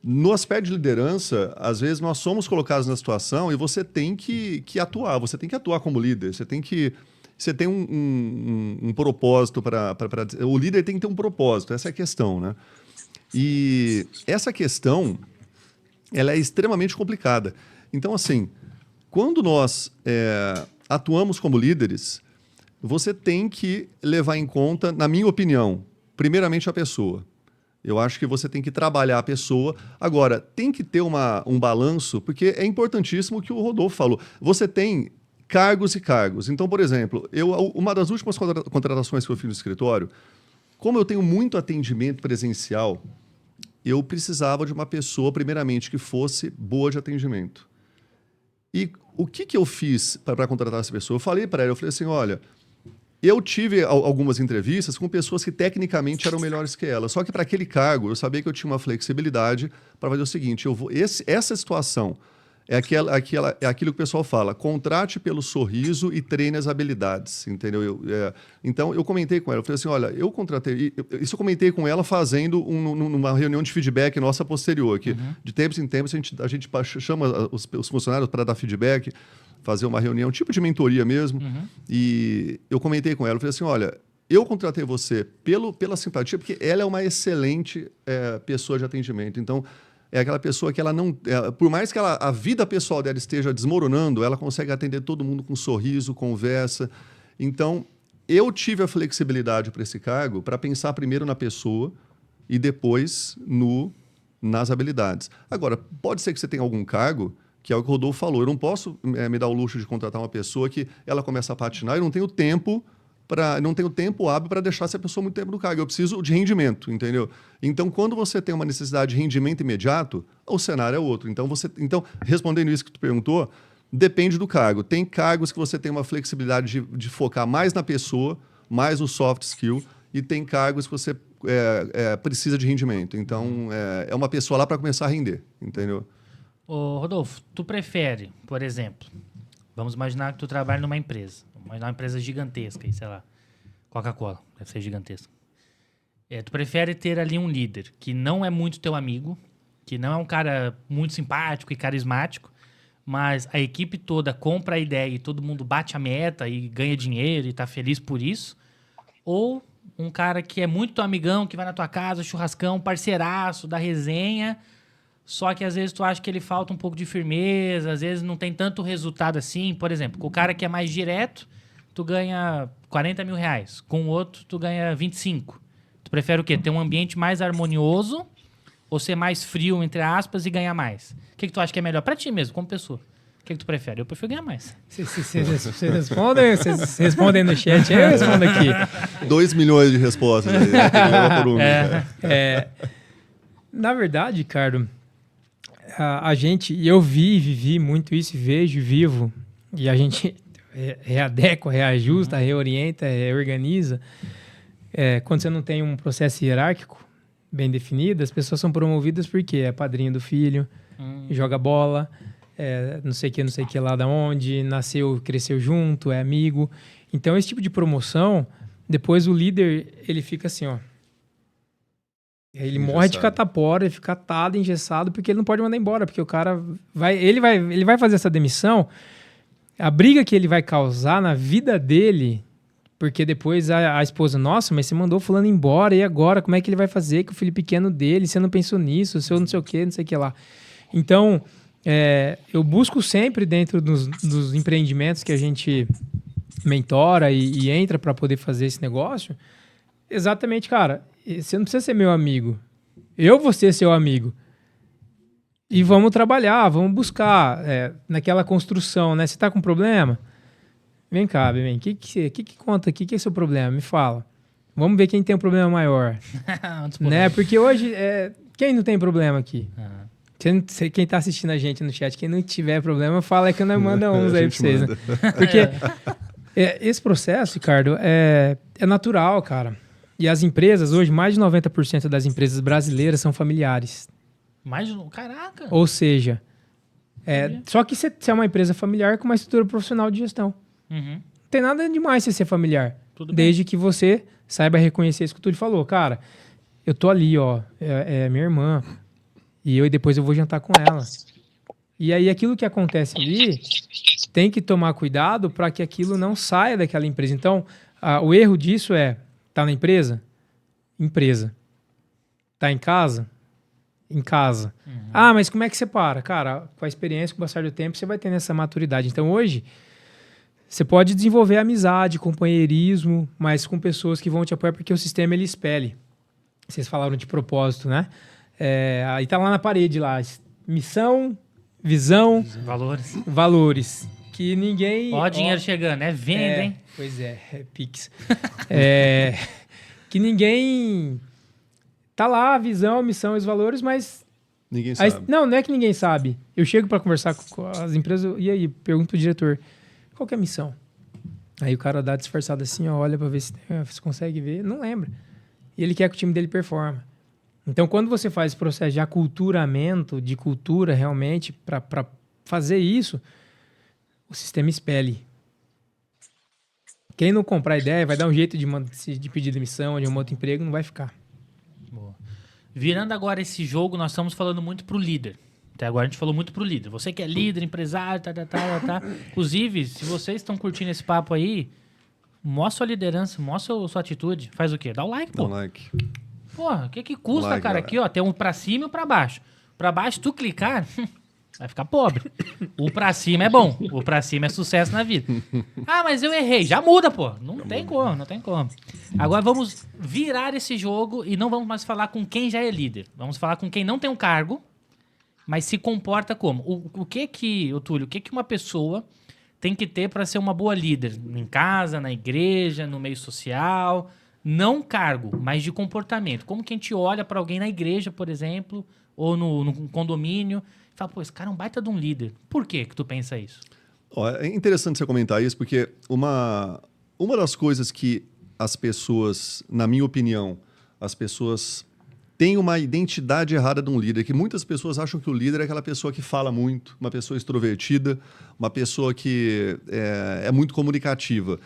no aspecto de liderança, às vezes nós somos colocados na situação e você tem que atuar, você tem que atuar como líder, você tem um propósito para... O líder tem que ter um propósito, essa é a questão, né? E essa questão, ela é extremamente complicada. Então, assim, quando nós atuamos como líderes, você tem que levar em conta, na minha opinião, primeiramente a pessoa. Eu acho que você tem que trabalhar a pessoa. Agora, tem que ter um balanço, porque é importantíssimo o que o Rodolfo falou. Você tem cargos e cargos. Então, por exemplo, uma das últimas contratações que eu fiz no escritório, como eu tenho muito atendimento presencial, eu precisava de uma pessoa, primeiramente, que fosse boa de atendimento. E o que eu fiz para contratar essa pessoa? Eu falei para ela, eu falei assim, olha, eu tive algumas entrevistas com pessoas que tecnicamente eram melhores que ela, só que para aquele cargo eu sabia que eu tinha uma flexibilidade para fazer o seguinte, essa situação é aquilo que o pessoal fala, contrate pelo sorriso e treine as habilidades, entendeu? Então eu comentei com ela, eu falei assim, olha, eu contratei, isso eu comentei com ela fazendo numa reunião de feedback nossa posterior, que de tempos em tempos a gente chama os funcionários para dar feedback, fazer uma reunião, tipo de mentoria mesmo. E eu comentei com ela, eu falei assim, olha, eu contratei você pela simpatia, porque ela é uma excelente pessoa de atendimento. Então, é aquela pessoa que ela não... por mais que a vida pessoal dela esteja desmoronando, ela consegue atender todo mundo com sorriso, conversa. Então, eu tive a flexibilidade para esse cargo para pensar primeiro na pessoa e depois nas habilidades. Agora, pode ser que você tenha algum cargo que é o que o Rodolfo falou. Eu não posso me dar o luxo de contratar uma pessoa que ela começa a patinar e não tenho tempo hábil para deixar essa pessoa muito tempo no cargo. Eu preciso de rendimento, entendeu? Então, quando você tem uma necessidade de rendimento imediato, o cenário é outro. Então, respondendo isso que tu perguntou, depende do cargo. Tem cargos que você tem uma flexibilidade de focar mais na pessoa, mais no soft skill, e tem cargos que você precisa de rendimento. Então, é uma pessoa lá para começar a render, entendeu? Ô, Rodolfo, tu prefere, por exemplo, vamos imaginar que tu trabalha numa empresa, uma empresa gigantesca, sei lá, Coca-Cola, deve ser gigantesca. Tu prefere ter ali um líder que não é muito teu amigo, que não é um cara muito simpático e carismático, mas a equipe toda compra a ideia e todo mundo bate a meta e ganha dinheiro e tá feliz por isso, ou um cara que é muito teu amigão, que vai na tua casa, churrascão, parceiraço, da resenha, só que às vezes tu acha que ele falta um pouco de firmeza, às vezes não tem tanto resultado assim. Por exemplo, com o cara que é mais direto, tu ganha 40 mil reais. Com o outro, tu ganha 25. Tu prefere o quê? Ter um ambiente mais harmonioso ou ser mais frio, entre aspas, e ganhar mais? O que tu acha que é melhor pra ti mesmo, como pessoa? O que tu prefere? Eu prefiro ganhar mais. Vocês respondem no chat, eu respondo aqui. 2 milhões de respostas aí, né? Por um, Na verdade, Ricardo... a gente, e eu vivi muito isso, vejo e vivo, e a gente readequa, reajusta, reorienta, reorganiza. Quando você não tem um processo hierárquico bem definido, as pessoas são promovidas porque é padrinho do filho, joga bola, não sei o que lá da onde, nasceu, cresceu junto, é amigo. Então, esse tipo de promoção, depois o líder, ele fica assim, ó. Ele morre de catapora, ele fica atado, engessado, porque ele não pode mandar embora, porque o cara ele vai fazer essa demissão, a briga que ele vai causar na vida dele, porque depois a esposa, nossa, mas você mandou fulano embora, e agora? Como é que ele vai fazer com o filho pequeno dele? Você não pensou nisso, o seu não sei o que lá. Então, eu busco sempre dentro dos empreendimentos que a gente mentora e entra para poder fazer esse negócio, exatamente, cara, você não precisa ser meu amigo. Eu vou ser seu amigo. E vamos trabalhar, vamos buscar naquela construção, né? Você tá com problema? Vem cá, vem. O que conta aqui? O que é seu problema? Me fala. Vamos ver quem tem um problema maior. Né? Porque hoje, quem não tem problema aqui? Quem tá assistindo a gente no chat, quem não tiver problema, fala que nós manda uns aí pra vocês. Né? Porque esse processo, Ricardo, é natural, cara. E as empresas, hoje, mais de 90% das empresas brasileiras são familiares. Caraca! Ou seja, só que você é uma empresa familiar com uma estrutura profissional de gestão. Uhum. Não tem nada demais você ser familiar. Tudo desde bem. que você saiba reconhecer isso que o Túlio falou. Cara, eu tô ali, ó, minha irmã, e depois eu vou jantar com ela. E aí aquilo que acontece ali, tem que tomar cuidado para que aquilo não saia daquela empresa. Então, o erro disso tá na empresa? Empresa. Tá em casa? Em casa. Uhum. Ah, mas como é que você para? Cara, com a experiência, com o passar do tempo, você vai tendo essa maturidade. Então, hoje, você pode desenvolver amizade, companheirismo, mas com pessoas que vão te apoiar porque o sistema, ele espelhe. Vocês falaram de propósito, né? Aí tá lá na parede, lá. Missão, visão... Valores. Que ninguém... Ó, dinheiro chegando, venda, hein? Pois Pix. Que ninguém... Tá lá a visão, a missão e os valores, mas... Ninguém sabe. Não é que ninguém sabe. Eu chego para conversar com as empresas e aí pergunto pro diretor, qual que é a missão? Aí o cara dá disfarçado assim, ó, olha para ver se você consegue ver. Não lembra. E ele quer que o time dele performa. Então, quando você faz esse processo de aculturamento, de cultura realmente, para fazer isso, o sistema espelhe. Quem não comprar ideia vai dar um jeito de pedir demissão, de um outro emprego, não vai ficar. Boa. Virando agora esse jogo, nós estamos falando muito pro líder. Até agora a gente falou muito pro líder. Você que é líder, empresário, tá. Inclusive, se vocês estão curtindo esse papo aí, mostra sua liderança, mostra sua atitude. Faz o quê? Dá o like, pô. Dá um like. Porra, o que custa, Like, cara? galera. Aqui, ó, tem um pra cima e um pra baixo. Pra baixo, tu clicar, vai ficar pobre. O pra cima é bom. O pra cima é sucesso na vida. Ah, mas eu errei. Já muda, pô. Não tem como. Agora vamos virar esse jogo e não vamos mais falar com quem já é líder. Vamos falar com quem não tem um cargo, mas se comporta como. Túlio, o que uma pessoa tem que ter para ser uma boa líder? Em casa, na igreja, no meio social... Não cargo, mas de comportamento. Como que a gente olha para alguém na igreja, por exemplo, ou no condomínio, e fala, pô, esse cara é um baita de um líder. Por que tu pensa isso? É interessante você comentar isso, porque uma das coisas que as pessoas, na minha opinião, as pessoas têm uma identidade errada de um líder, que muitas pessoas acham que o líder é aquela pessoa que fala muito, uma pessoa extrovertida, uma pessoa que é muito comunicativa.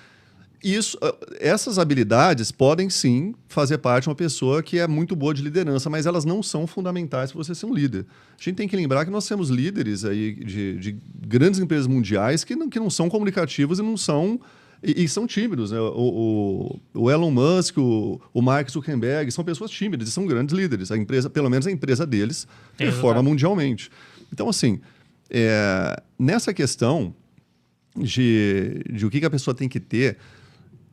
Essas habilidades podem sim fazer parte de uma pessoa que é muito boa de liderança, mas elas não são fundamentais para você ser um líder. A gente tem que lembrar que nós temos líderes aí de grandes empresas mundiais que não são comunicativos e não são e são tímidos, né? O Elon Musk, o Mark Zuckerberg são pessoas tímidas e são grandes líderes. A empresa, pelo menos a empresa deles, performa mundialmente. Então, assim, nessa questão de o que a pessoa tem que ter,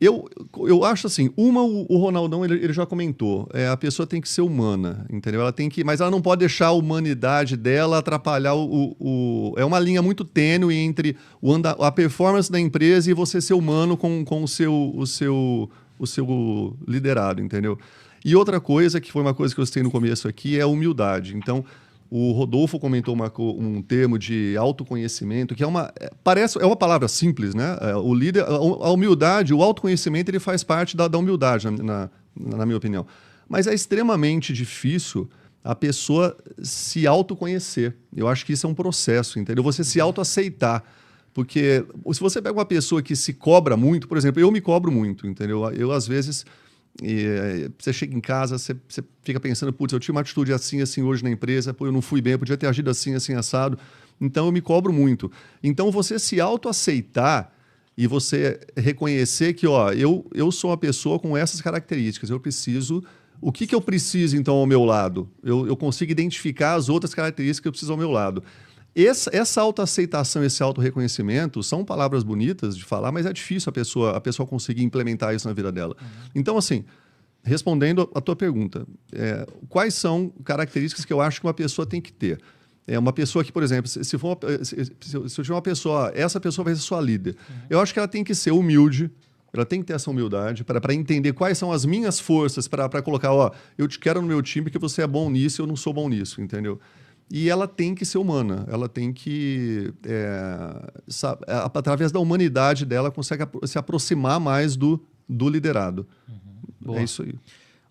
eu acho assim, o Ronaldão ele já comentou, a pessoa tem que ser humana, entendeu? Mas ela não pode deixar a humanidade dela atrapalhar é uma linha muito tênue entre a performance da empresa e você ser humano com o seu liderado, entendeu? E outra coisa, que foi uma coisa que eu citei no começo aqui, é a humildade. Então, O Rodolfo comentou um termo de autoconhecimento, que é uma palavra simples, né? O líder, a humildade, o autoconhecimento, ele faz parte da humildade, na minha opinião. Mas é extremamente difícil a pessoa se autoconhecer. Eu acho que isso é um processo, entendeu? Você se autoaceitar. Porque se você pega uma pessoa que se cobra muito, por exemplo, eu me cobro muito, entendeu? Eu, às vezes, você chega em casa, você fica pensando, putz, eu tinha uma atitude assim hoje na empresa, pô, eu não fui bem, eu podia ter agido assim assado. Então, eu me cobro muito. Então, você se autoaceitar e você reconhecer que, ó, eu sou uma pessoa com essas características, eu preciso... O que eu preciso, então, ao meu lado? Eu consigo identificar as outras características que eu preciso ao meu lado. Essa autoaceitação, esse autorreconhecimento são palavras bonitas de falar, mas é difícil a pessoa conseguir implementar isso na vida dela. Então, assim, respondendo a tua pergunta, quais são características que eu acho que uma pessoa tem que ter? Uma pessoa que, por exemplo, se eu tiver uma pessoa, essa pessoa vai ser sua líder. Eu acho que ela tem que ser humilde, ela tem que ter essa humildade para entender quais são as minhas forças para colocar, ó, eu te quero no meu time porque você é bom nisso e eu não sou bom nisso, entendeu? E ela tem que ser humana, ela tem que, através da humanidade dela, consegue se aproximar mais do liderado. É isso aí.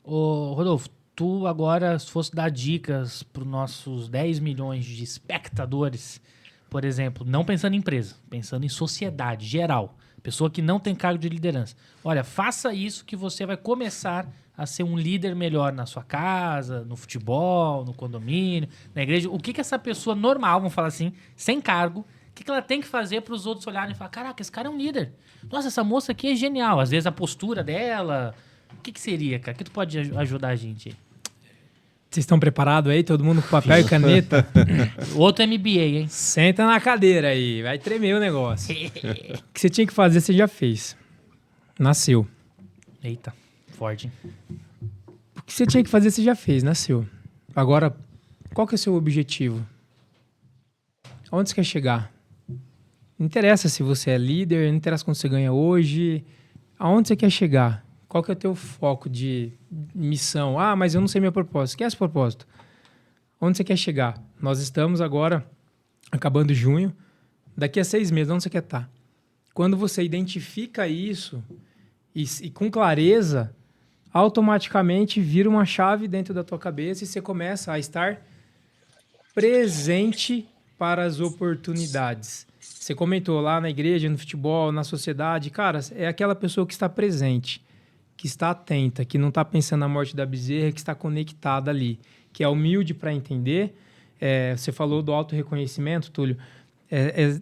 Ô, Rodolfo, tu agora, se fosse dar dicas para os nossos 10 milhões de espectadores, por exemplo, não pensando em empresa, pensando em sociedade geral, pessoa que não tem cargo de liderança. Olha, faça isso que você vai começar a ser um líder melhor na sua casa, no futebol, no condomínio, na igreja. O que essa pessoa normal, vamos falar assim, sem cargo, o que ela tem que fazer para os outros olharem e falar, caraca, esse cara é um líder. Nossa, essa moça aqui é genial. Às vezes a postura dela... O que seria, cara? O que tu pode ajudar a gente aí? Vocês estão preparados aí? Todo mundo com papel e caneta? Outro MBA, hein? Senta na cadeira aí. Vai tremer o negócio. O que você tinha que fazer, você já fez. Nasceu. Eita, forte, hein? O que você tinha que fazer, você já fez. Nasceu. Agora, qual que é o seu objetivo? Onde você quer chegar? Não interessa se você é líder, não interessa quanto você ganha hoje. Aonde você quer chegar? Qual que é o teu foco de missão? Ah, mas eu não sei meu propósito. O que é esse propósito? Onde você quer chegar? Nós estamos agora, acabando junho. Daqui a 6 meses, onde você quer estar? Quando você identifica isso e com clareza, automaticamente vira uma chave dentro da tua cabeça e você começa a estar presente para as oportunidades. Você comentou lá na igreja, no futebol, na sociedade. Cara, é aquela pessoa que está presente, que está atenta, que não está pensando na morte da bezerra, que está conectada ali, que é humilde para entender. Você falou do autorreconhecimento, Túlio. É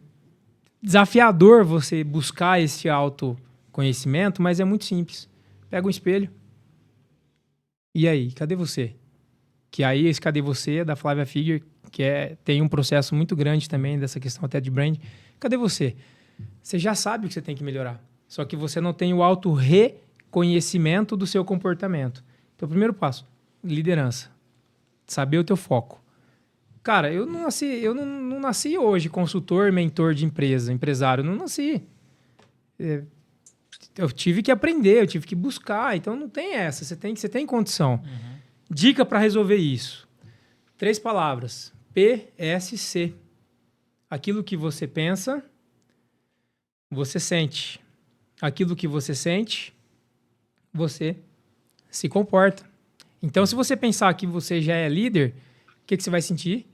desafiador você buscar esse autoconhecimento, mas é muito simples. Pega um espelho. E aí, cadê você? Que aí, esse cadê você é da Flávia Figuer, que tem um processo muito grande também dessa questão até de brand. Cadê você? Você já sabe o que você tem que melhorar. Só que você não tem o autorreconhecimento do seu comportamento. Então, o primeiro passo, liderança. Saber o teu foco. Cara, eu não nasci hoje consultor, mentor de empresa, empresário. Eu não nasci. Eu tive que aprender, eu tive que buscar. Então, não tem essa. Você tem condição. Uhum. Dica para resolver isso. 3 palavras. PSC. Aquilo que você pensa, você sente. Aquilo que você sente, você se comporta. Então, se você pensar que você já é líder, o que você vai sentir?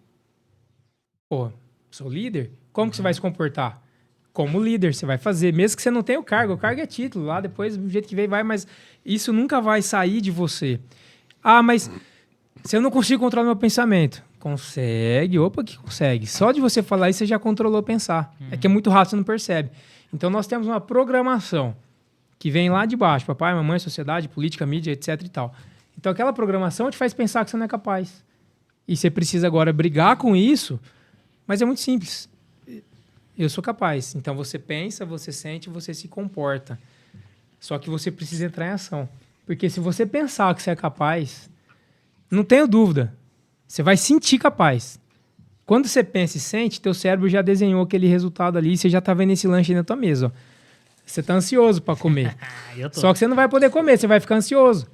Pô, sou líder? Como que você vai se comportar? Como líder, você vai fazer. Mesmo que você não tenha o cargo é título. Lá depois, do jeito que vem, vai. Mas isso nunca vai sair de você. Ah, mas se eu não consigo controlar meu pensamento. Consegue. Opa, que consegue. Só de você falar isso, você já controlou pensar. É que é muito rápido, você não percebe. Então, nós temos uma programação que vem lá de baixo. Papai, mamãe, sociedade, política, mídia, etc e tal. Então, aquela programação te faz pensar que você não é capaz. E você precisa agora brigar com isso, mas é muito simples. Eu sou capaz. Então, você pensa, você sente, você se comporta. Só que você precisa entrar em ação. Porque se você pensar que você é capaz, não tenho dúvida, você vai sentir capaz. Quando você pensa e sente, teu cérebro já desenhou aquele resultado ali e você já está vendo esse lanche aí na tua mesa. Ó. Você está ansioso para comer. Só que você não vai poder comer, você vai ficar ansioso.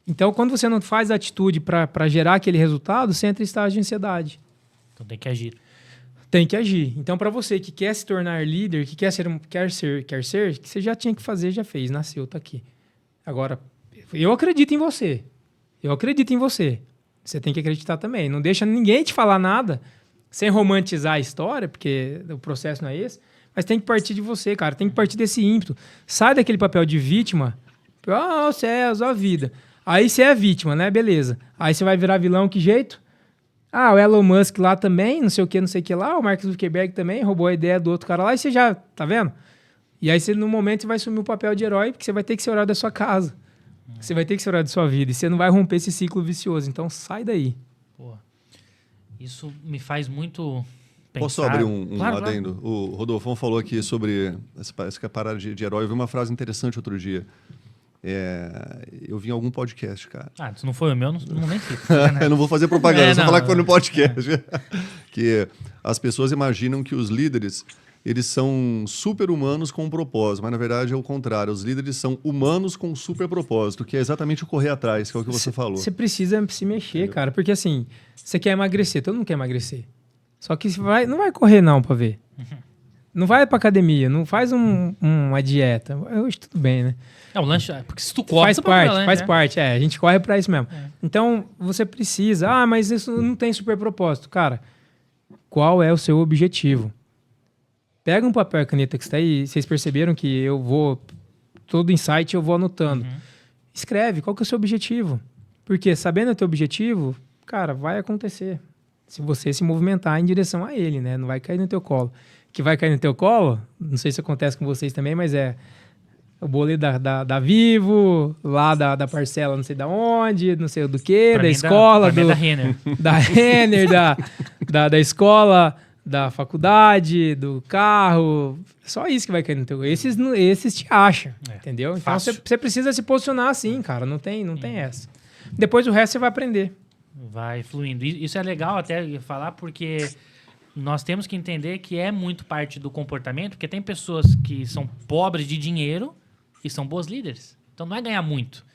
Então, quando você não faz a atitude para gerar aquele resultado, você entra em estágio de ansiedade. Então tem que agir. Tem que agir. Então, para você que quer se tornar líder, que quer ser, que você já tinha que fazer, já fez, nasceu, tá aqui. Agora, eu acredito em você. Eu acredito em você. Você tem que acreditar também. Não deixa ninguém te falar nada sem romantizar a história, porque o processo não é esse. Mas tem que partir de você, cara. Tem que partir desse ímpeto. Sai daquele papel de vítima. Ah, os céus, a vida. Aí você é vítima, né? Beleza. Aí você vai virar vilão, que jeito? Ah, o Elon Musk lá também, não sei o que lá. O Mark Zuckerberg também roubou a ideia do outro cara lá. E você já, tá vendo? E aí, no momento, você vai assumir o papel de herói, porque você vai ter que ser herói da sua casa. Você vai ter que ser herói da sua vida. E você não vai romper esse ciclo vicioso. Então, sai daí. Pô, isso me faz muito pensar. Posso abrir um Claro, adendo? claro. O Rodolfo falou aqui sobre essa parada de herói. Eu vi uma frase interessante outro dia. Eu vi em algum podcast, cara. Ah, se não foi o meu, não nem fico. Eu não vou fazer propaganda, só não. falar que foi no podcast. Que as pessoas imaginam que os líderes, eles são super-humanos com um propósito, mas na verdade é o contrário. Os líderes são humanos com um super propósito, que é exatamente o correr atrás, que é o que você falou. Você precisa se mexer, cara. Porque assim, você quer emagrecer, todo mundo quer emagrecer. Só que não vai correr não pra ver. Não vai pra academia, não faz uma dieta. Hoje tudo bem, né? É, o lanche, porque se tu corre, faz parte. A gente corre pra isso mesmo. Então, você precisa... mas isso não tem super propósito. Cara, qual é o seu objetivo? Pega um papel e caneta que está aí. Vocês perceberam que todo insight eu vou anotando. Escreve, qual que é o seu objetivo? Porque sabendo o teu objetivo, cara, vai acontecer. Se você se movimentar em direção a ele, né? Não vai cair no teu colo. Que vai cair no teu colo, não sei se acontece com vocês também, mas o boleto da Vivo, lá da parcela não sei da onde, não sei do que, da escola, da Renner. Da Renner, da escola, da faculdade, do carro. Só isso que vai cair no teu. Esses te acham, entendeu? Então você precisa se posicionar assim, cara. Não tem essa. Depois o resto você vai aprender. Vai fluindo. Isso é legal até falar, porque nós temos que entender que é muito parte do comportamento, porque tem pessoas que são pobres de dinheiro e são boas líderes. Então não é ganhar muito.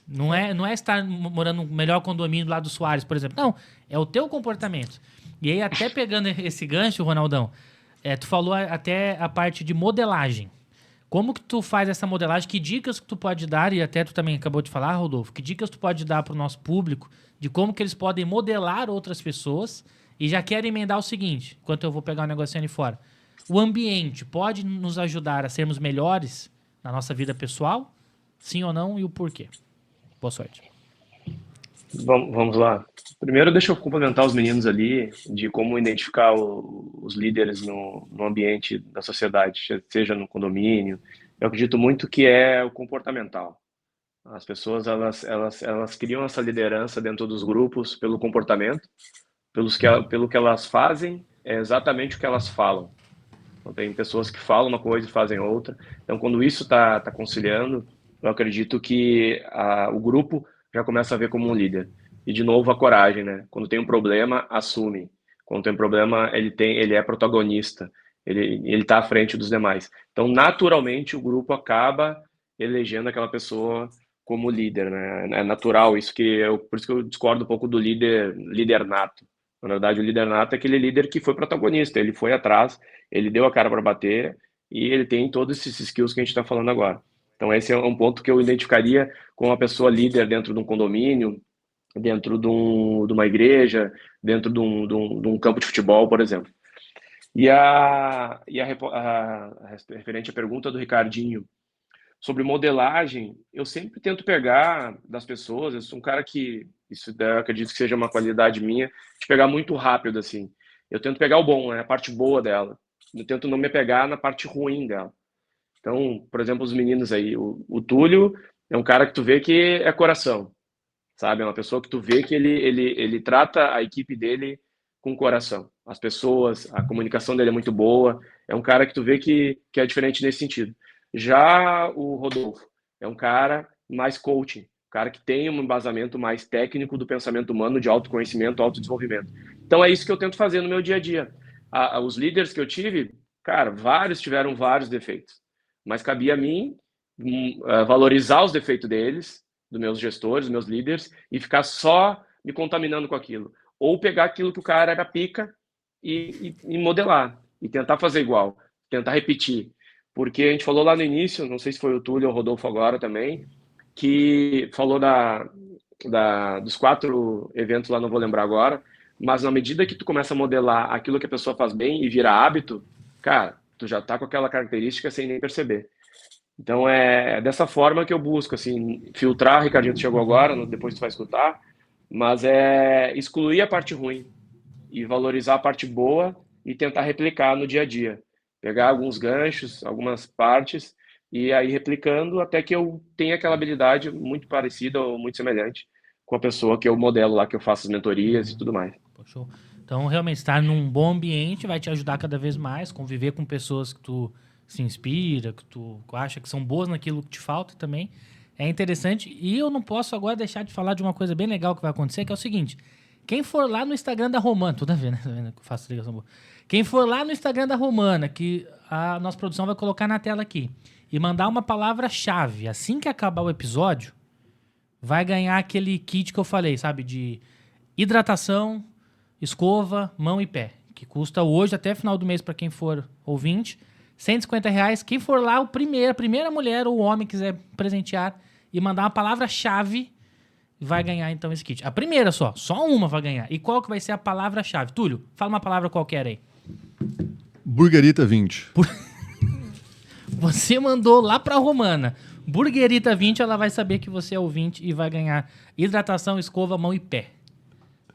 Não é estar morando no melhor condomínio lá do Soares, por exemplo. Não, é o teu comportamento. E aí, até pegando esse gancho, Ronaldão, tu falou até a parte de modelagem. Como que tu faz essa modelagem? Que dicas que tu pode dar, e até tu também acabou de falar, Rodolfo, que dicas tu pode dar para o nosso público de como que eles podem modelar outras pessoas? E já quero emendar o seguinte, enquanto eu vou pegar um negocinho ali fora. O ambiente pode nos ajudar a sermos melhores na nossa vida pessoal? Sim ou não? E o porquê? Boa sorte. Vamos lá. Primeiro, deixa eu complementar os meninos ali de como identificar os líderes no ambiente da sociedade, seja no condomínio. Eu acredito muito que é o comportamental. As pessoas, elas criam essa liderança dentro dos grupos pelo comportamento, pelo que elas fazem, é exatamente o que elas falam. Então, tem pessoas que falam uma coisa e fazem outra. Então, quando isso está conciliando, eu acredito que o grupo já começa a ver como um líder. E, de novo, a coragem, né? Quando tem um problema, assume. Quando tem um problema, ele é protagonista. Ele está à frente dos demais. Então, naturalmente, o grupo acaba elegendo aquela pessoa como líder, né? É natural isso por isso que eu discordo um pouco do líder nato. Na verdade, o líder nato é aquele líder que foi protagonista. Ele foi atrás, ele deu a cara para bater e ele tem todos esses skills que a gente está falando agora. Então, esse é um ponto que eu identificaria com uma pessoa líder dentro de um condomínio, dentro de uma igreja, dentro de um campo de futebol, por exemplo. E referente à pergunta do Ricardinho sobre modelagem, eu sempre tento pegar das pessoas, eu sou um cara que, isso eu acredito que seja uma qualidade minha, de pegar muito rápido, assim. Eu tento pegar o bom, né, a parte boa dela. Eu tento não me pegar na parte ruim dela. Então, por exemplo, os meninos aí, o Túlio é um cara que tu vê que é coração, sabe? É uma pessoa que tu vê que ele trata a equipe dele com coração. As pessoas, a comunicação dele é muito boa. É um cara que tu vê que é diferente nesse sentido. Já o Rodolfo é um cara mais coaching, um cara que tem um embasamento mais técnico do pensamento humano, de autoconhecimento, autodesenvolvimento. Então é isso que eu tento fazer no meu dia a dia. Os líderes que eu tive, cara, vários tiveram vários defeitos. Mas cabia a mim valorizar os defeitos deles dos meus gestores, dos meus líderes, e ficar só me contaminando com aquilo. Ou pegar aquilo que o cara era pica e modelar, e tentar fazer igual, tentar repetir. Porque a gente falou lá no início, não sei se foi o Túlio ou o Rodolfo agora também, que falou dos 4 eventos lá, não vou lembrar agora, mas na medida que tu começa a modelar aquilo que a pessoa faz bem e vira hábito, cara, tu já tá com aquela característica sem nem perceber. Então é dessa forma que eu busco, assim, filtrar, Ricardinho, tu chegou agora, depois tu vai escutar, mas é excluir a parte ruim e valorizar a parte boa e tentar replicar no dia a dia. Pegar alguns ganchos, algumas partes e aí replicando até que eu tenha aquela habilidade muito parecida ou muito semelhante com a pessoa que eu modelo lá, que eu faço as mentorias e tudo mais. Pô, show. Então, realmente, estar num bom ambiente vai te ajudar cada vez mais, conviver com pessoas que tu se inspira, que tu acha que são boas naquilo que te falta também. É interessante. E eu não posso agora deixar de falar de uma coisa bem legal que vai acontecer, que é o seguinte. Quem for lá no Instagram da Romana, tudo a ver, né? Eu faço ligação boa. Quem for lá no Instagram da Romana, que a nossa produção vai colocar na tela aqui, e mandar uma palavra-chave, assim que acabar o episódio, vai ganhar aquele kit que eu falei, sabe? De hidratação, escova, mão e pé. Que custa hoje, até final do mês, para quem for ouvinte, R$150. Quem for lá, a primeira mulher ou homem quiser presentear e mandar uma palavra-chave, vai ganhar então esse kit. A primeira só uma vai ganhar. E qual que vai ser a palavra-chave? Túlio, fala uma palavra qualquer aí. Burgerita 20. Você mandou lá pra Romana. Burgerita 20, ela vai saber que você é ouvinte e vai ganhar hidratação, escova, mão e pé.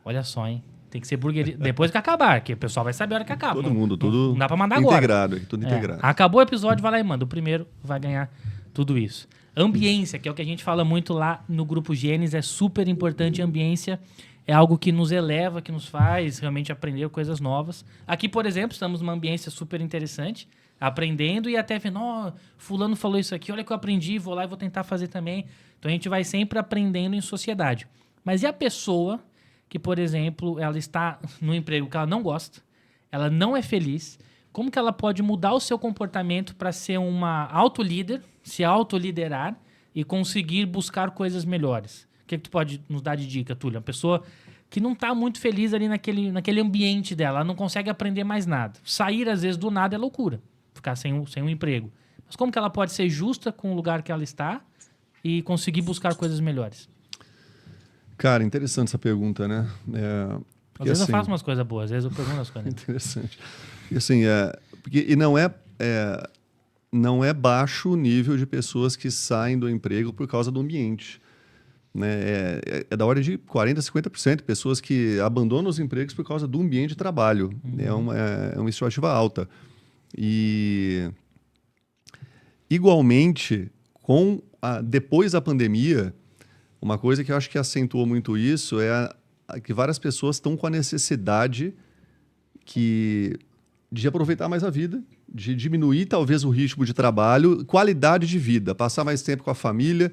Olha só, hein? Tem que ser burgerita. Depois que acabar, que o pessoal vai saber a hora que acaba. Todo mundo, tudo não dá pra mandar agora. Integrado, tudo integrado. Acabou o episódio, vai lá e manda. O primeiro vai ganhar tudo isso. Ambiência, que é o que a gente fala muito lá no Grupo Gênesis, é super importante. Ambiência é algo que nos eleva, que nos faz realmente aprender coisas novas. Aqui, por exemplo, estamos numa ambiência super interessante, aprendendo e até vendo, fulano falou isso aqui, olha o que eu aprendi, vou lá e vou tentar fazer também. Então a gente vai sempre aprendendo em sociedade. Mas e a pessoa que, por exemplo, ela está no emprego que ela não gosta, ela não é feliz, como que ela pode mudar o seu comportamento para ser uma autolíder, se autoliderar e conseguir buscar coisas melhores? O que tu pode nos dar de dica, Túlio? Uma pessoa que não está muito feliz ali naquele ambiente dela, ela não consegue aprender mais nada. Sair, às vezes, do nada é loucura, ficar sem um emprego. Mas como que ela pode ser justa com o lugar que ela está e conseguir buscar coisas melhores? Cara, interessante essa pergunta, né? Às vezes eu faço umas coisas boas, às vezes eu pergunto as coisas. Interessante. E assim, porque não é baixo o nível de pessoas que saem do emprego por causa do ambiente. Né? É da ordem de 40%, 50% de pessoas que abandonam os empregos por causa do ambiente de trabalho. Uhum. É uma estimativa alta. E, igualmente, depois da pandemia, uma coisa que eu acho que acentuou muito isso é que várias pessoas estão com a necessidade de aproveitar mais a vida, de diminuir talvez o ritmo de trabalho, qualidade de vida, passar mais tempo com a família,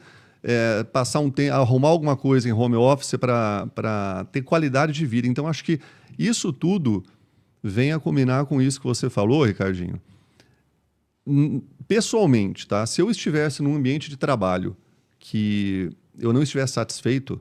arrumar alguma coisa em home office para ter qualidade de vida. Então, acho que isso tudo vem a combinar com isso que você falou, Ricardinho. Pessoalmente, tá? Se eu estivesse num ambiente de trabalho que eu não estivesse satisfeito,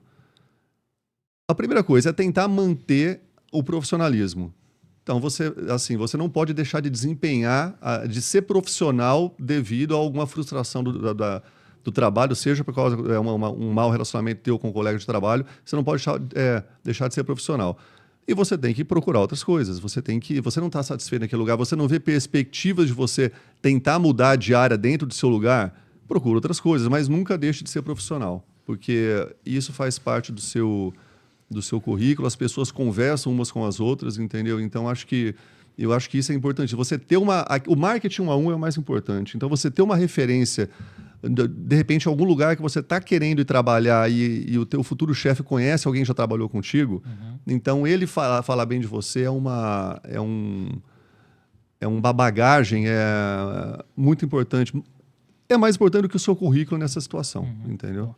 a primeira coisa é tentar manter o profissionalismo. Então, você não pode deixar de desempenhar, de ser profissional devido a alguma frustração do trabalho, seja por causa de um mau relacionamento teu com um colega de trabalho, você não pode deixar de ser profissional. E você tem que procurar outras coisas. Você não está satisfeito naquele lugar, você não vê perspectivas de você tentar mudar de área dentro do seu lugar, procura outras coisas, mas nunca deixe de ser profissional, porque isso faz parte do seu currículo, as pessoas conversam umas com as outras, entendeu? Então, eu acho que isso é importante. Você ter o marketing 1 a 1 é o mais importante. Então, você ter uma referência, de repente, em algum lugar que você está querendo ir trabalhar e o teu futuro chefe conhece alguém que já trabalhou contigo, então ele falar bem de você é uma bagagem muito importante. É mais importante do que o seu currículo nessa situação, entendeu?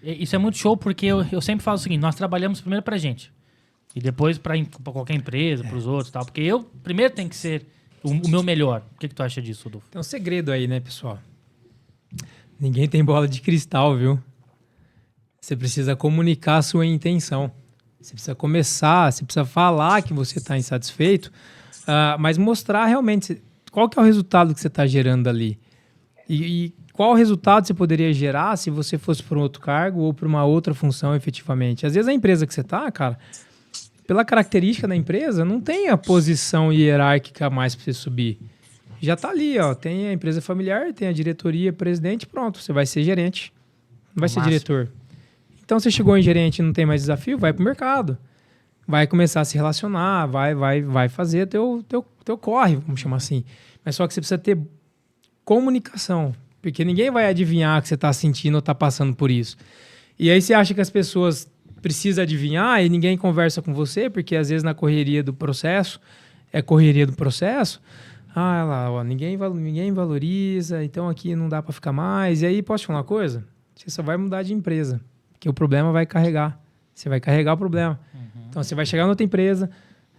Isso é muito show, porque eu sempre falo o seguinte, nós trabalhamos primeiro pra gente, e depois pra qualquer empresa, pros outros e tal, porque eu primeiro tenho que ser o meu melhor. O que tu acha disso, Rodolfo? Tem um segredo aí, né, pessoal? Ninguém tem bola de cristal, viu? Você precisa comunicar a sua intenção. Você precisa começar, você precisa falar que você está insatisfeito, mas mostrar realmente qual que é o resultado que você está gerando ali. E qual resultado você poderia gerar se você fosse para um outro cargo ou para uma outra função efetivamente. Às vezes a empresa que você está, cara, pela característica da empresa, não tem a posição hierárquica mais para você subir. Já está ali, ó. Tem a empresa familiar, tem a diretoria, presidente, pronto. Você vai ser gerente, não vai ser diretor. Então, você chegou em gerente e não tem mais desafio, vai para o mercado. Vai começar a se relacionar, vai fazer teu corre, vamos chamar assim. Mas só que você precisa ter comunicação, porque ninguém vai adivinhar que você está sentindo ou está passando por isso. E aí você acha que as pessoas precisam adivinhar e ninguém conversa com você, porque às vezes na correria do processo, lá, ó, ninguém valoriza, então aqui não dá para ficar mais. E aí, posso te falar uma coisa? Você só vai mudar de empresa, porque o problema vai carregar. Você vai carregar o problema. Então, você vai chegar em outra empresa,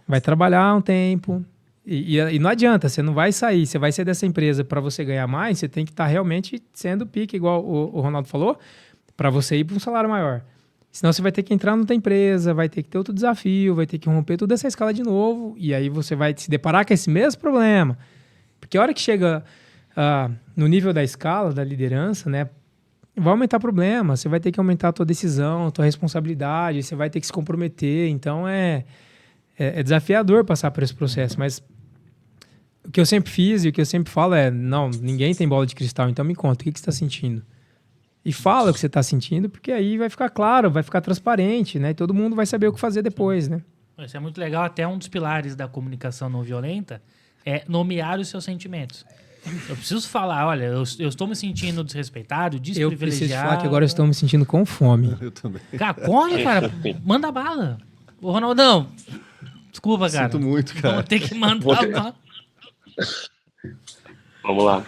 vai trabalhar um tempo, e não adianta, você não vai sair. Você vai sair dessa empresa para você ganhar mais, você tem que estar realmente sendo pique, igual o Ronaldo falou, para você ir para um salário maior. Senão você vai ter que entrar noutra empresa, vai ter que ter outro desafio, vai ter que romper toda essa escala de novo, e aí você vai se deparar com esse mesmo problema. Porque a hora que chega no nível da escala, da liderança, né, vai aumentar o problema, você vai ter que aumentar a tua decisão, a tua responsabilidade, você vai ter que se comprometer. Então é desafiador passar por esse processo, mas o que eu sempre fiz e o que eu sempre falo é, não, ninguém tem bola de cristal, então me conta, o que você está sentindo? E fala o que você está sentindo, porque aí vai ficar claro, vai ficar transparente, né? E todo mundo vai saber o que fazer depois, né? Isso é muito legal. Até um dos pilares da comunicação não violenta é nomear os seus sentimentos. Eu preciso falar, olha, eu estou me sentindo desrespeitado, desprivilegiado. Eu preciso falar que agora eu estou me sentindo com fome. Eu também. Cara, come, cara. Manda bala. Ô, Ronaldão, desculpa, cara. Sinto muito, cara. Vamos ter que mandar bala. Vamos lá.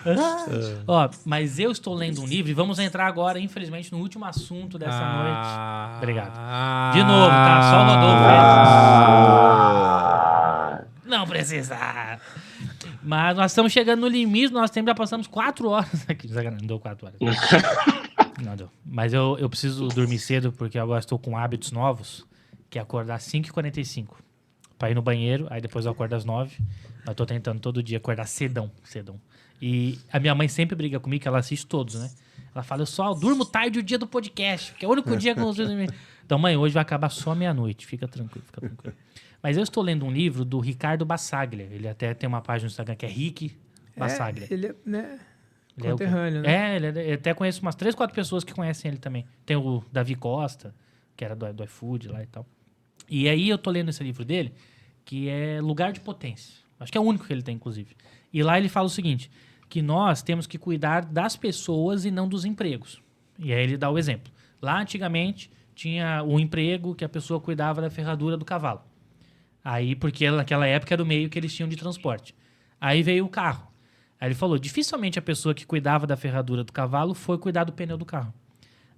Ó, mas eu estou lendo um livro e vamos entrar agora, infelizmente, no último assunto dessa noite. Obrigado. De novo, tá? Só o Rodolfo. Não precisa. Mas nós estamos chegando no limite, nós já passamos 4 horas aqui. Não deu 4 horas. Não deu. Mas eu preciso dormir cedo, porque agora estou com hábitos novos, que é acordar às 5h45 para ir no banheiro, aí depois eu acordo às 9h. Mas tô tentando todo dia acordar cedão. E a minha mãe sempre briga comigo, que ela assiste todos, né? Ela fala, eu só durmo tarde o dia do podcast, que é o único dia que eu consigo dormir. Então, mãe, hoje vai acabar só meia-noite. Fica tranquilo. Mas eu estou lendo um livro do Ricardo Bassaglia. Ele até tem uma página no Instagram que é Rick Bassaglia. Ele é, né? Conterrâneo, né? Eu até conheço umas 3, 4 pessoas que conhecem ele também. Tem o Davi Costa, que era do iFood lá e tal. E aí eu tô lendo esse livro dele, que é Lugar de Potência. Acho que é o único que ele tem, inclusive. E lá ele fala o seguinte, que nós temos que cuidar das pessoas e não dos empregos. E aí ele dá o exemplo. Lá, antigamente, tinha o emprego que a pessoa cuidava da ferradura do cavalo. Aí, porque naquela época era o meio que eles tinham de transporte. Aí veio o carro. Aí ele falou, dificilmente a pessoa que cuidava da ferradura do cavalo foi cuidar do pneu do carro.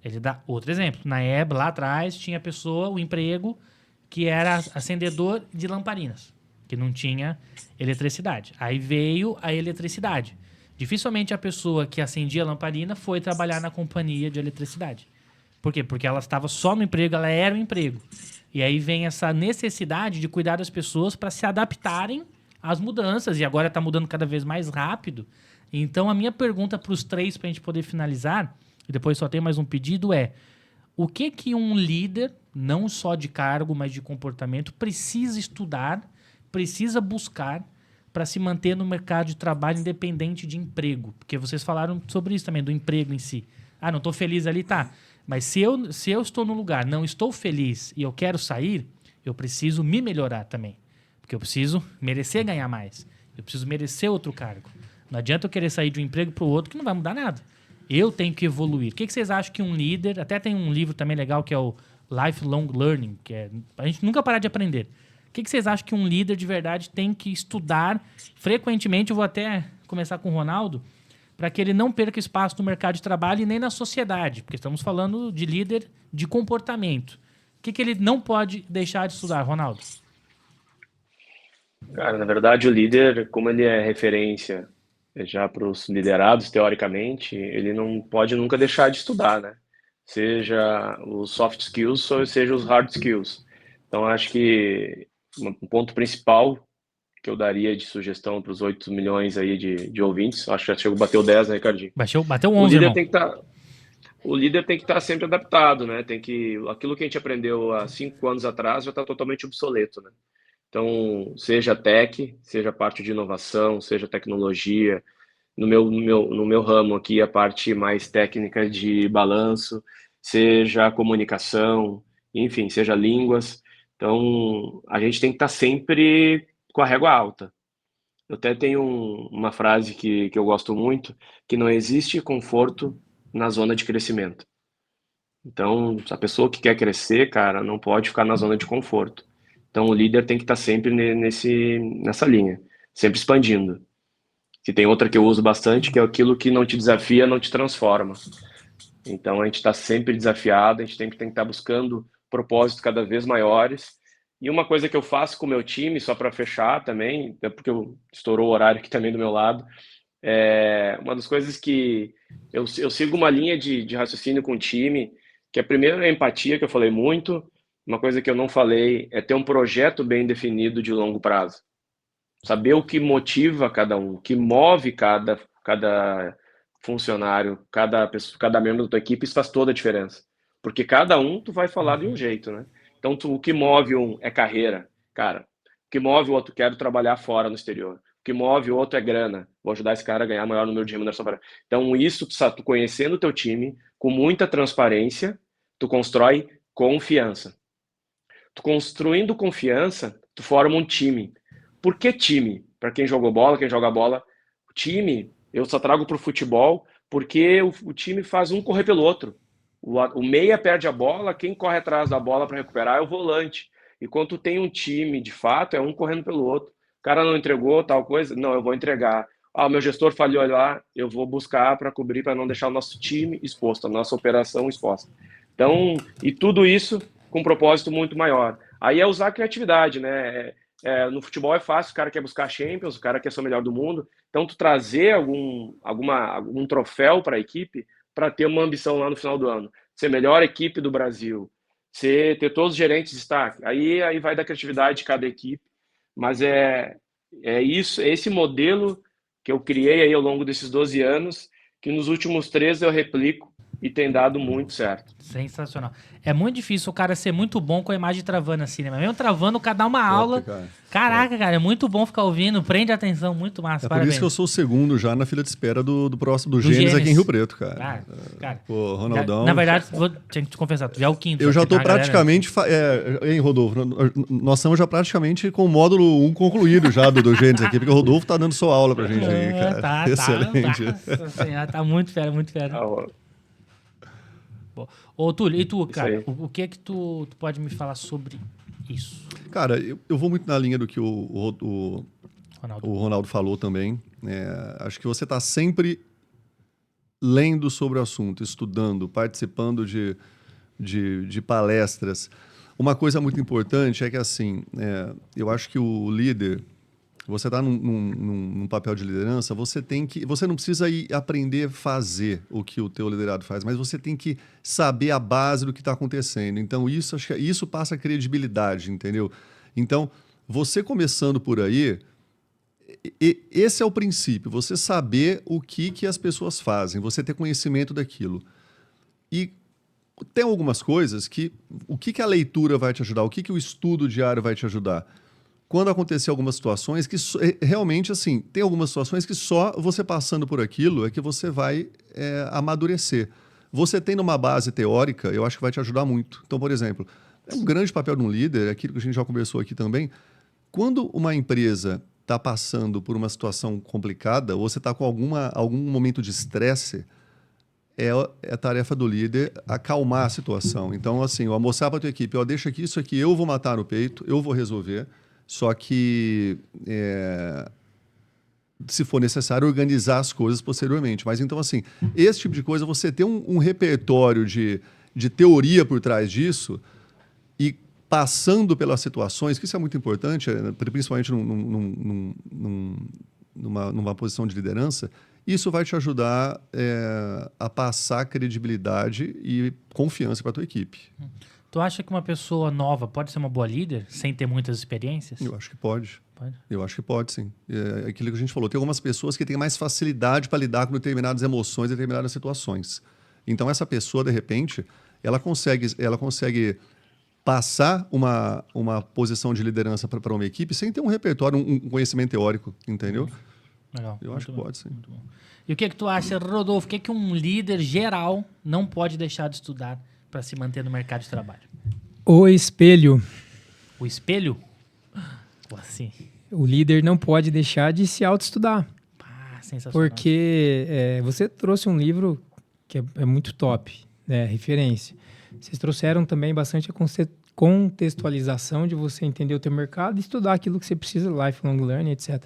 Ele dá outro exemplo. Na época, lá atrás, tinha a pessoa, o emprego, que era acendedor de lamparinas, que não tinha eletricidade. Aí veio a eletricidade. Dificilmente a pessoa que acendia a lamparina foi trabalhar na companhia de eletricidade. Por quê? Porque ela estava só no emprego, ela era um emprego. E aí vem essa necessidade de cuidar das pessoas para se adaptarem às mudanças. E agora está mudando cada vez mais rápido. Então, a minha pergunta para os 3, para a gente poder finalizar, e depois só tem mais um pedido, é o que um líder, não só de cargo, mas de comportamento, precisa estudar, precisa buscar para se manter no mercado de trabalho independente de emprego? Porque vocês falaram sobre isso também, do emprego em si. Ah, não estou feliz ali, tá. Mas se eu estou no lugar, não estou feliz e eu quero sair, eu preciso me melhorar também. Porque eu preciso merecer ganhar mais. Eu preciso merecer outro cargo. Não adianta eu querer sair de um emprego para o outro que não vai mudar nada. Eu tenho que evoluir. O que vocês acham que um líder... Até tem um livro também legal que é o Lifelong Learning, que é a gente nunca parar de aprender. O que vocês acham que um líder de verdade tem que estudar frequentemente? Eu vou até começar com o Ronaldo, para que ele não perca espaço no mercado de trabalho e nem na sociedade, porque estamos falando de líder de comportamento. O que ele não pode deixar de estudar, Ronaldo? Cara, na verdade, o líder, como ele é referência já para os liderados, teoricamente, ele não pode nunca deixar de estudar, né? seja os soft skills, ou seja os hard skills. Então, acho que um ponto principal que eu daria de sugestão para os 8 milhões aí de ouvintes, acho que já chegou, bateu 10, né, Ricardinho? Bateu O 11, líder irmão. tem que estar, o líder tem que estar sempre adaptado, né? Aquilo que a gente aprendeu há 5 anos atrás já está totalmente obsoleto, né? Então, seja tech, seja parte de inovação, seja tecnologia, no meu ramo aqui, a parte mais técnica de balanço, seja comunicação, enfim, seja línguas. Então, a gente tem que estar sempre com a régua alta. Eu até tenho uma frase que eu gosto muito, que não existe conforto na zona de crescimento. Então, a pessoa que quer crescer, cara, não pode ficar na zona de conforto. Então, o líder tem que estar sempre nessa linha, sempre expandindo. Que tem outra que eu uso bastante, que é aquilo que não te desafia, não te transforma. Então, a gente está sempre desafiado, a gente tem que estar buscando propósitos cada vez maiores. E uma coisa que eu faço com o meu time, só para fechar também, até porque estourou o horário aqui também do meu lado, uma das coisas que eu sigo uma linha de raciocínio com o time, que é primeiro a empatia, que eu falei muito, uma coisa que eu não falei é ter um projeto bem definido de longo prazo. Saber o que motiva cada um, o que move cada funcionário, cada pessoa, cada membro da tua equipe, isso faz toda a diferença. Porque cada um tu vai falar de um jeito, né? Então, o que move um é carreira, cara. O que move o outro, quero trabalhar fora no exterior. O que move o outro é grana. Vou ajudar esse cara a ganhar maior número de remuneração. Então, isso, tu conhecendo o teu time, com muita transparência, tu constrói confiança. Tu construindo confiança, tu forma um time. Por que time? Para quem jogou bola, quem joga bola, o time eu só trago para o futebol porque o time faz um correr pelo outro. O meia perde a bola, quem corre atrás da bola para recuperar é o volante. E quando tu tem um time, de fato, é um correndo pelo outro. O cara não entregou tal coisa? Não, eu vou entregar. Ah, o meu gestor falhou lá, eu vou buscar para cobrir, para não deixar o nosso time exposto, a nossa operação exposta. Então, e tudo isso com um propósito muito maior. Aí é usar a criatividade, né? No futebol é fácil, o cara quer buscar Champions, o cara quer ser o melhor do mundo. Então, tu trazer algum troféu para a equipe para ter uma ambição lá no final do ano. Ser melhor equipe do Brasil, ter todos os gerentes de destaque. Aí vai da criatividade de cada equipe. Mas é esse modelo que eu criei aí ao longo desses 12 anos, que nos últimos 13 eu replico e tem dado muito certo. Sensacional. É muito difícil o cara ser muito bom com a imagem travando assim, né? Mas mesmo travando, o cara dá uma Top, aula. cara. Caraca, cara, é muito bom ficar ouvindo, prende atenção, muito massa. É por Parabéns. isso que eu sou o segundo já na fila de espera do próximo do Gênesis Gênesis aqui em Rio Preto, cara. Cara, Pô, Ronaldão. na verdade, tinha que te confessar, tu já é o quinto. Eu já aqui, tô tá, galera? praticamente. Hein, Rodolfo? Nós estamos já praticamente com o módulo 1 concluído já do Gênesis aqui, porque o Rodolfo tá dando sua aula pra gente aí, cara. Tá, Excelente. Nossa senhora, tá muito fera, muito fera. Ô, Túlio, e tu, cara, o que é que tu pode me falar sobre isso? Cara, eu vou muito na linha do que o Ronaldo falou também. Acho que você tá sempre lendo sobre o assunto, estudando, participando de palestras. Uma coisa muito importante é que, assim, eu acho que o líder, você está num papel de liderança, você não precisa ir aprender a fazer o que o teu liderado faz, mas você tem que saber a base do que está acontecendo. Então, acho que isso passa credibilidade, entendeu? Então, você começando por aí, esse é o princípio, você saber o que as pessoas fazem, você ter conhecimento daquilo. E tem algumas coisas o que a leitura vai te ajudar, o que o estudo diário vai te ajudar. Quando acontecer algumas situações que realmente, assim, tem algumas situações que só você passando por aquilo é que você vai amadurecer. Você tendo uma base teórica, eu acho que vai te ajudar muito. Então, por exemplo, é um grande papel de um líder, aquilo que a gente já conversou aqui também, quando uma empresa está passando por uma situação complicada, ou você está com algum momento de estresse, é tarefa do líder acalmar a situação. Então, assim, eu mostrar para a tua equipe, deixa aqui, isso aqui eu vou matar no peito, eu vou resolver, só que, se for necessário, organizar as coisas posteriormente. Mas, então, assim, esse tipo de coisa, você ter um repertório de teoria por trás disso e passando pelas situações, que isso é muito importante, principalmente numa posição de liderança, Isso vai te ajudar a passar credibilidade e confiança para a tua equipe. Tu acha que uma pessoa nova pode ser uma boa líder sem ter muitas experiências? Eu acho que pode. Pode? Eu acho que pode, sim. É aquilo que a gente falou. Tem algumas pessoas que têm mais facilidade para lidar com determinadas emoções, determinadas situações. Então, essa pessoa, de repente, ela consegue passar uma posição de liderança para uma equipe sem ter um repertório, um conhecimento teórico, entendeu? Legal. Eu acho que pode, sim. Muito bom. E o que tu acha, Rodolfo? O que um líder geral não pode deixar de estudar para se manter no mercado de trabalho? O espelho. O espelho? Pô, assim. O líder não pode deixar de se autoestudar. Pá, sensacional. Porque você trouxe um livro que é muito top, né? Referência. Vocês trouxeram também bastante a contextualização de você entender o teu mercado e estudar aquilo que você precisa, lifelong learning, etc.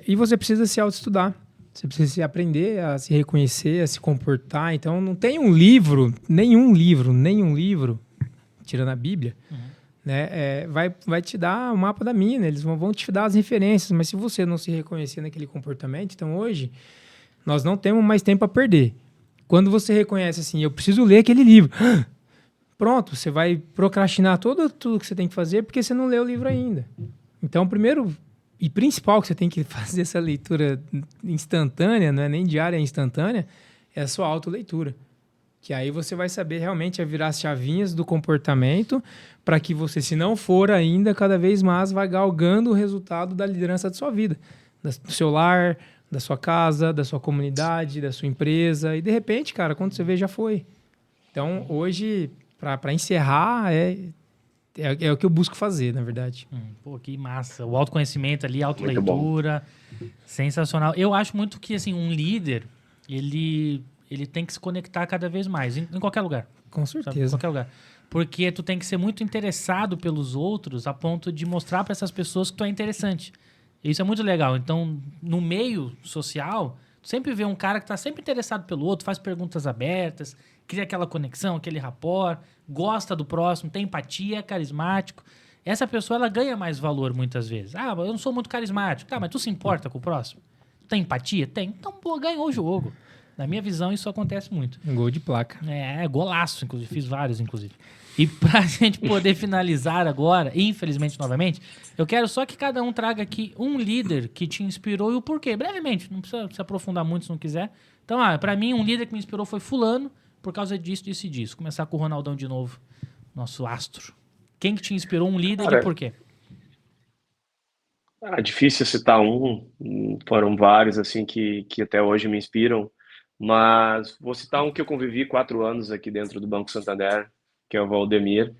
E você precisa se autoestudar. Você precisa se aprender a se reconhecer, a se comportar. Então, não tem nenhum livro, tirando a Bíblia, né, vai te dar o mapa da mina. Eles vão te dar as referências. Mas se você não se reconhecer naquele comportamento, então hoje nós não temos mais tempo a perder. Quando você reconhece assim, eu preciso ler aquele livro. Pronto, você vai procrastinar tudo que você tem que fazer porque você não leu o livro ainda. Então, primeiro e principal que você tem que fazer essa leitura instantânea, não é nem diária, é instantânea, é a sua autoleitura. Que aí você vai saber realmente virar as chavinhas do comportamento para que você, se não for ainda, cada vez mais vai galgando o resultado da liderança da sua vida, do seu lar, da sua casa, da sua comunidade, da sua empresa. E, de repente, cara, quando você vê, já foi. Então, hoje, para encerrar, é o que eu busco fazer, na verdade. Pô, que massa. O autoconhecimento ali, a autoleitura. Sensacional. Eu acho muito que, assim, um líder, ele tem que se conectar cada vez mais, em qualquer lugar. Com certeza. Sabe? Em qualquer lugar. Porque tu tem que ser muito interessado pelos outros a ponto de mostrar para essas pessoas que tu é interessante. Isso é muito legal. Então, no meio social, tu sempre vê um cara que tá sempre interessado pelo outro, faz perguntas abertas, cria aquela conexão, aquele rapport, gosta do próximo, tem empatia, é carismático. Essa pessoa, ela ganha mais valor muitas vezes. Ah, eu não sou muito carismático. Tá, mas tu se importa com o próximo? Tu tem empatia? Tem. Então, pô, ganhou o jogo. Na minha visão, isso acontece muito. Um gol de placa. Golaço, inclusive. Fiz vários, inclusive. E pra gente poder finalizar agora, infelizmente, novamente, eu quero só que cada um traga aqui um líder que te inspirou e o porquê. Brevemente, não precisa se aprofundar muito se não quiser. Então, pra mim, um líder que me inspirou foi fulano, por causa disso, disso e disso. Começar com o Ronaldão de novo, nosso astro. Quem que te inspirou, um líder, e por quê? Difícil citar um, foram vários assim que até hoje me inspiram, mas vou citar um que eu convivi 4 anos aqui dentro do Banco Santander, que é o Valdemir.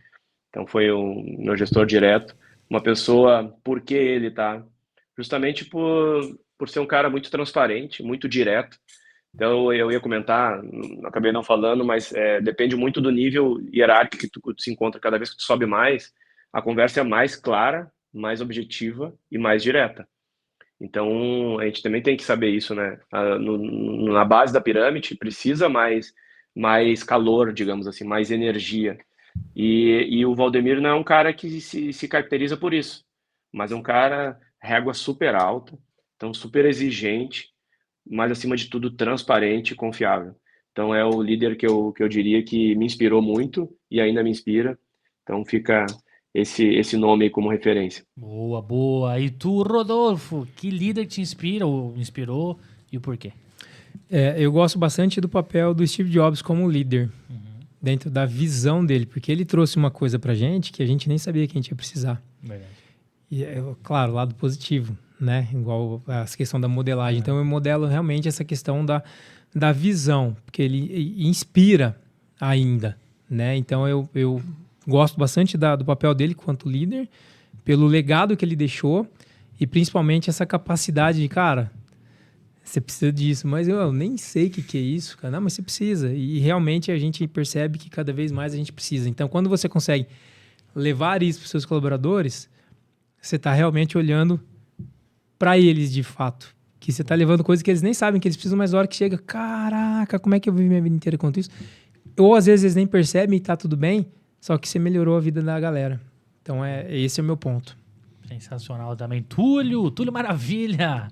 Então foi o meu gestor direto, uma pessoa, por que ele, tá? Justamente por ser um cara muito transparente, muito direto. Então eu ia comentar, acabei não falando, mas depende muito do nível hierárquico que tu se encontra. Cada vez que tu sobe mais, a conversa é mais clara, mais objetiva e mais direta. Então, a gente também tem que saber isso, né? Na base da pirâmide, precisa mais calor, digamos assim, mais energia. E o Valdemir não é um cara que se caracteriza por isso, mas é um cara régua super alta, então super exigente, mas, acima de tudo, transparente e confiável. Então, é o líder que eu diria que me inspirou muito e ainda me inspira. Então, fica esse nome aí como referência. Boa, boa. E tu, Rodolfo, que líder te inspira ou inspirou e o porquê? Eu gosto bastante do papel do Steve Jobs como líder, dentro da visão dele, porque ele trouxe uma coisa pra gente que a gente nem sabia que a gente ia precisar. Verdade. E, claro, o lado positivo, né? Igual a questão da modelagem. Então, eu modelo realmente essa questão da visão, porque ele inspira ainda, né? Então, eu gosto bastante do papel dele quanto líder, pelo legado que ele deixou e principalmente essa capacidade de, cara, você precisa disso, mas eu nem sei o que é isso, cara. Não, mas você precisa. E realmente a gente percebe que cada vez mais a gente precisa. Então, quando você consegue levar isso para os seus colaboradores, você está realmente olhando para eles de fato. Que você está levando coisas que eles nem sabem que eles precisam, mas na hora que chega, caraca, como é que eu vivi minha vida inteira com isso? Ou às vezes eles nem percebem e tá tudo bem, só que você melhorou a vida da galera. Então, esse é o meu ponto. Sensacional também. Túlio Maravilha.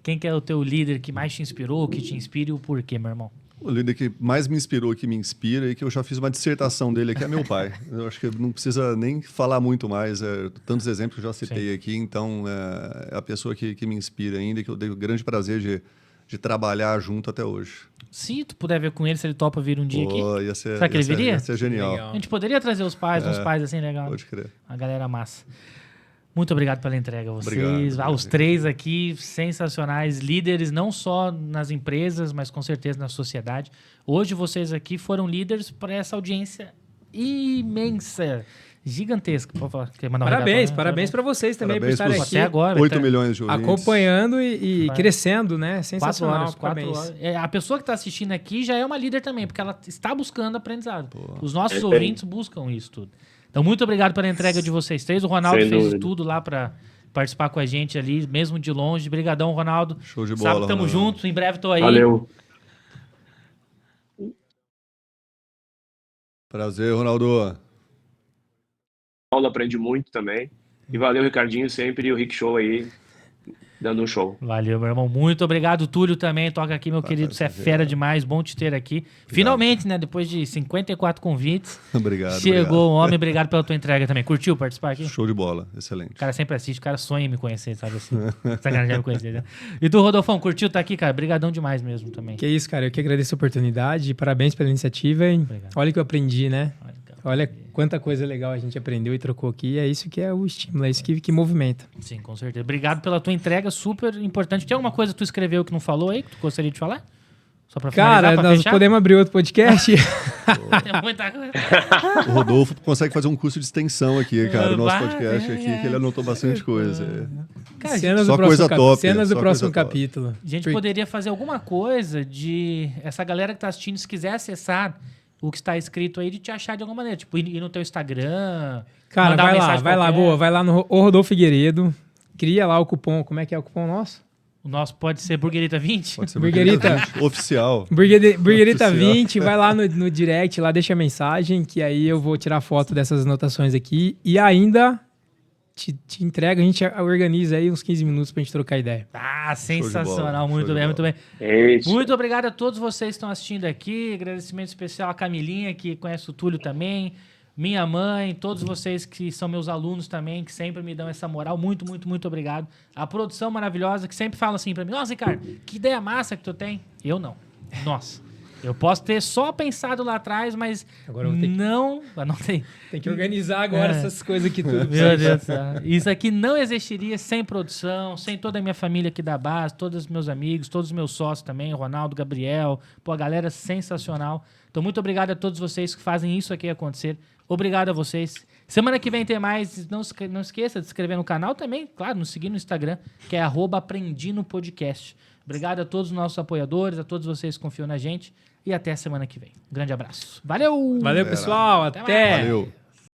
Quem que é o teu líder que mais te inspirou, que te inspira e o porquê, meu irmão? O líder que mais me inspirou, que me inspira e que eu já fiz uma dissertação dele aqui é meu pai. Eu acho que não precisa nem falar muito mais, tantos exemplos que eu já citei aqui, então é a pessoa que me inspira ainda e que eu tenho o grande prazer de trabalhar junto até hoje. Se tu puder ver com ele, se ele topa vir um dia aqui. Ia ser, será que ele viria? Ia ser genial. Legal. A gente poderia trazer os pais, uns pais assim, legal. Pode crer. A galera massa. Muito obrigado pela entrega, vocês. Obrigado. Os três aqui, sensacionais, líderes não só nas empresas, mas com certeza na sociedade. Hoje vocês aqui foram líderes para essa audiência imensa, gigantesca. Pode falar, quer mandar um Parabéns para vocês também Parabéns por estarem pros aqui. Até agora. 8 milhões de ouvintes. Acompanhando e crescendo, né? 4 Sensacional. horas. A pessoa que está assistindo aqui já é uma líder também, porque ela está buscando aprendizado. Os nossos ouvintes buscam isso tudo. Então, muito obrigado pela entrega de vocês três. O Ronaldo fez tudo lá para participar com a gente ali, mesmo de longe. Brigadão, Ronaldo. Show de bola, Sabe, tamo Ronaldo. juntos. Em breve tô aí. Valeu. Prazer, Ronaldo. Paulo, aprendi muito também. E valeu, Ricardinho, sempre. E o Rick Show aí, dando um show. Valeu, meu irmão. Muito obrigado, Túlio, também. Toca aqui, meu querido. Você é fera demais. Bom te ter aqui. Finalmente, né? Depois de 54 convites. Obrigado. Chegou o homem. Obrigado pela tua entrega também. Curtiu participar aqui? Show de bola. Excelente. O cara sempre assiste, o cara sonha em me conhecer, sabe assim? Sacanagem já me conhecer, né? E tu, Rodolfão, curtiu? Tá aqui, cara? Brigadão demais mesmo também. Que isso, cara. Eu que agradeço a oportunidade. Parabéns pela iniciativa. Hein? Olha o que eu aprendi, né? Olha quanta coisa legal a gente aprendeu e trocou aqui. É isso que é o estímulo, é isso que movimenta. Sim, com certeza. Obrigado pela tua entrega, super importante. Tem alguma coisa que tu escreveu que não falou aí, que tu gostaria de falar? Só pra finalizar, Cara, pra nós fechar? podemos abrir outro podcast? Tem muita coisa. O Rodolfo consegue fazer um curso de extensão aqui, cara, no nosso Vai, podcast aqui, que ele anotou bastante coisa. Cara, Cenas Só do próximo coisa top, Cenas do só próximo coisa top. capítulo. a gente poderia fazer alguma coisa de... Essa galera que tá assistindo, se quiser acessar o que está escrito aí, de te achar de alguma maneira. Tipo, ir no teu Instagram... Cara, mandar uma vai lá, mensagem vai lá, qualquer. boa. Vai lá no O Rodolfo Figueiredo. Cria lá o cupom. Como é que é o cupom nosso? O nosso pode ser Burguerita 20? Pode ser Burguerita. oficial. Burguerita Oficial. 20, vai lá no direct, lá deixa a mensagem, que aí eu vou tirar foto dessas anotações aqui. E ainda te entrega, a gente organiza aí uns 15 minutos pra gente trocar ideia. Ah, Show de sensacional. bola, Muito show de bem, muito bola. bem. É isso. Muito obrigado a todos vocês que estão assistindo aqui. Agradecimento especial à Camilinha, que conhece o Túlio também. Minha mãe, todos vocês que são meus alunos também, que sempre me dão essa moral. Muito, muito, muito obrigado. A produção maravilhosa, que sempre fala assim pra mim: nossa, Ricardo, que ideia massa que tu tem. Eu não. Nossa. Eu posso ter só pensado lá atrás, mas Agora eu vou ter que- não tem. Tem que organizar agora essas coisas aqui tudo. Meu Deus do céu. Isso aqui não existiria sem produção, sem toda a minha família aqui da base, todos os meus amigos, todos os meus sócios também, Ronaldo, Gabriel, pô, a galera sensacional. Então, muito obrigado a todos vocês que fazem isso aqui acontecer. Obrigado a vocês. Semana que vem tem mais. Não esqueça de se inscrever no canal também, claro, nos seguir no Instagram, que é @aprendinopodcast. Obrigado a todos os nossos apoiadores, a todos vocês que confiam na gente. E até a semana que vem. Um grande abraço. Valeu! Valeu, pessoal. Até Até! mais. Valeu.